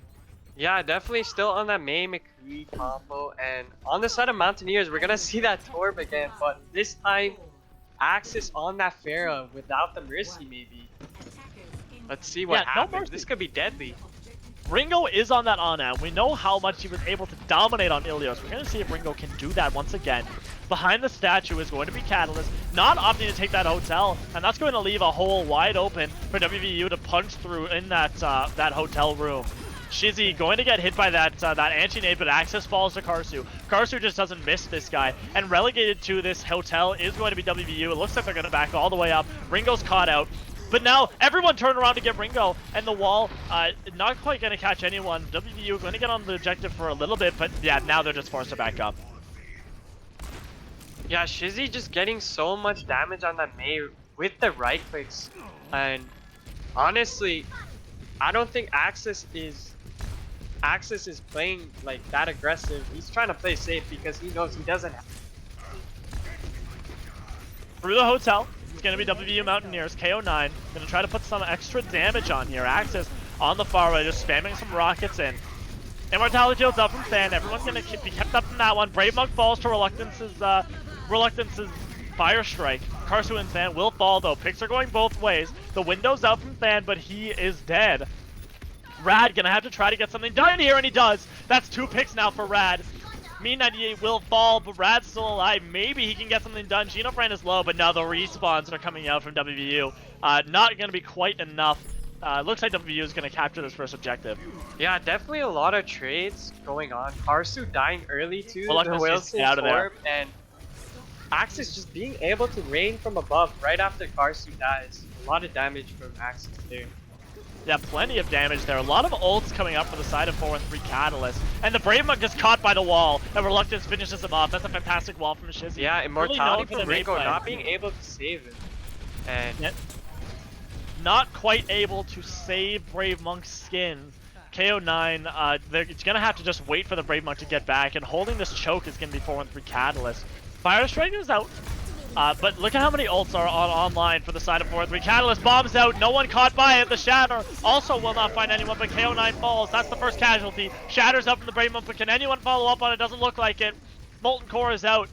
Yeah, definitely still on that Mei McCree combo, and on the side of Mountaineers, we're gonna see that Torb again, but this time Axis on that Pharah without the Mercy maybe. Let's see what Yeah, no happens. Mercy. This could be deadly. Ringo is on that on-amp. We know how much he was able to dominate on Ilios. We're going to see if Ringo can do that once again. Behind the statue is going to be Catalyst, not opting to take that hotel, and that's going to leave a hole wide open for WVU to punch through in that hotel room. Shizzy going to get hit by that anti-nade, but Axis falls to Karsu. Karsu just doesn't miss this guy, and relegated to this hotel is going to be WVU. It looks like they're going to back all the way up. Ringo's caught out. But now, everyone turned around to get Ringo, and the wall, not quite going to catch anyone. WVU going to get on the objective for a little bit, but yeah, now they're just forced to back up. Yeah, Shizzy just getting so much damage on that Mei with the right clicks, and honestly, I don't think Axis is playing like that aggressive. He's trying to play safe because he knows he doesn't have. Through the hotel, it's going to be WVU Moutaineers, KO9, going to try to put some extra damage on here. Axis on the far right, just spamming some rockets in. Immortality shields up from Fan, everyone's going to be kept up from that one. Brave Monk falls to Reluctance's Fire Strike. Karsu and Fan will fall though, picks are going both ways. The window's out from Fan, but he is dead. Rad gonna have to try to get something done here, and he does. That's 2 picks now for Rad. Me98 will fall, but Rad's still alive. Maybe he can get something done. Genofriend is low, but now the respawns are coming out from WVU. Not gonna be quite enough. Looks like WVU is gonna capture this first objective. Yeah, definitely a lot of trades going on. Karsu dying early too. Well, the Wilson out of there. Torb, and Axis just being able to rain from above right after Karsu dies. A lot of damage from Axis there. Yeah, plenty of damage there. A lot of ults coming up for the side of 4-3 Catalyst. And the Brave Monk gets caught by the wall, and Reluctance finishes him off. That's a fantastic wall from Shizzy. Yeah, immortality Really from Ringo gameplay. not being able to save him. And Yep. Not quite able to save Brave Monk's skin. KO9, it's going to have to just wait for the Brave Monk to get back, and holding this choke is going to be 4-3 Catalyst. Fire Strike is out. But look at how many ults are online for the side of 4-3. Catalyst bombs out, no one caught by it. The Shatter also will not find anyone, but KO9 falls. That's the first casualty. Shatter's up from the Brave Monk, but can anyone follow up on it? Doesn't look like it. Molten Core is out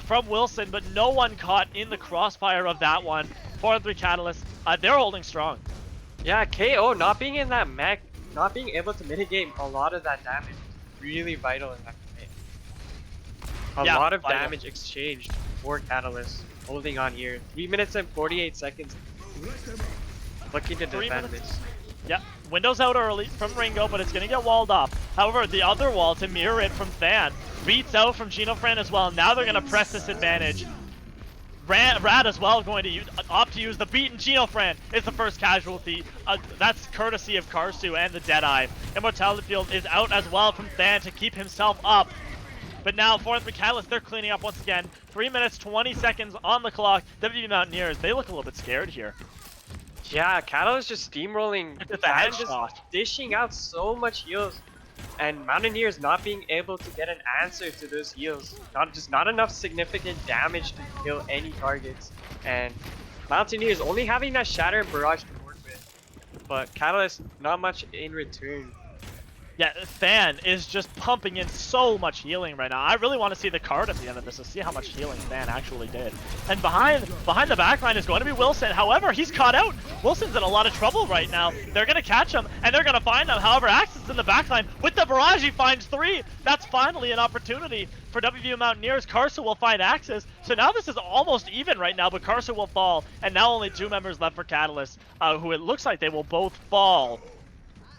from Wilson, but no one caught in the crossfire of that one. 4-3 Catalyst, they're holding strong. yeah, KO not being in that mech, not being able to mitigate a lot of that damage is really vital in that fight. A Yeah, lot of vital. damage exchanged for Catalyst, holding on here. 3 minutes and 48 seconds. Looking to 3 defend minutes. this. Yep, Windows out early from Ringo, but it's going to get walled off. However, the other wall to mirror it from Fan beats out from Genofriend as well. Now they're going to press this advantage. Rad as well going to opt to use the beaten Genofran is the first casualty. That's courtesy of Karsu and the Deadeye. Immortality Field is out as well from Than to keep himself up. But now 4th Catalyst, they're cleaning up once again. 3 minutes, 20 seconds on the clock. WVU Mountaineers, they look a little bit scared here. Yeah, Catalyst just steamrolling. It's a Than headshot. just dishing out so much heals. And Mountaineers not being able to get an answer to those heals. Not enough significant damage to kill any targets. And Mountaineers only having that Shatter and Barrage to work with. But Catalyst, not much in return. Yeah, Than is just pumping in so much healing right now. I really want to see the card at the end of this to see how much healing Than actually did. And behind the backline is going to be Wilson. However, he's caught out. Wilson's in a lot of trouble right now. They're going to catch him, and they're going to find him. However, Axis is in the backline. With the barrage, he finds 3. That's finally an opportunity for WVU Mountaineers. Karsu will find Axis. So now this is almost even right now, but Karsu will fall. And now only 2 members left for Catalyst, who it looks like they will both fall.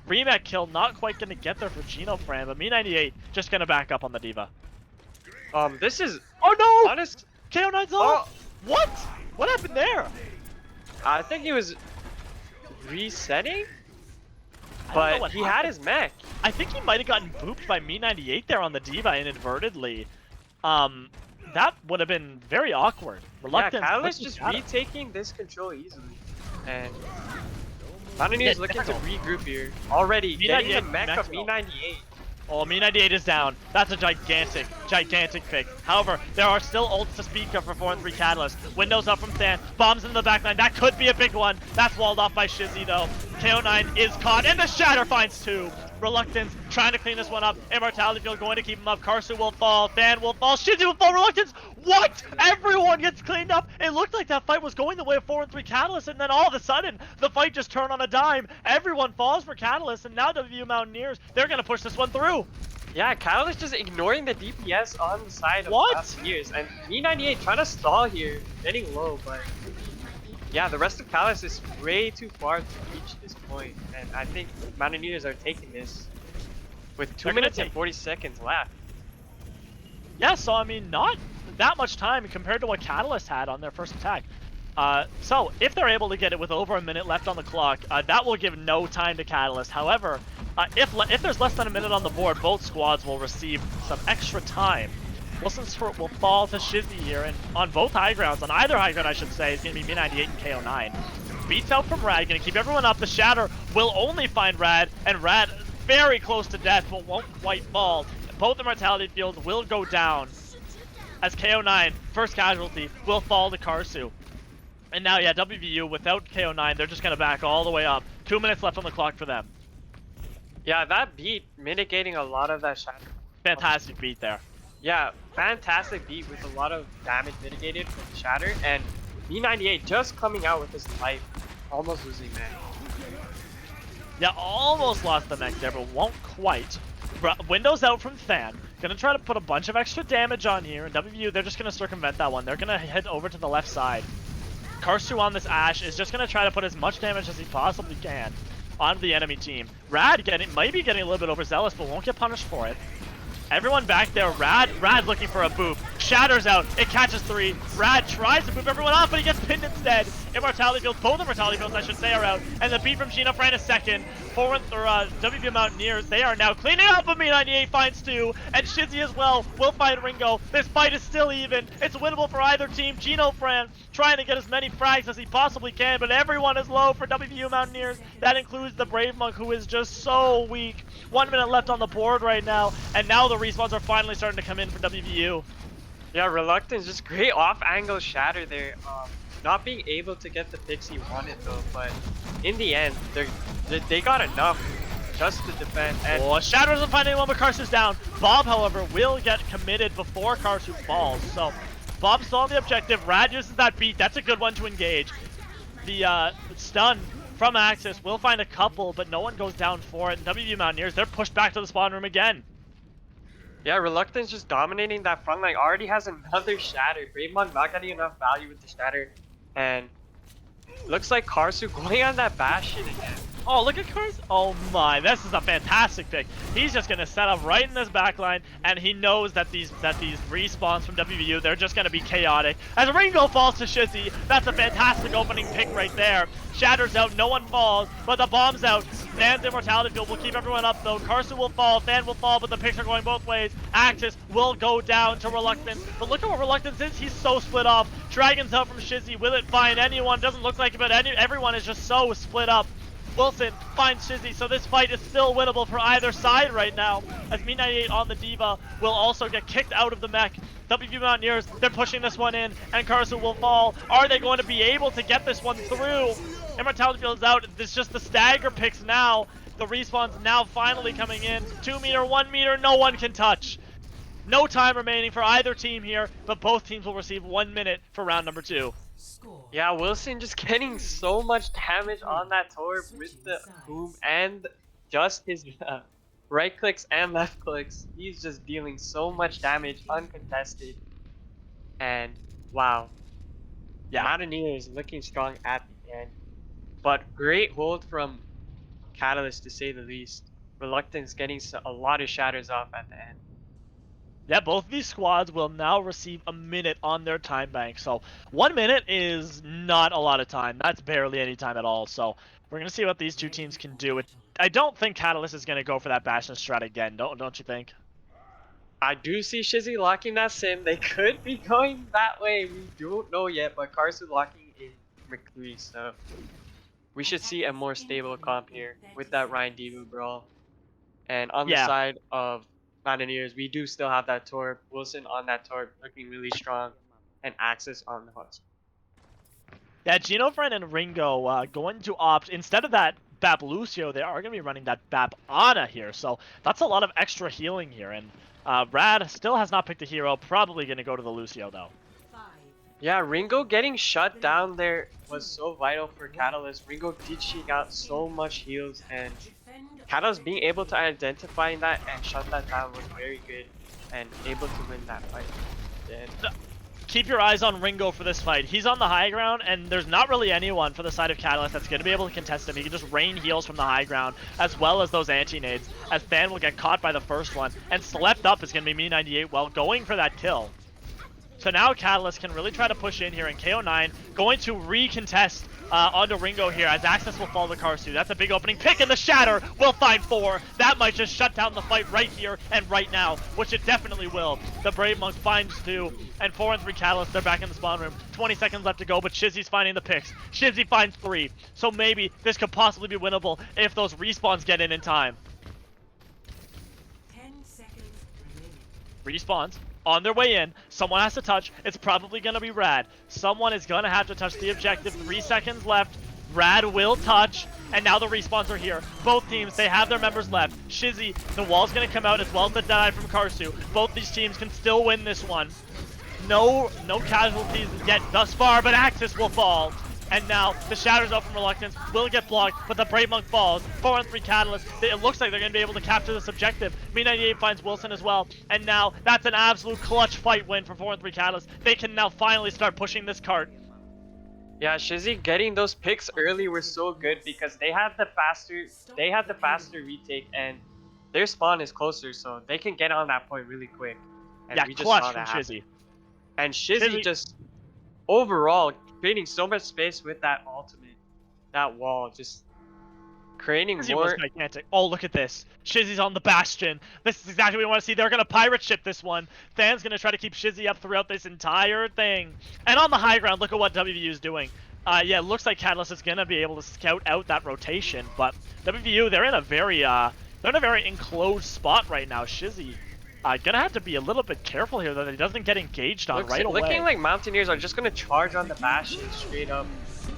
Remake kill not quite going to get there for Genofran, but Me98 just going to back up on the D.Va. This is... Oh no! Honest... KO9's off! What? What happened there? I think he was resetting, I don't know but what he had happened. his mech. I think he might have gotten booped by Me98 there on the D.Va inadvertently. That would have been very awkward. Reluctance. Yeah, Catalyst looking just at him. retaking this control easily. And Mountaineers Yeah, looking to definitely. regroup here. Already getting the Me98 mech of maxed out. Me98. Oh, Me98 is down. That's a gigantic pick. However, there are still ults to speak of for 4-3 Catalyst. Windows up from Than. Bombs in the backline. That could be a big one. That's walled off by Shizzy, though. KO9 is caught, and the Shatter finds 2. Reluctance trying to clean this one up. Immortality Field going to keep him up. Karsu will fall. Than will fall. Shizzy will fall. Reluctance. What? Everyone gets cleaned up. It looked like that fight was going the way of 4-3 Catalyst, and then all of a sudden, the fight just turned on a dime. Everyone falls for Catalyst, and now WVU Mountaineers, they're going to push this one through. Yeah, Catalyst just ignoring the DPS on the side of What? Mountaineers. And Me98 trying to stall here, getting low, but yeah, the rest of Catalyst is way too far to reach this point. And I think Mountaineers are taking this with 2 They're gonna minutes and take- 40 seconds left. Yeah, so I mean, not that much time compared to what Catalyst had on their first attack. So if they're able to get it with over a minute left on the clock, that will give no time to Catalyst. However, if there's less than a minute on the board, both squads will receive some extra time. Wilson's Fort will fall to Shizzy here, and on both high grounds, on either high ground I should say, is going to be Me98 and KO9. Beats out from Rad, going to keep everyone up. The Shatter will only find Rad, and Rad very close to death, but won't quite fall. Both Immortality Fields will go down, as KO9, first casualty, will fall to Karsu. And now, yeah, WVU, without KO9, they're just going to back all the way up. 2 minutes left on the clock for them. Yeah, that beat mitigating a lot of that shatter. Fantastic beat there. Yeah, fantastic beat with a lot of damage mitigated from the shatter, and Me98 just coming out with his life, almost losing man. Yeah, almost lost the mech there, but won't quite. Windows out from Than. Gonna try to put a bunch of extra damage on here, and WVU, they're just gonna circumvent that one. They're gonna head over to the left side. Karsu on this Ashe is just gonna try to put as much damage as he possibly can onto the enemy team. Rad might be getting a little bit overzealous, but won't get punished for it. Everyone back there, Rad's looking for a boop. Shatters out, it catches 3. Rad tries to boop everyone off, but he gets pinned instead. Immortality Fields, both Immortality Fields I should say, are out. And the beat from Genofran is second. WVU Mountaineers, they are now cleaning up, but Me98 finds 2. And Shizzy as well will find Ringo. This fight is still even. It's winnable for either team. Genofran trying to get as many frags as he possibly can, but everyone is low for WVU Mountaineers. That includes the Brave Monk, who is just so weak. 1 minute left on the board right now, and now the respawns are finally starting to come in for WVU. Yeah, Reluctance, just great off-angle shatter there. Not being able to get the picks he wanted though, but in the end, they got enough just to defend. And Oh, Shatter doesn't find anyone, but Karsu's down. Bob, however, will get committed before Karsu falls. So Bob still on the objective. Rad uses that beat. That's a good one to engage. The stun from Axis will find a couple, but no one goes down for it. And WVU Mountaineers, they're pushed back to the spawn room again. yeah, Reluctance just dominating that front line. Already has another shatter. Bravemon not getting enough value with the shatter. And looks like Karsu going on that Bastion again. Oh, look at Kurs. Oh my, this is a fantastic pick. He's just gonna set up right in this backline, and he knows that these respawns from WVU, they're just gonna be chaotic. As Ringo falls to Shizzy, that's a fantastic opening pick right there. Shatters out, no one falls, but the bomb's out. Than's Immortality Field will keep everyone up though. Karsu will fall, Than will fall, but the picks are going both ways. Axis will go down to Reluctance, but look at what Reluctance is. He's so split off. Dragon's out from Shizzy. Will it find anyone? Doesn't look like it, but everyone is just so split up. Wilson finds Shizzy, so this fight is still winnable for either side right now, as Me98 on the Diva will also get kicked out of the mech. WVU Mountaineers, they're pushing this one in, and Karsu will fall. Are they going to be able to get this one through? Immortality Field is out. It's just the stagger picks now. The respawn's now finally coming in. 2 meter, 1 meter, no one can touch. No time remaining for either team here, but both teams will receive 1 minute for round number 2. Yeah, Wilson just getting so much damage on that torp with the boom and just his right clicks and left clicks. He's just dealing so much damage uncontested. And wow. Yeah, Mountaineers looking strong at the end. But great hold from Catalyst to say the least. Reluctance getting a lot of shatters off at the end. Yeah, both of these squads will now receive a minute on their time bank. So 1 minute is not a lot of time. That's barely any time at all. So we're going to see what these two teams can do. I don't think Catalyst is going to go for that Bastion strat again, don't you think? I do see Shizzy locking that sim. They could be going that way. We don't know yet, but Karsu locking in McCree, so we should see a more stable comp here with that Ryan Divu brawl. And on the side of Mountaineers, we do still have that torp. Wilson on that torp looking really strong, and Axis on the husk. Yeah, Genofriend and Ringo going to opt, instead of that Bap Lucio, they are going to be running that Bap Ana here. So that's a lot of extra healing here. And Rad still has not picked a hero, probably going to go to the Lucio though. Yeah, Ringo getting shut down there was so vital for Catalyst. Ringo ditching out so much heals, and Catalyst being able to identify that and shut that down was very good and able to win that fight. Keep your eyes on Ringo for this fight. He's on the high ground, and there's not really anyone for the side of Catalyst that's going to be able to contest him. He can just rain heals from the high ground, as well as those anti-nades, as Than will get caught by the first one, and slept up is going to be Me98 while going for that kill. So now Catalyst can really try to push in here, and KO9 going to recontest onto Ringo here as Axis will fall to Karsu. That's a big opening pick, and the Shatter will find 4. That might just shut down the fight right here and right now, which it definitely will. The Brave Monk finds 2, and 4 and 3 Catalysts, they're back in the spawn room. 20 seconds left to go, but Shizzy's finding the picks. Shizzy finds 3, so maybe this could possibly be winnable if those respawns get in time. 10 seconds remaining. Respawns. On their way in, someone has to touch. It's probably going to be Rad. Someone is going to have to touch the objective. 3 seconds left. Rad will touch, and now the respawns are here. Both teams, they have their members left. Shizzy, the wall's going to come out as well as the die from Karsu. Both these teams can still win this one. No casualties yet thus far, but Axis will fall. And now the Shatters out from Reluctance will get blocked, but the Brave Monk falls. 4 and 3 Catalysts. It looks like they're going to be able to capture this objective. Me98 finds Wilson as well. And now that's an absolute clutch fight win for 4 and 3 Catalysts. They can now finally start pushing this cart. Yeah, Shizzy getting those picks early were so good because they had the faster retake, and their spawn is closer, so they can get on that point really quick. And Yeah, we just clutch saw from that happen. Shizzy. And Shizzy just overall creating so much space with that ultimate, that wall, just creating Shizzy more. was gigantic. Oh, look at this. Shizzy's on the Bastion. This is exactly what we want to see. They're going to pirate ship this one. Than's going to try to keep Shizzy up throughout this entire thing. And on the high ground, look at what WVU is doing. Yeah, it looks like Catalyst is going to be able to scout out that rotation, but WVU, they're in a very enclosed spot right now. Shizzy gonna have to be a little bit careful here that he doesn't get engaged on right away. Looking like Mountaineers are just gonna charge on the Bastion straight up.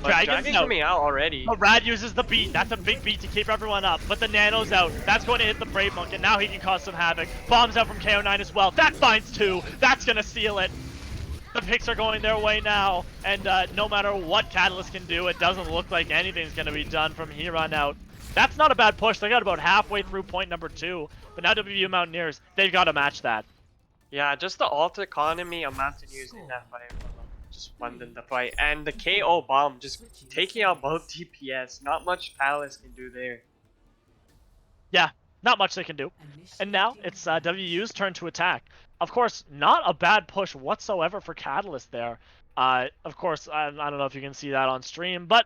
But Dragon's out. coming out already. But Rad uses the beat. That's a big beat to keep everyone up. But the Nano's out. That's going to hit the Brave Monk, and now he can cause some havoc. Bombs out from KO9 as well. That finds 2. That's gonna seal it. The picks are going their way now, and no matter what Catalyst can do, it doesn't look like anything's gonna be done from here on out. That's not a bad push. They got about halfway through point number 2. But now WVU Mountaineers, they've got to match that. Yeah, just the alt economy of Mountaineers in that fight. just won them the fight. And the KO bomb just taking out both DPS. Not much Catalyst can do there. Yeah, not much they can do. And now it's WVU's turn to attack. Of course, not a bad push whatsoever for Catalyst there. Of course, I don't know if you can see that on stream, but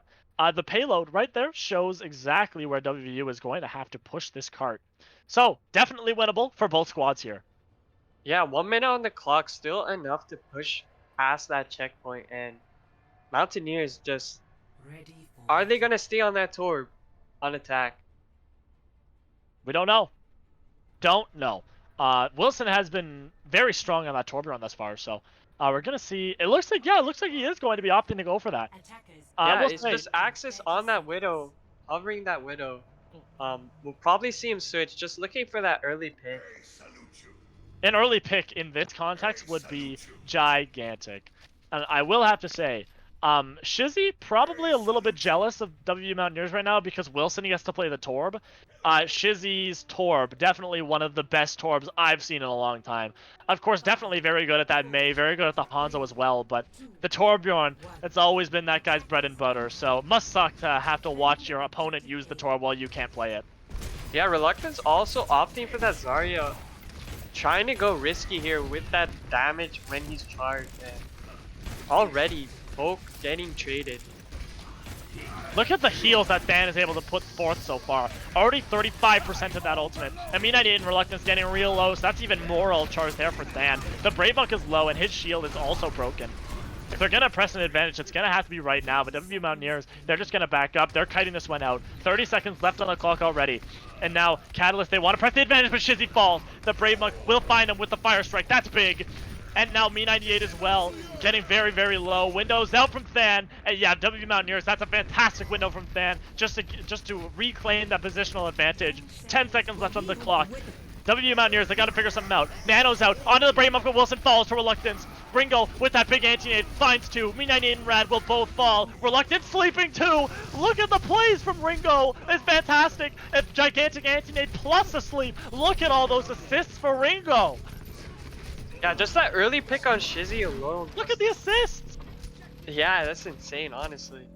the payload right there shows exactly where WVU is going to have to push this cart. So, definitely winnable for both squads here. Yeah, 1 minute on the clock, still enough to push past that checkpoint. And Mountaineers just... Ready for Are they going to stay on that Torb on attack? We don't know. Don't know. Wilson has been very strong on that Torbjorn thus far, so we're gonna see. It looks like he is going to be opting to go for that. attackers. Yeah, We'll it's see. just Axis on that Widow, hovering that Widow. We'll probably see him switch, just looking for that early pick. An early pick in this context would be gigantic. And I will have to say, Shizzy probably a little bit jealous of WVU Mountaineers right now because Wilson gets to play the Torb. Shizzy's Torb, definitely one of the best Torbs I've seen in a long time. Of course, definitely very good at that Mei, very good at the Hanzo as well, but the Torbjorn, it's always been that guy's bread and butter, so it must suck to have to watch your opponent use the Torb while you can't play it. Yeah, Reluctance also opting for that Zarya. Trying to go risky here with that damage when he's charged. And already, both getting traded. Look at the heals that Dan is able to put forth so far. Already 35% of that ultimate. And Me98 and Reluctance getting real low, so that's even more ult charge there for Dan. The Brave Buck is low, and his shield is also broken. If they're going to press an advantage, it's going to have to be right now, but WVU Mountaineers, they're just going to back up. They're kiting this one out. 30 seconds left on the clock already. And now, Catalyst, they want to press the advantage, but Shizzy falls. The Brave Buck will find him with the Fire Strike. That's big. And now Me98 as well, getting very, very low. Windows out from Than. And yeah, WVU Mountaineers, that's a fantastic window from Than, just to reclaim that positional advantage. 10 seconds left on the clock. WVU Mountaineers, they gotta figure something out. Nano's out, onto the Brave Buck, but Wilson falls to Reluctance. Ringo with that big anti-nade finds two. Me98 and Rad will both fall. Reluctance sleeping too. Look at the plays from Ringo. It's fantastic. A gigantic anti-nade plus a sleep. Look at all those assists for Ringo. Yeah, just that early pick on Shizzy alone. Look at the assists. Yeah, that's insane, honestly.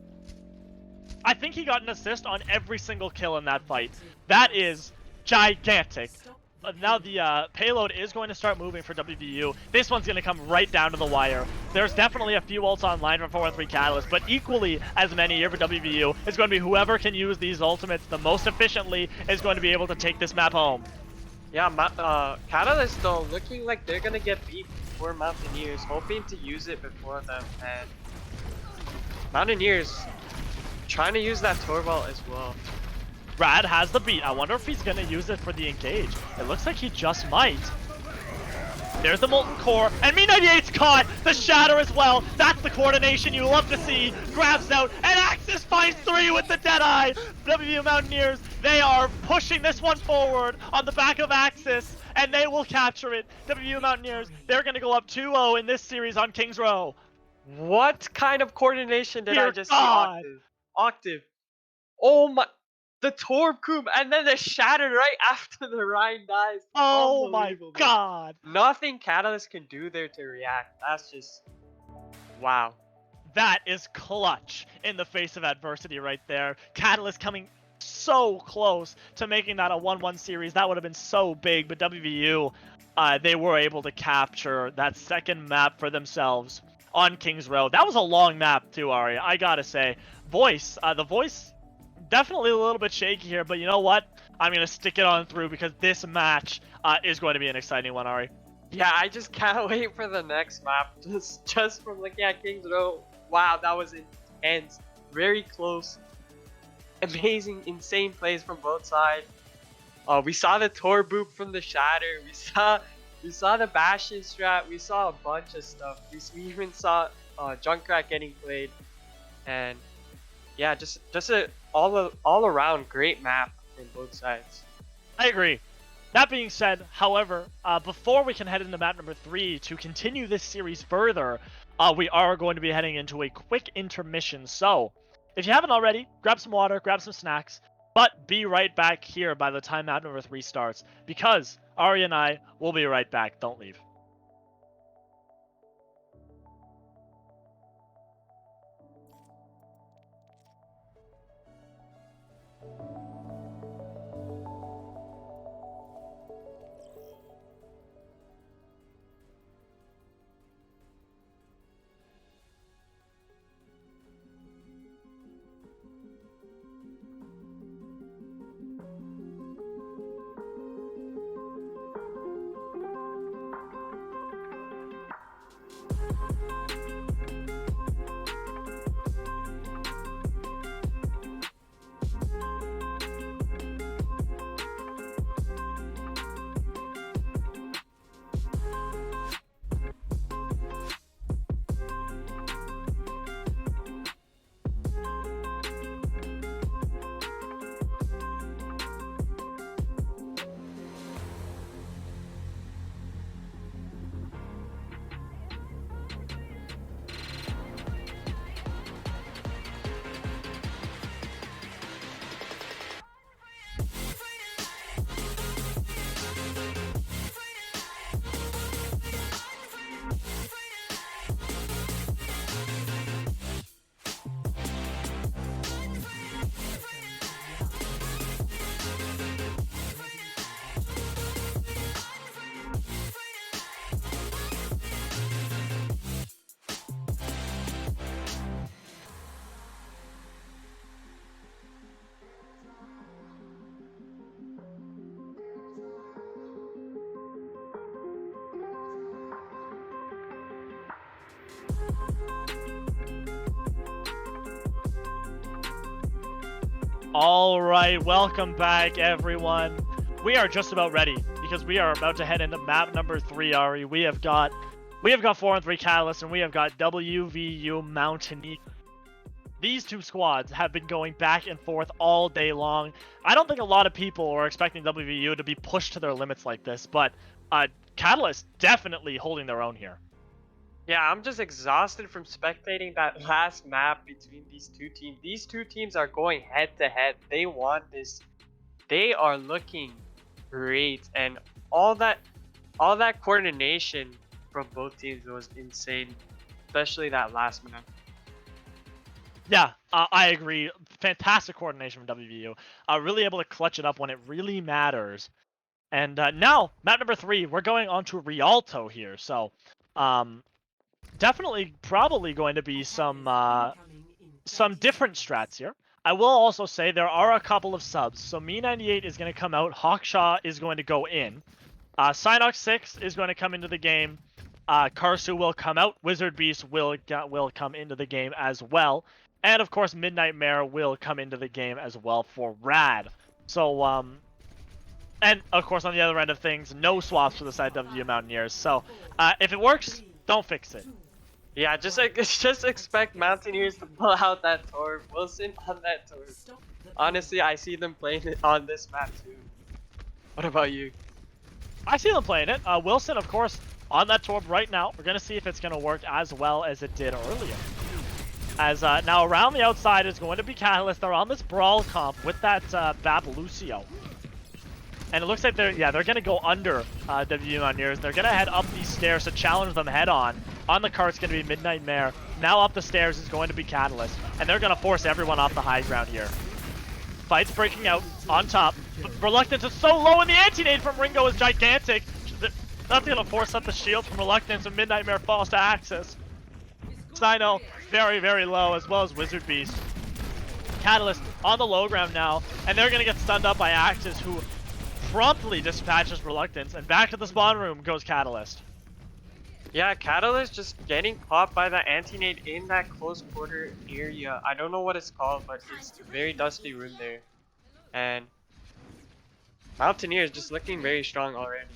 I think he got an assist on every single kill in that fight. That is gigantic. Now the payload is going to start moving for WVU. This one's going to come right down to the wire. There's definitely a few ults online from 4-3 Catalyst, but equally as many here for WVU is going to be whoever can use these ultimates the most efficiently is going to be able to take this map home. Yeah, Catalyst though, looking like they're gonna get beat before Mountaineers, hoping to use it before them, and Mountaineers trying to use that Torval as well. Rad has the beat. I wonder if he's going to use it for the engage. It looks like he just might. There's the Molten Core, and Me98's caught! The Shatter as well! That's the coordination you love to see! Grabs out, and Axis finds three with the Deadeye! WVU Mountaineers, they are pushing this one forward on the back of Axis, and they will capture it. WVU Mountaineers, they're going to go up 2-0 in this series on King's Row. What kind of coordination did Dear I just God. see? Octave. Oh my... The Torb Koom, and then the Shatter right after the Rhine dies. Oh my Unbelievable. God! Nothing Catalyst can do there to react. That's just... Wow. That is clutch in the face of adversity right there. Catalyst coming so close to making that a 1-1 series. That would have been so big, but WVU, they were able to capture that second map for themselves on King's Row. That was a long map too, Ari. I gotta say. The voice, definitely a little bit shaky here, but you know what? I'm going to stick it on through because this match is going to be an exciting one, Ari. Yeah, I just can't wait for the next map. Just from looking at King's Row, wow, that was intense. Very close. Amazing, insane plays from both sides. We saw the Tor boop from the Shatter. We saw the Bastion strat. We saw a bunch of stuff. We even saw Junkrat getting played. And yeah, just a all around great map from both sides. I agree. That being said, however, before we can head into map number 3 to continue this series further, we are going to be heading into a quick intermission. So, if you haven't already, grab some water, grab some snacks, but be right back here by the time map number 3 starts, because Ari and I will be right back. Don't leave. All right, welcome back, everyone. We are just about ready because we are about to head into map number 3, Ari. We have got 4-3 Catalyst and we have got WVU Moutaineers. These two squads have been going back and forth all day long. I don't think a lot of people are expecting WVU to be pushed to their limits like this, but Catalyst definitely holding their own here. Yeah, I'm just exhausted from spectating that last map between these two teams. These two teams are going head to head. They want this. They are looking great, and all that coordination from both teams was insane, especially that last map. Yeah, I agree. Fantastic coordination from WVU. Really able to clutch it up when it really matters. And now, map number 3, we're going on to Rialto here. So, definitely, probably going to be some different strats here. I will also say there are a couple of subs. So Me98 is going to come out. Hawkshaw is going to go in. Synox 6 is going to come into the game. Karsu will come out. Wizard Beast will come into the game as well. And of course, Midnight Mare will come into the game as well for Rad. So, and of course, on the other end of things, no swaps for the side WVU Mountaineers. So, if it works, don't fix it. Yeah, just expect Mountaineers to pull out that Torb. Wilson on that Torb. Honestly, I see them playing it on this map too. What about you? I see them playing it. Wilson, of course, on that Torb right now. We're going to see if it's going to work as well as it did earlier. As now around the outside is going to be Catalyst. They're on this Brawl comp with that Bap Lucio. And it looks like they're going to go under WVU Mountaineers. They're going to head up these stairs to challenge them head on. On the cart's going to be Midnight Mare. Now up the stairs is going to be Catalyst. And they're going to force everyone off the high ground here. Fight's breaking out on top. Reluctance is so low, and the anti-nade from Ringo is gigantic. That's going to force up the shield from Reluctance, and Midnight Mare falls to Axis. Sino very, very low, as well as Wizard Beast. Catalyst on the low ground now, and they're going to get stunned up by Axis, who promptly dispatches Reluctance, and back to the spawn room goes Catalyst. Yeah, Catalyst just getting caught by the anti-nade in that close quarter area. I don't know what it's called, but it's a very dusty room there. And Mountaineers just looking very strong already.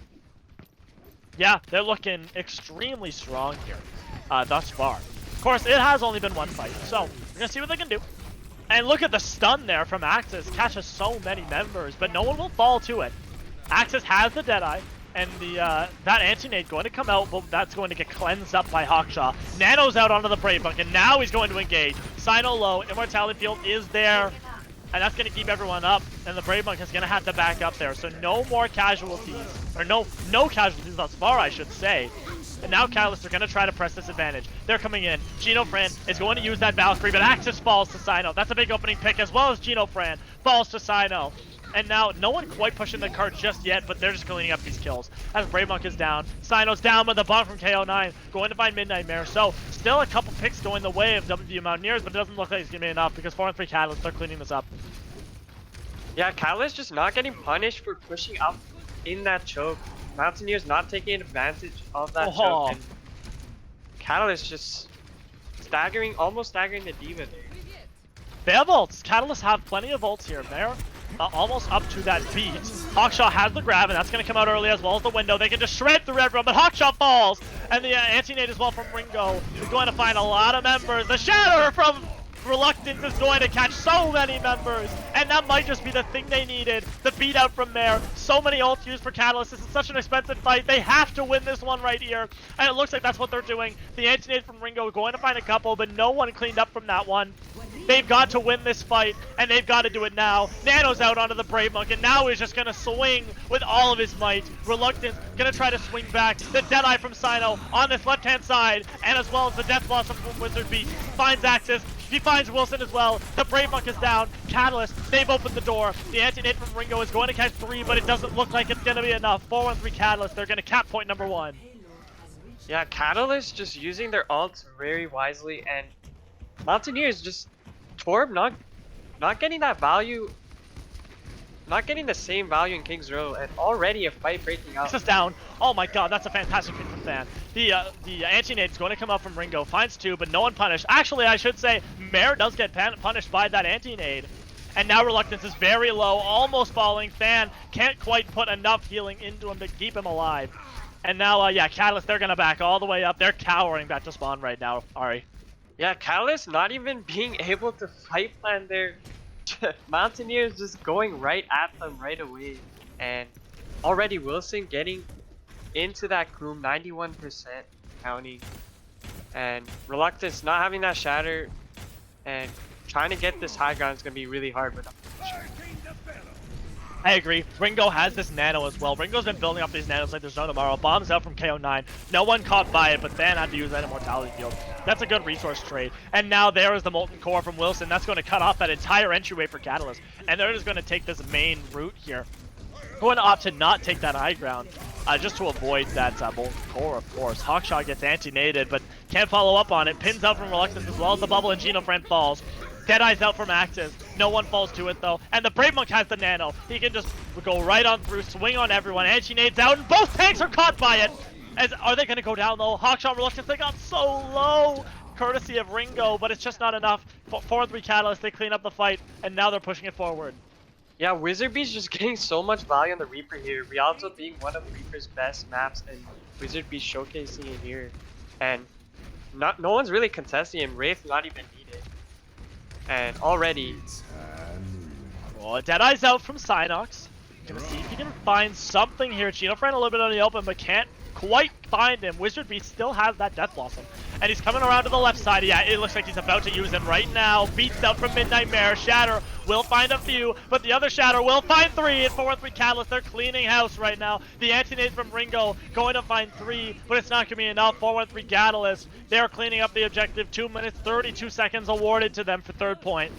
Yeah, they're looking extremely strong here thus far. Of course, it has only been one fight, so we're going to see what they can do. And look at the stun there from Axis. Catches so many members, but no one will fall to it. Axis has the Deadeye, and that anti-nade going to come out, but that's going to get cleansed up by Hawkshaw. Nano's out onto the Brave Monk, and now he's going to engage. Sino low, Immortality Field is there, and that's going to keep everyone up, and the Brave Monk is going to have to back up there. So no more casualties, or no casualties thus far, I should say. And now Catalyst are going to try to press this advantage. They're coming in. Gino Fran is going to use that Valkyrie, but Axis falls to Sino. That's a big opening pick, as well as Gino Fran falls to Sino. And now, no one quite pushing the cart just yet, but they're just cleaning up these kills. As Brave Monk is down, Sino's down with the bomb from KO9, going to find Midnight Mare. So, still a couple picks going the way of WVU Mountaineers, but it doesn't look like it's going to be enough, because 4-3 Catalyst, they're cleaning this up. Yeah, Catalyst just not getting punished for pushing up in that choke. Mountaineers not taking advantage of that choke. And Catalyst just almost staggering the Diva there. They have ults. Catalyst have plenty of ults here. They're almost up to that beat. Hawkshaw has the grab, and that's going to come out early, as well as the window. They can just shred through everyone, but Hawkshaw falls. And the anti-nade as well from Ringo is going to find a lot of members. The shatter from Reluctance is going to catch so many members, and that might just be the thing they needed. The beat out from there. So many ults used for Catalyst. This is such an expensive fight. They have to win this one right here, and it looks like that's what they're doing. The anti-nade from Ringo going to find a couple, but no one cleaned up from that one. They've got to win this fight, and they've got to do it now. Nano's out onto the Brave Monk, and now he's just going to swing with all of his might. Reluctance going to try to swing back. The Deadeye from Sino on this left-hand side, and as well as the Death Blossom from Wizard Beast finds Axis. He finds Wilson as well. The Brave Monk is down. Catalyst, they've opened the door. The anti-nade from Ringo is going to catch 3, but it doesn't look like it's going to be enough. 4-1-3 Catalyst, they're going to cap point number 1. Yeah, Catalyst just using their ults very wisely, and Mountaineers just Torb not getting that value not getting the same value in King's Row, and already a fight breaking out. This is down. Oh my god, that's a fantastic pick from Fan. The anti-nade's going to come up from Ringo, finds 2, but no one punished. Actually, I should say, Mare does get punished by that anti-nade. And now Reluctance is very low, almost falling. Fan can't quite put enough healing into him to keep him alive. And now, yeah, Catalyst, they're gonna back all the way up. They're cowering back to spawn right now, Ari. Yeah, Catalyst not even being able to fight plan there. Mountaineers just going right at them right away. And already Wilson getting into that Gloom, 91% counting. And Reluctance not having that shatter and trying to get this high ground is going to be really hard. But I agree. Ringo has this nano as well. Ringo's been building up these nanos like there's no tomorrow. Bombs out from KO9. No one caught by it, but Fan had to use that immortality field. That's a good resource trade. And now there is the Molten Core from Wilson. That's going to cut off that entire entryway for Catalyst. And they're just going to take this main route here. Going to opt to not take that high ground, just to avoid that Molten Core, of course. Hawkshot gets anti-naded, but can't follow up on it. Pins out from Reluctance as well as the bubble, and Genofriend falls. Deadeye's out from Axis. No one falls to it though. And the Brave Monk has the nano. He can just go right on through, swing on everyone. Anti-nade's out, and both tanks are caught by it. Are they going to go down though? Hawkshot Reluctance, they got so low. Courtesy of Ringo, but it's just not enough. 4-3 Catalyst, they clean up the fight, and now they're pushing it forward. yeah, Wizard Beast just getting so much value on the Reaper here. Rialto being one of Reaper's best maps, and Wizard Beast showcasing it here. And no one's really contesting him. Wraith not even needed. And already, Oh, Deadeye's out from Synox. Gonna see if he can find something here. Genofriend a little bit on the open, but can't quite find him. Wizard Beast still has that Death Blossom. And he's coming around to the left side. Yeah, it looks like he's about to use it right now. Beats out from Midnight Mare. Shatter will find a few, but the other Shatter will find 3. And 4-3 Catalyst, they're cleaning house right now. The anti-nade from Ringo going to find 3, but it's not gonna be enough. 4-3 Catalyst, they're cleaning up the objective. 2 minutes, 32 seconds awarded to them for 3rd point.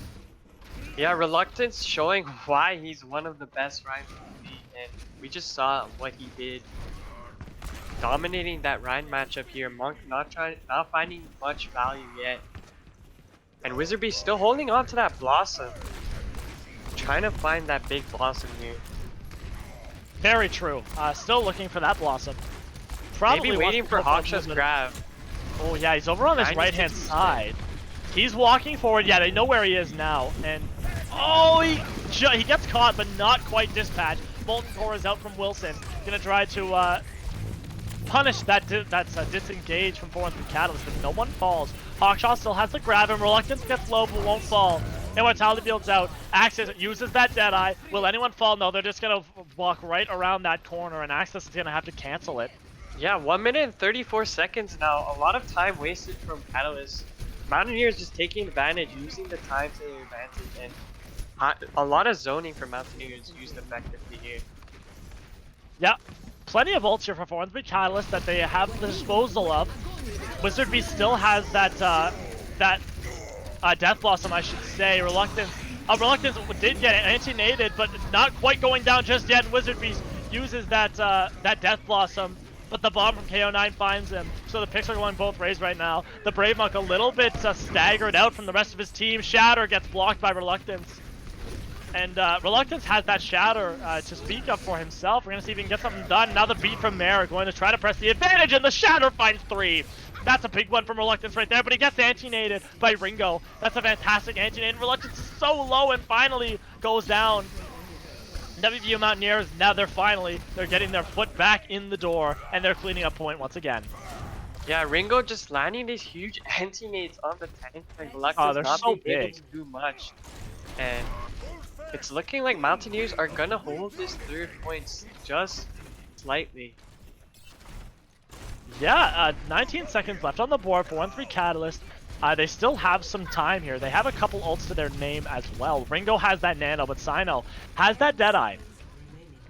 yeah, Reluctance showing why he's one of the best Rhymes in the league, and we just saw what he did. Dominating that Ryan matchup here. Monk not finding much value yet. And Wizard Beast still holding on to that Blossom. Trying to find that big Blossom here. Very true. Still looking for that Blossom. Probably Maybe waiting wants for to go a little Hawkshot's bit- grab. Oh yeah, he's over on his 96%. right-hand side. He's walking forward. Yeah, they know where he is now. And oh, he gets caught, but not quite dispatched. Molten Core is out from Wilson. Gonna try to punish that disengage from 4-3 Catalyst, but no one falls. Hawkshot still has to grab him. Reluctance gets low, but won't fall. Immortality field's out. Axis uses that Deadeye. Will anyone fall? No, they're just gonna walk right around that corner, and Axis is gonna have to cancel it. Yeah, 1 minute and 34 seconds now. A lot of time wasted from Catalyst. Mountaineers just taking advantage, using the time to their advantage, and a lot of zoning for Mountaineers used effectively here. Yeah, plenty of ults here for 4-3 Catalyst that they have the disposal of. Wizard Beast still has that Death Blossom, I should say. Reluctance did get anti-naded, but it's not quite going down just yet. Wizard Beast uses that Death Blossom, but the bomb from KO9 finds him. So the picks are going both ways right now. The Brave Monk a little bit staggered out from the rest of his team. Shatter gets blocked by Reluctance. And Reluctance has that Shatter to speak up for himself. We're going to see if he can get something done. Now the beat from Mare going to try to press the advantage, and the Shatter finds 3. That's a big one from Reluctance right there, but he gets anti-naded by Ringo. That's a fantastic anti-nade. Reluctance is so low and finally goes down. WVU Mountaineers, now they're getting their foot back in the door, and they're cleaning up point once again. Yeah, Ringo just landing these huge anti-nades on the tank, and Reluctance they're not so being able big. to do much. And it's looking like Mountaineers are gonna hold this 3rd point just slightly. Yeah, 19 seconds left on the board for 1-3 Catalyst. They still have some time here. They have a couple ults to their name as well. Ringo has that Nano, but Sino has that Deadeye.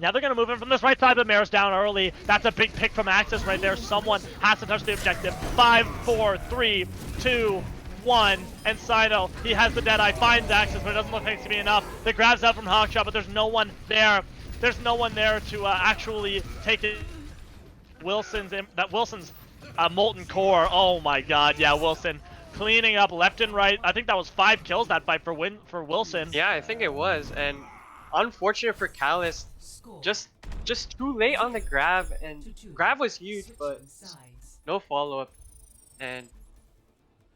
Now they're going to move in from this right side, but Mare's down early. That's a big pick from Axis right there. Someone has to touch the objective. 5, 4, 3, 2, 1, and Sino, he has the Deadeye, finds Axis, but it doesn't look like it's going to be enough. The grab's out from Hawkshot, but there's no one there. There's no one there to actually take it. Wilson's Molten Core. Oh my god, yeah, Wilson cleaning up left and right. I think that was 5 kills that fight for Wilson. Yeah, I think it was, and unfortunate for Callus. Score. Just too late on the grab, and 2-2. grab was huge, but Switching sides. no follow-up. And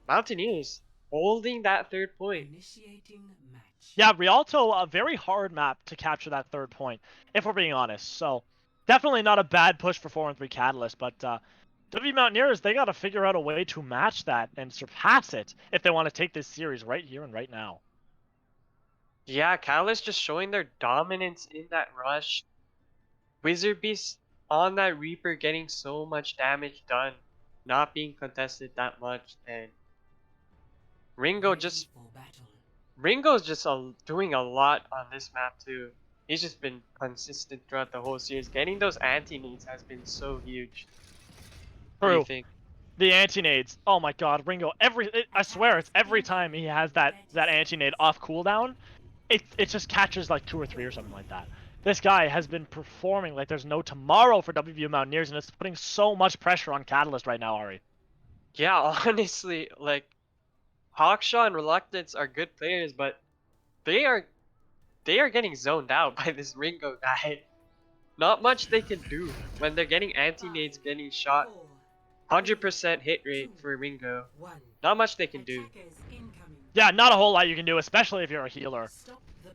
Moutaineers holding that 3rd point. Initiating match. Yeah, Rialto, a very hard map to capture that 3rd point, if we're being honest. So definitely not a bad push for 4-3 Catalyst, but WVU Mountaineers, they got to figure out a way to match that and surpass it if they want to take this series right here and right now. Yeah, Callus just showing their dominance in that rush. Wizard Beast on that Reaper getting so much damage done, not being contested that much, and Ringo's just doing a lot on this map too. He's just been consistent throughout the whole series. Getting those anti-nades has been so huge. What do you True. think? The anti-nades. Oh my god, Ringo, I swear it's every time he has that anti-nade off cooldown, it just catches like 2 or 3 or something like that. This guy has been performing like there's no tomorrow for WVU Mountaineers, and it's putting so much pressure on Catalyst right now, Ari. Yeah, honestly, like Hawkshaw and Reluctance are good players, but they are getting zoned out by this Ringo guy. Not much they can do when they're getting anti-nades getting shot. 100% hit rate for Ringo. Not much they can do. Yeah, not a whole lot you can do, especially if you're a healer.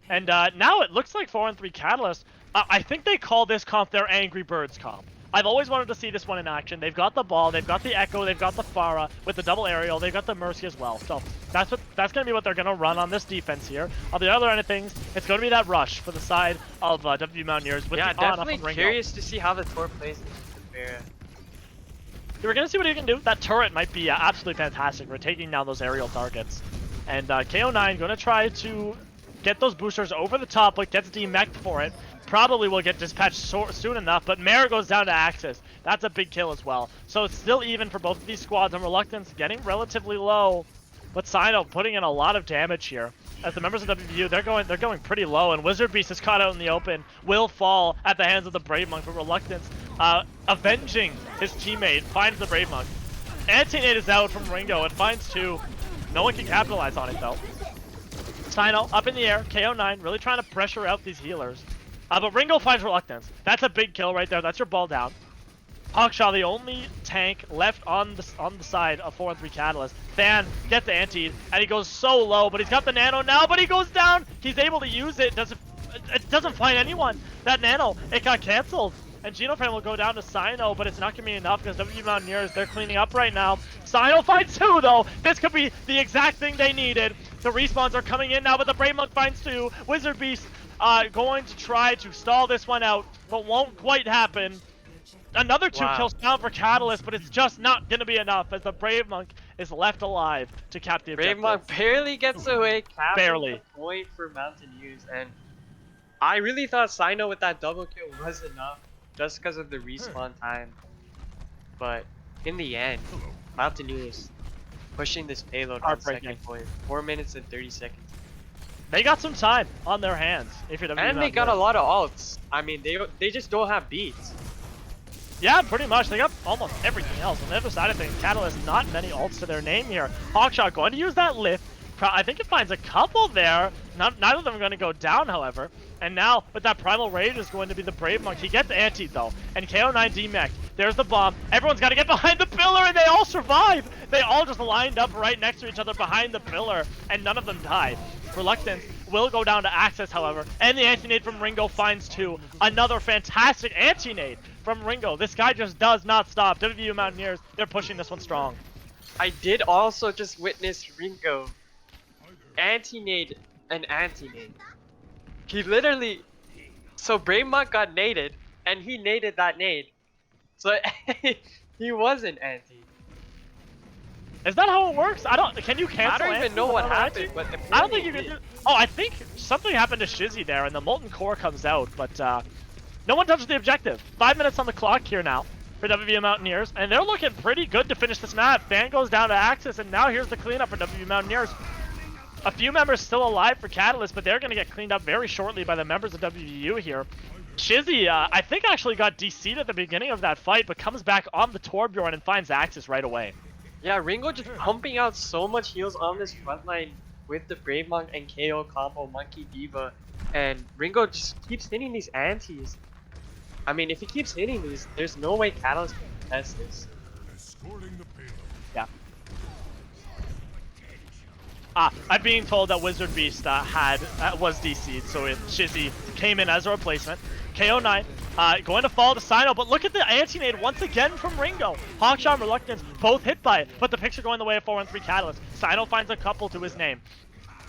And now it looks like 4-3 Catalyst. I think they call this comp their Angry Birds comp. I've always wanted to see this one in action. They've got the ball, they've got the Echo, they've got the Pharah with the double aerial, they've got the Mercy as well. So that's gonna be what they're gonna run on this defense here. On the other end of things, it's gonna be that rush for the side of WVU Mountaineers. With Yeah, the on definitely up on Ringo. curious to see how the Tor plays against the Pharah. We're gonna see what he can do. That turret might be absolutely fantastic for taking down those aerial targets. And KO9 gonna try to get those boosters over the top, but gets demeched for it. Probably will get dispatched soon enough, but Mare goes down to Axis. That's a big kill as well. So it's still even for both of these squads, and Reluctance getting relatively low. But Sino putting in a lot of damage here. As the members of WVU, they're going pretty low, and Wizard Beast is caught out in the open, will fall at the hands of the Brave Monk, but Reluctance avenging his teammate, finds the Brave Monk. Anti-nade is out from Ringo, and finds 2. No one can capitalize on it though. Sino up in the air, KO9 really trying to pressure out these healers. But Ringo finds Reluctance. That's a big kill right there. That's your ball down. Hawkshaw, the only tank left on the side of 4-3 Catalyst. Than gets antied, and he goes so low, but he's got the nano now, but he goes down. He's able to use it. It doesn't find anyone. That nano, it got canceled. And Genofan will go down to Sino, but it's not going to be enough because WVU Mountaineers, they're cleaning up right now. Sino finds 2, though. This could be the exact thing they needed. The respawns are coming in now, but the Brave Monk finds 2. Wizard Beast going to try to stall this one out, but won't quite happen. Another 2 kills down for Catalyst, but it's just not going to be enough as the Brave Monk is left alive to cap the objective. Brave Monk barely gets away, capping Barely. the point for Moutaineers, and I really thought Sino with that double kill was enough just because of the respawn time. But in the end, Moutaineers pushing this payload on second point. 4 minutes and 30 seconds. They got some time on their hands. If you're WVU And they got a Mountaineers. lot of ults. I mean, they just don't have beats. Yeah, pretty much. They got almost everything else. On the other side of things, Catalyst, not many ults to their name here. Hawkshaw going to use that lift. I think it finds a couple there. Neither of them are going to go down, however. And now, with that Primal Rage, is going to be the Brave Monk. He gets anti though. And KO9 demech. There's the bomb. Everyone's got to get behind the pillar, and they all survive. They all just lined up right next to each other behind the pillar, and none of them died. Reluctance will go down to Access, however. And the anti-nade from Ringo finds 2. Another fantastic anti-nade from Ringo. This guy just does not stop. WVU Mountaineers, they're pushing this one strong. I did also just witness Ringo anti-nade an anti-nade. He literally... So Brave Monk got naded, and he naded that nade. So he wasn't anti. Is that how it works? Can you cancel I don't even anti know what without happened, anti? but I don't think you can do... Oh, I think something happened to Shizzy there, and the Molten Core comes out, but no one touches the objective. 5 minutes on the clock here now for WVU Mountaineers, and they're looking pretty good to finish this map. Fan goes down to Axis, and now here's the cleanup for WVU Mountaineers. A few members still alive for Catalyst, but they're going to get cleaned up very shortly by the members of WVU here. Shizzy, I think actually got DC'd at the beginning of that fight, but comes back on the Torbjorn and finds Axis right away. yeah, Ringo just pumping out so much heals on this front line with the Brave Monk and KO combo, Monkey Diva. and Ringo just keeps hitting these antis. I mean, if he keeps hitting these, there's no way Catalyst can contest this. Yeah. I'm being told that Wizard Beast was DC'd, so Shizzy came in as a replacement. KO9 going to fall to Sino, but look at the anti-nade once again from Ringo. Hawkshot and Reluctance both hit by it, but the picture going the way of 4-1-3 Catalyst. Sino finds a couple to his name.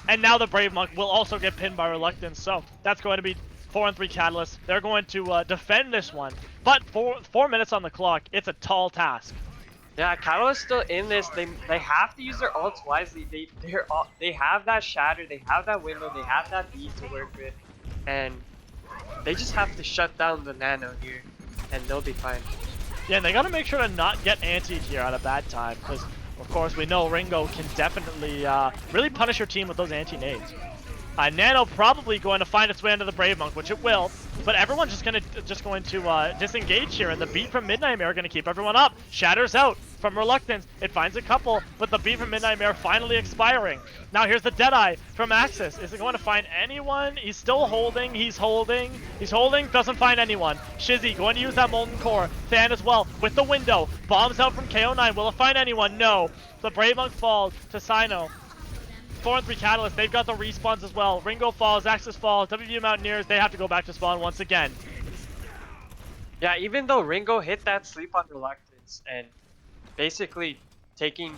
And now the Brave Monk will also get pinned by Reluctance, so that's going to be 4-3 Catalyst. They're going to defend this one, but 4 minutes on the clock, it's a tall task. Yeah, Catalyst still in this. They have to use their ults wisely. They have that shatter, they have that window, they have that beat to work with, and they just have to shut down the nano here, and they'll be fine. Yeah, and they gotta make sure to not get antied here at a bad time, because of course we know Ringo can definitely really punish your team with those anti-nades. Nano probably going to find its way into the Brave Monk, which it will, but everyone's just going to disengage here, and the beat from Midnight Mare are going to keep everyone up. Shatters out from Reluctance. It finds a couple, but the beat from Midnight Mare finally expiring. Now here's the Deadeye from Axis. Is it going to find anyone? He's still holding. He's holding. Doesn't find anyone. Shizzy going to use that Molten Core. Fan as well with the window. Bombs out from KO9. Will it find anyone? No. The Brave Monk falls to Sino. 4-3 Catalyst, they've got the respawns as well. Ringo falls, Axis falls, WVU Mountaineers, they have to go back to spawn once again. Yeah, even though Ringo hit that sleep on Reluctance and basically taking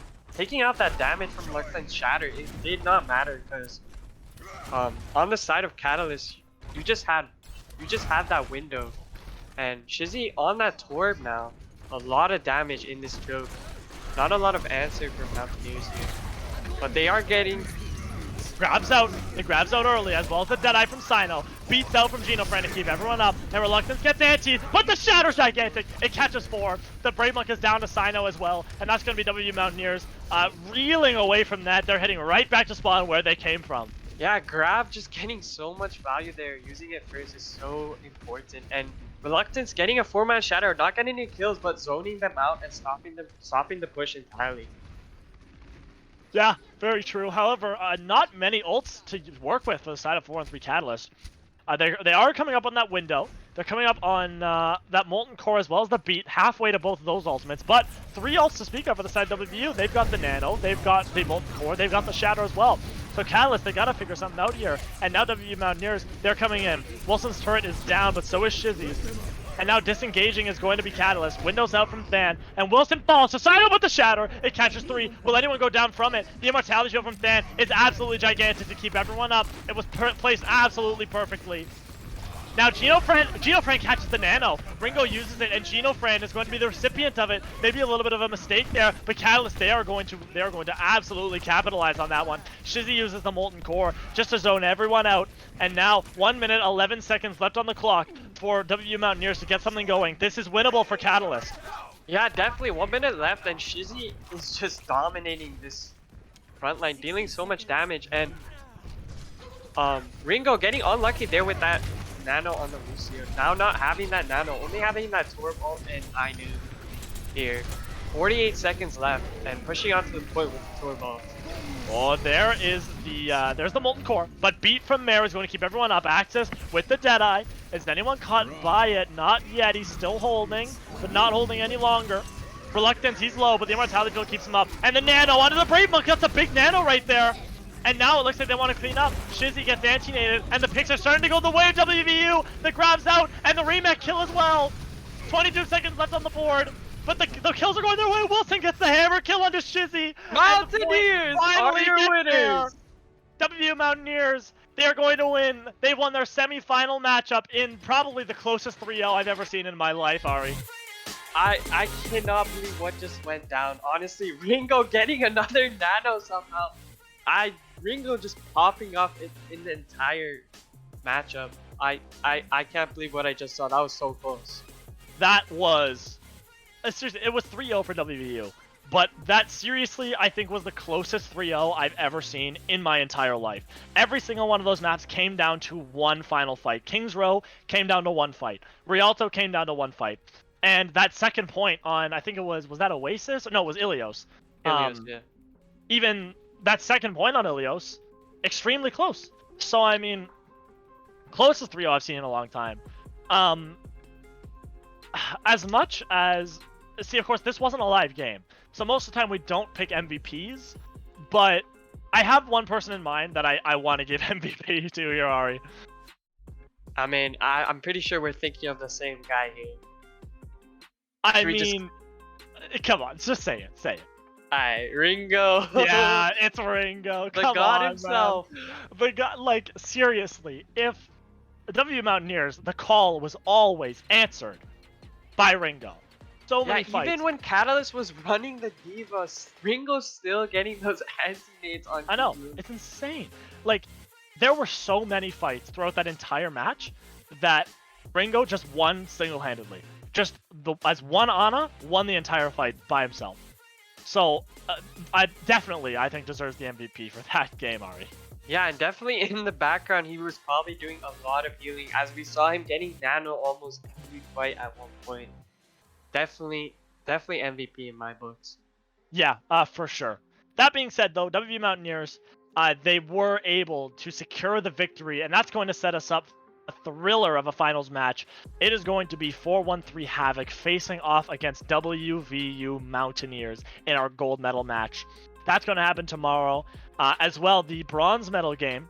out that damage from Reluctance Shatter, it did not matter because on the side of Catalyst, you just had that window. And Shizzy on that Torb now, a lot of damage in this joke. Not a lot of answer from Mountaineers here. But they are getting... Grabs out. It grabs out early, as well as the Deadeye from Sino. Beats out from Geno trying to keep everyone up. And Reluctance gets anti, but the Shatter's gigantic. It catches 4. The Brave Monk is down to Sino as well. And that's going to be WVU Mountaineers reeling away from that. They're heading right back to spawn where they came from. Yeah, Grab just getting so much value there. Using it first is so important. And Reluctance getting a 4-man Shatter, not getting any kills, but zoning them out and stopping the push entirely. Yeah, very true. However, not many ults to work with for the side of 4-3 Catalyst. They are coming up on that window. They're coming up on that Molten Core as well as the beat, halfway to both of those ultimates. But 3 ults to speak of for the side of WVU. They've got the Nano, they've got the Molten Core, they've got the Shatter as well. So Catalyst, they gotta figure something out here. And now WVU Mountaineers, they're coming in. Wilson's turret is down, but so is Shizzy's. And now disengaging is going to be Catalyst. Windows out from Than, and Wilson falls to Sino with the Shatter. It catches 3. Will anyone go down from it? The Immortality Shield from Than is absolutely gigantic to keep everyone up. It was placed absolutely perfectly. Now Genofran catches the Nano. Ringo uses it, and Genofran is going to be the recipient of it. Maybe a little bit of a mistake there, but Catalyst, they are going to absolutely capitalize on that one. Shizzy uses the Molten Core just to zone everyone out, and now 1 minute 11 seconds left on the clock for WVU Mountaineers to get something going. This is winnable for Catalyst. Yeah, definitely 1 minute left, and Shizzy is just dominating this front line, dealing so much damage, and Ringo getting unlucky there with that Nano on the Lucio. Now not having that Nano, only having that Torb ult and Ainu here. 48 seconds left and pushing onto the point with the Torb ult. Oh, there is there's the Molten Core, but beat from Mare is going to keep everyone up. Axis with the Deadeye. Is anyone caught by it? Not yet. He's still holding, but not holding any longer. Reluctance, he's low, but the Immortality Field keeps him up. And the Nano onto the Brave Monk. That's a big Nano right there. And now it looks like they want to clean up. Shizzy gets anti-nated, and the picks are starting to go the way of WVU. The grab's out, and the remake kill as well. 22 seconds left on the board, but the kills are going their way. Wilson gets the hammer kill onto Shizzy. Mountaineers are your winners. WVU Mountaineers, they are going to win. They won their semi-final matchup in probably the closest 3-0 I've ever seen in my life, Ari. I cannot believe what just went down. Honestly, Ringo getting another Nano somehow. Ringo just popping off in the entire matchup. I can't believe what I just saw. That was so close. That was... seriously, it was 3-0 for WVU. But that seriously, I think, was the closest 3-0 I've ever seen in my entire life. Every single one of those maps came down to one final fight. Kings Row came down to one fight. Rialto came down to one fight. And that second point on, I think it was that Oasis? No, it was Ilios. Ilios, yeah. Even... that second point on Ilios, extremely close. So, I mean, closest 3-0 I've seen in a long time. As much as see, of course, this wasn't a live game, so most of the time we don't pick MVPs. But I have one person in mind that I want to give MVP to here, Ari. I mean, I'm pretty sure we're thinking of the same guy here. I Should we just- mean, come on, just say it. Say it. Alright, Ringo. Yeah, it's Ringo. The Come god on, himself. Man. The god, like, seriously, if the WVU Mountaineers, the call was always answered by Ringo. So many fights. Even when Catalyst was running the Divas, Ringo's still getting those anti-nades on I know, Kiyu. it's insane. Like, there were so many fights throughout that entire match that Ringo just won single-handedly. Just as one Ana, won the entire fight by himself. So, I think deserves the MVP for that game, Ari. Yeah, and definitely in the background, he was probably doing a lot of healing, as we saw him getting nano almost every fight at one point. Definitely MVP in my books. Yeah, for sure. That being said, though, WVU Mountaineers, they were able to secure the victory, and that's going to set us up a thriller of a finals match. It is going to be 4-1-3 Havoc facing off against WVU Mountaineers in our gold medal match. That's going to happen tomorrow. As well, the bronze medal game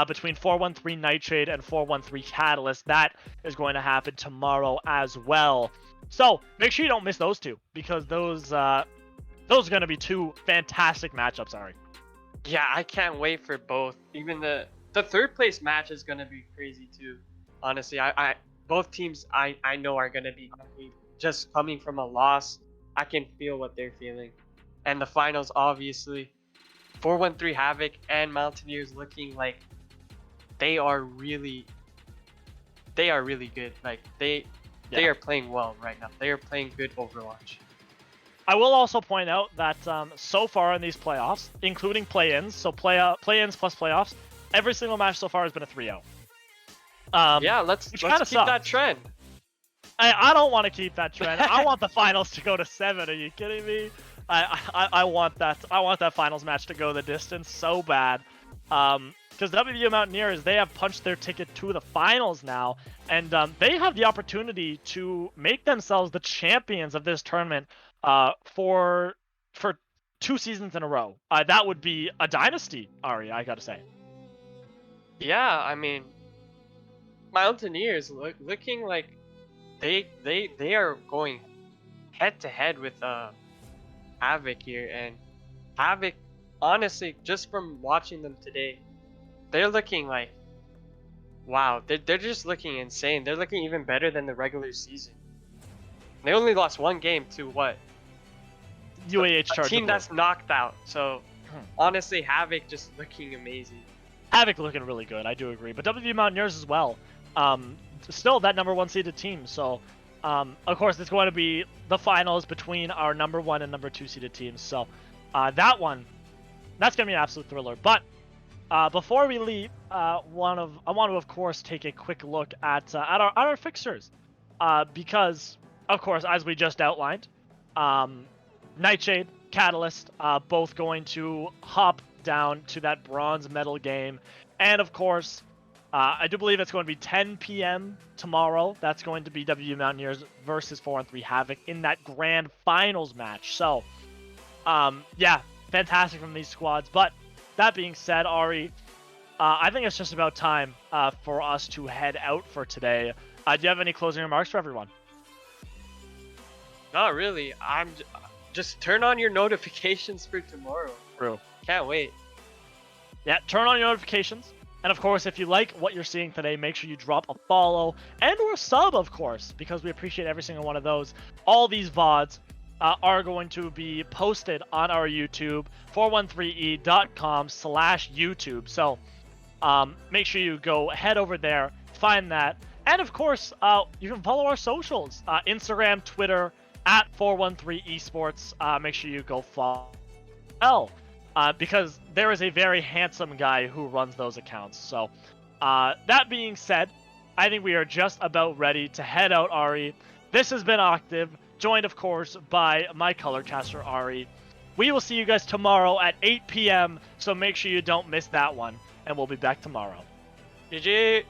between 4-1-3 Nightshade and 4-1-3 Catalyst, that is going to happen tomorrow as well. So make sure you don't miss those two, because those are going to be two fantastic matchups, Ari. Yeah, I can't wait for both. Even the third place match is gonna be crazy too. Honestly, I both teams I know are gonna be hungry. Just coming from a loss, I can feel what they're feeling. And the finals, obviously, 4-1-3 Havoc and Mountaineers looking like they are really good. Like they are playing well right now. They are playing good Overwatch. I will also point out that so far in these playoffs, including play-ins, so play-ins plus playoffs, every single match so far has been a 3-0. Yeah, let's which keep kinda that sucks. trend. I don't want to keep that trend. I want the finals to go to 7. Are you kidding me? I want that. I want that finals match to go the distance so bad. Because WVU Mountaineers, they have punched their ticket to the finals now, and they have the opportunity to make themselves the champions of this tournament for 2 seasons in a row. That would be a dynasty, Ari, I gotta say. Yeah, I mean, Mountaineers looking like they are going head to head with Havoc here, and Havoc, honestly, just from watching them today, they're looking like, wow, they're just looking insane. They're looking even better than the regular season. They only lost one game to what? UAH A Charger team Blue. that's knocked out. So honestly, Havoc just looking amazing. Havoc looking really good, I do agree. But WVU Mountaineers as well. Still that number 1 seeded team. So, of course, it's going to be the finals between our number 1 and number 2 seeded teams. So, that's going to be an absolute thriller. But before we leave, I want to, of course, take a quick look at our fixtures. Because, of course, as we just outlined, Nightshade, Catalyst, both going to hop down to that bronze medal game. And of course, I do believe it's going to be 10 p.m. tomorrow. That's going to be WVU Mountaineers versus 4-3 Havoc in that grand finals match. So, yeah, fantastic from these squads. But that being said, Ari, I think it's just about time for us to head out for today. Do you have any closing remarks for everyone? Not really. Just turn on your notifications for tomorrow. True. Can't wait. Yeah, turn on your notifications. And of course, if you like what you're seeing today, make sure you drop a follow and or sub, of course, because we appreciate every single one of those. All these VODs are going to be posted on our YouTube, 413e.com/YouTube. So make sure you go head over there, find that. And of course, you can follow our socials, Instagram, Twitter, at 413esports. Make sure you go follow. Because there is a very handsome guy who runs those accounts. So, that being said, I think we are just about ready to head out, Ari. This has been Octave, joined, of course, by my colorcaster, Ari. We will see you guys tomorrow at 8 p.m., so make sure you don't miss that one, and we'll be back tomorrow. GG.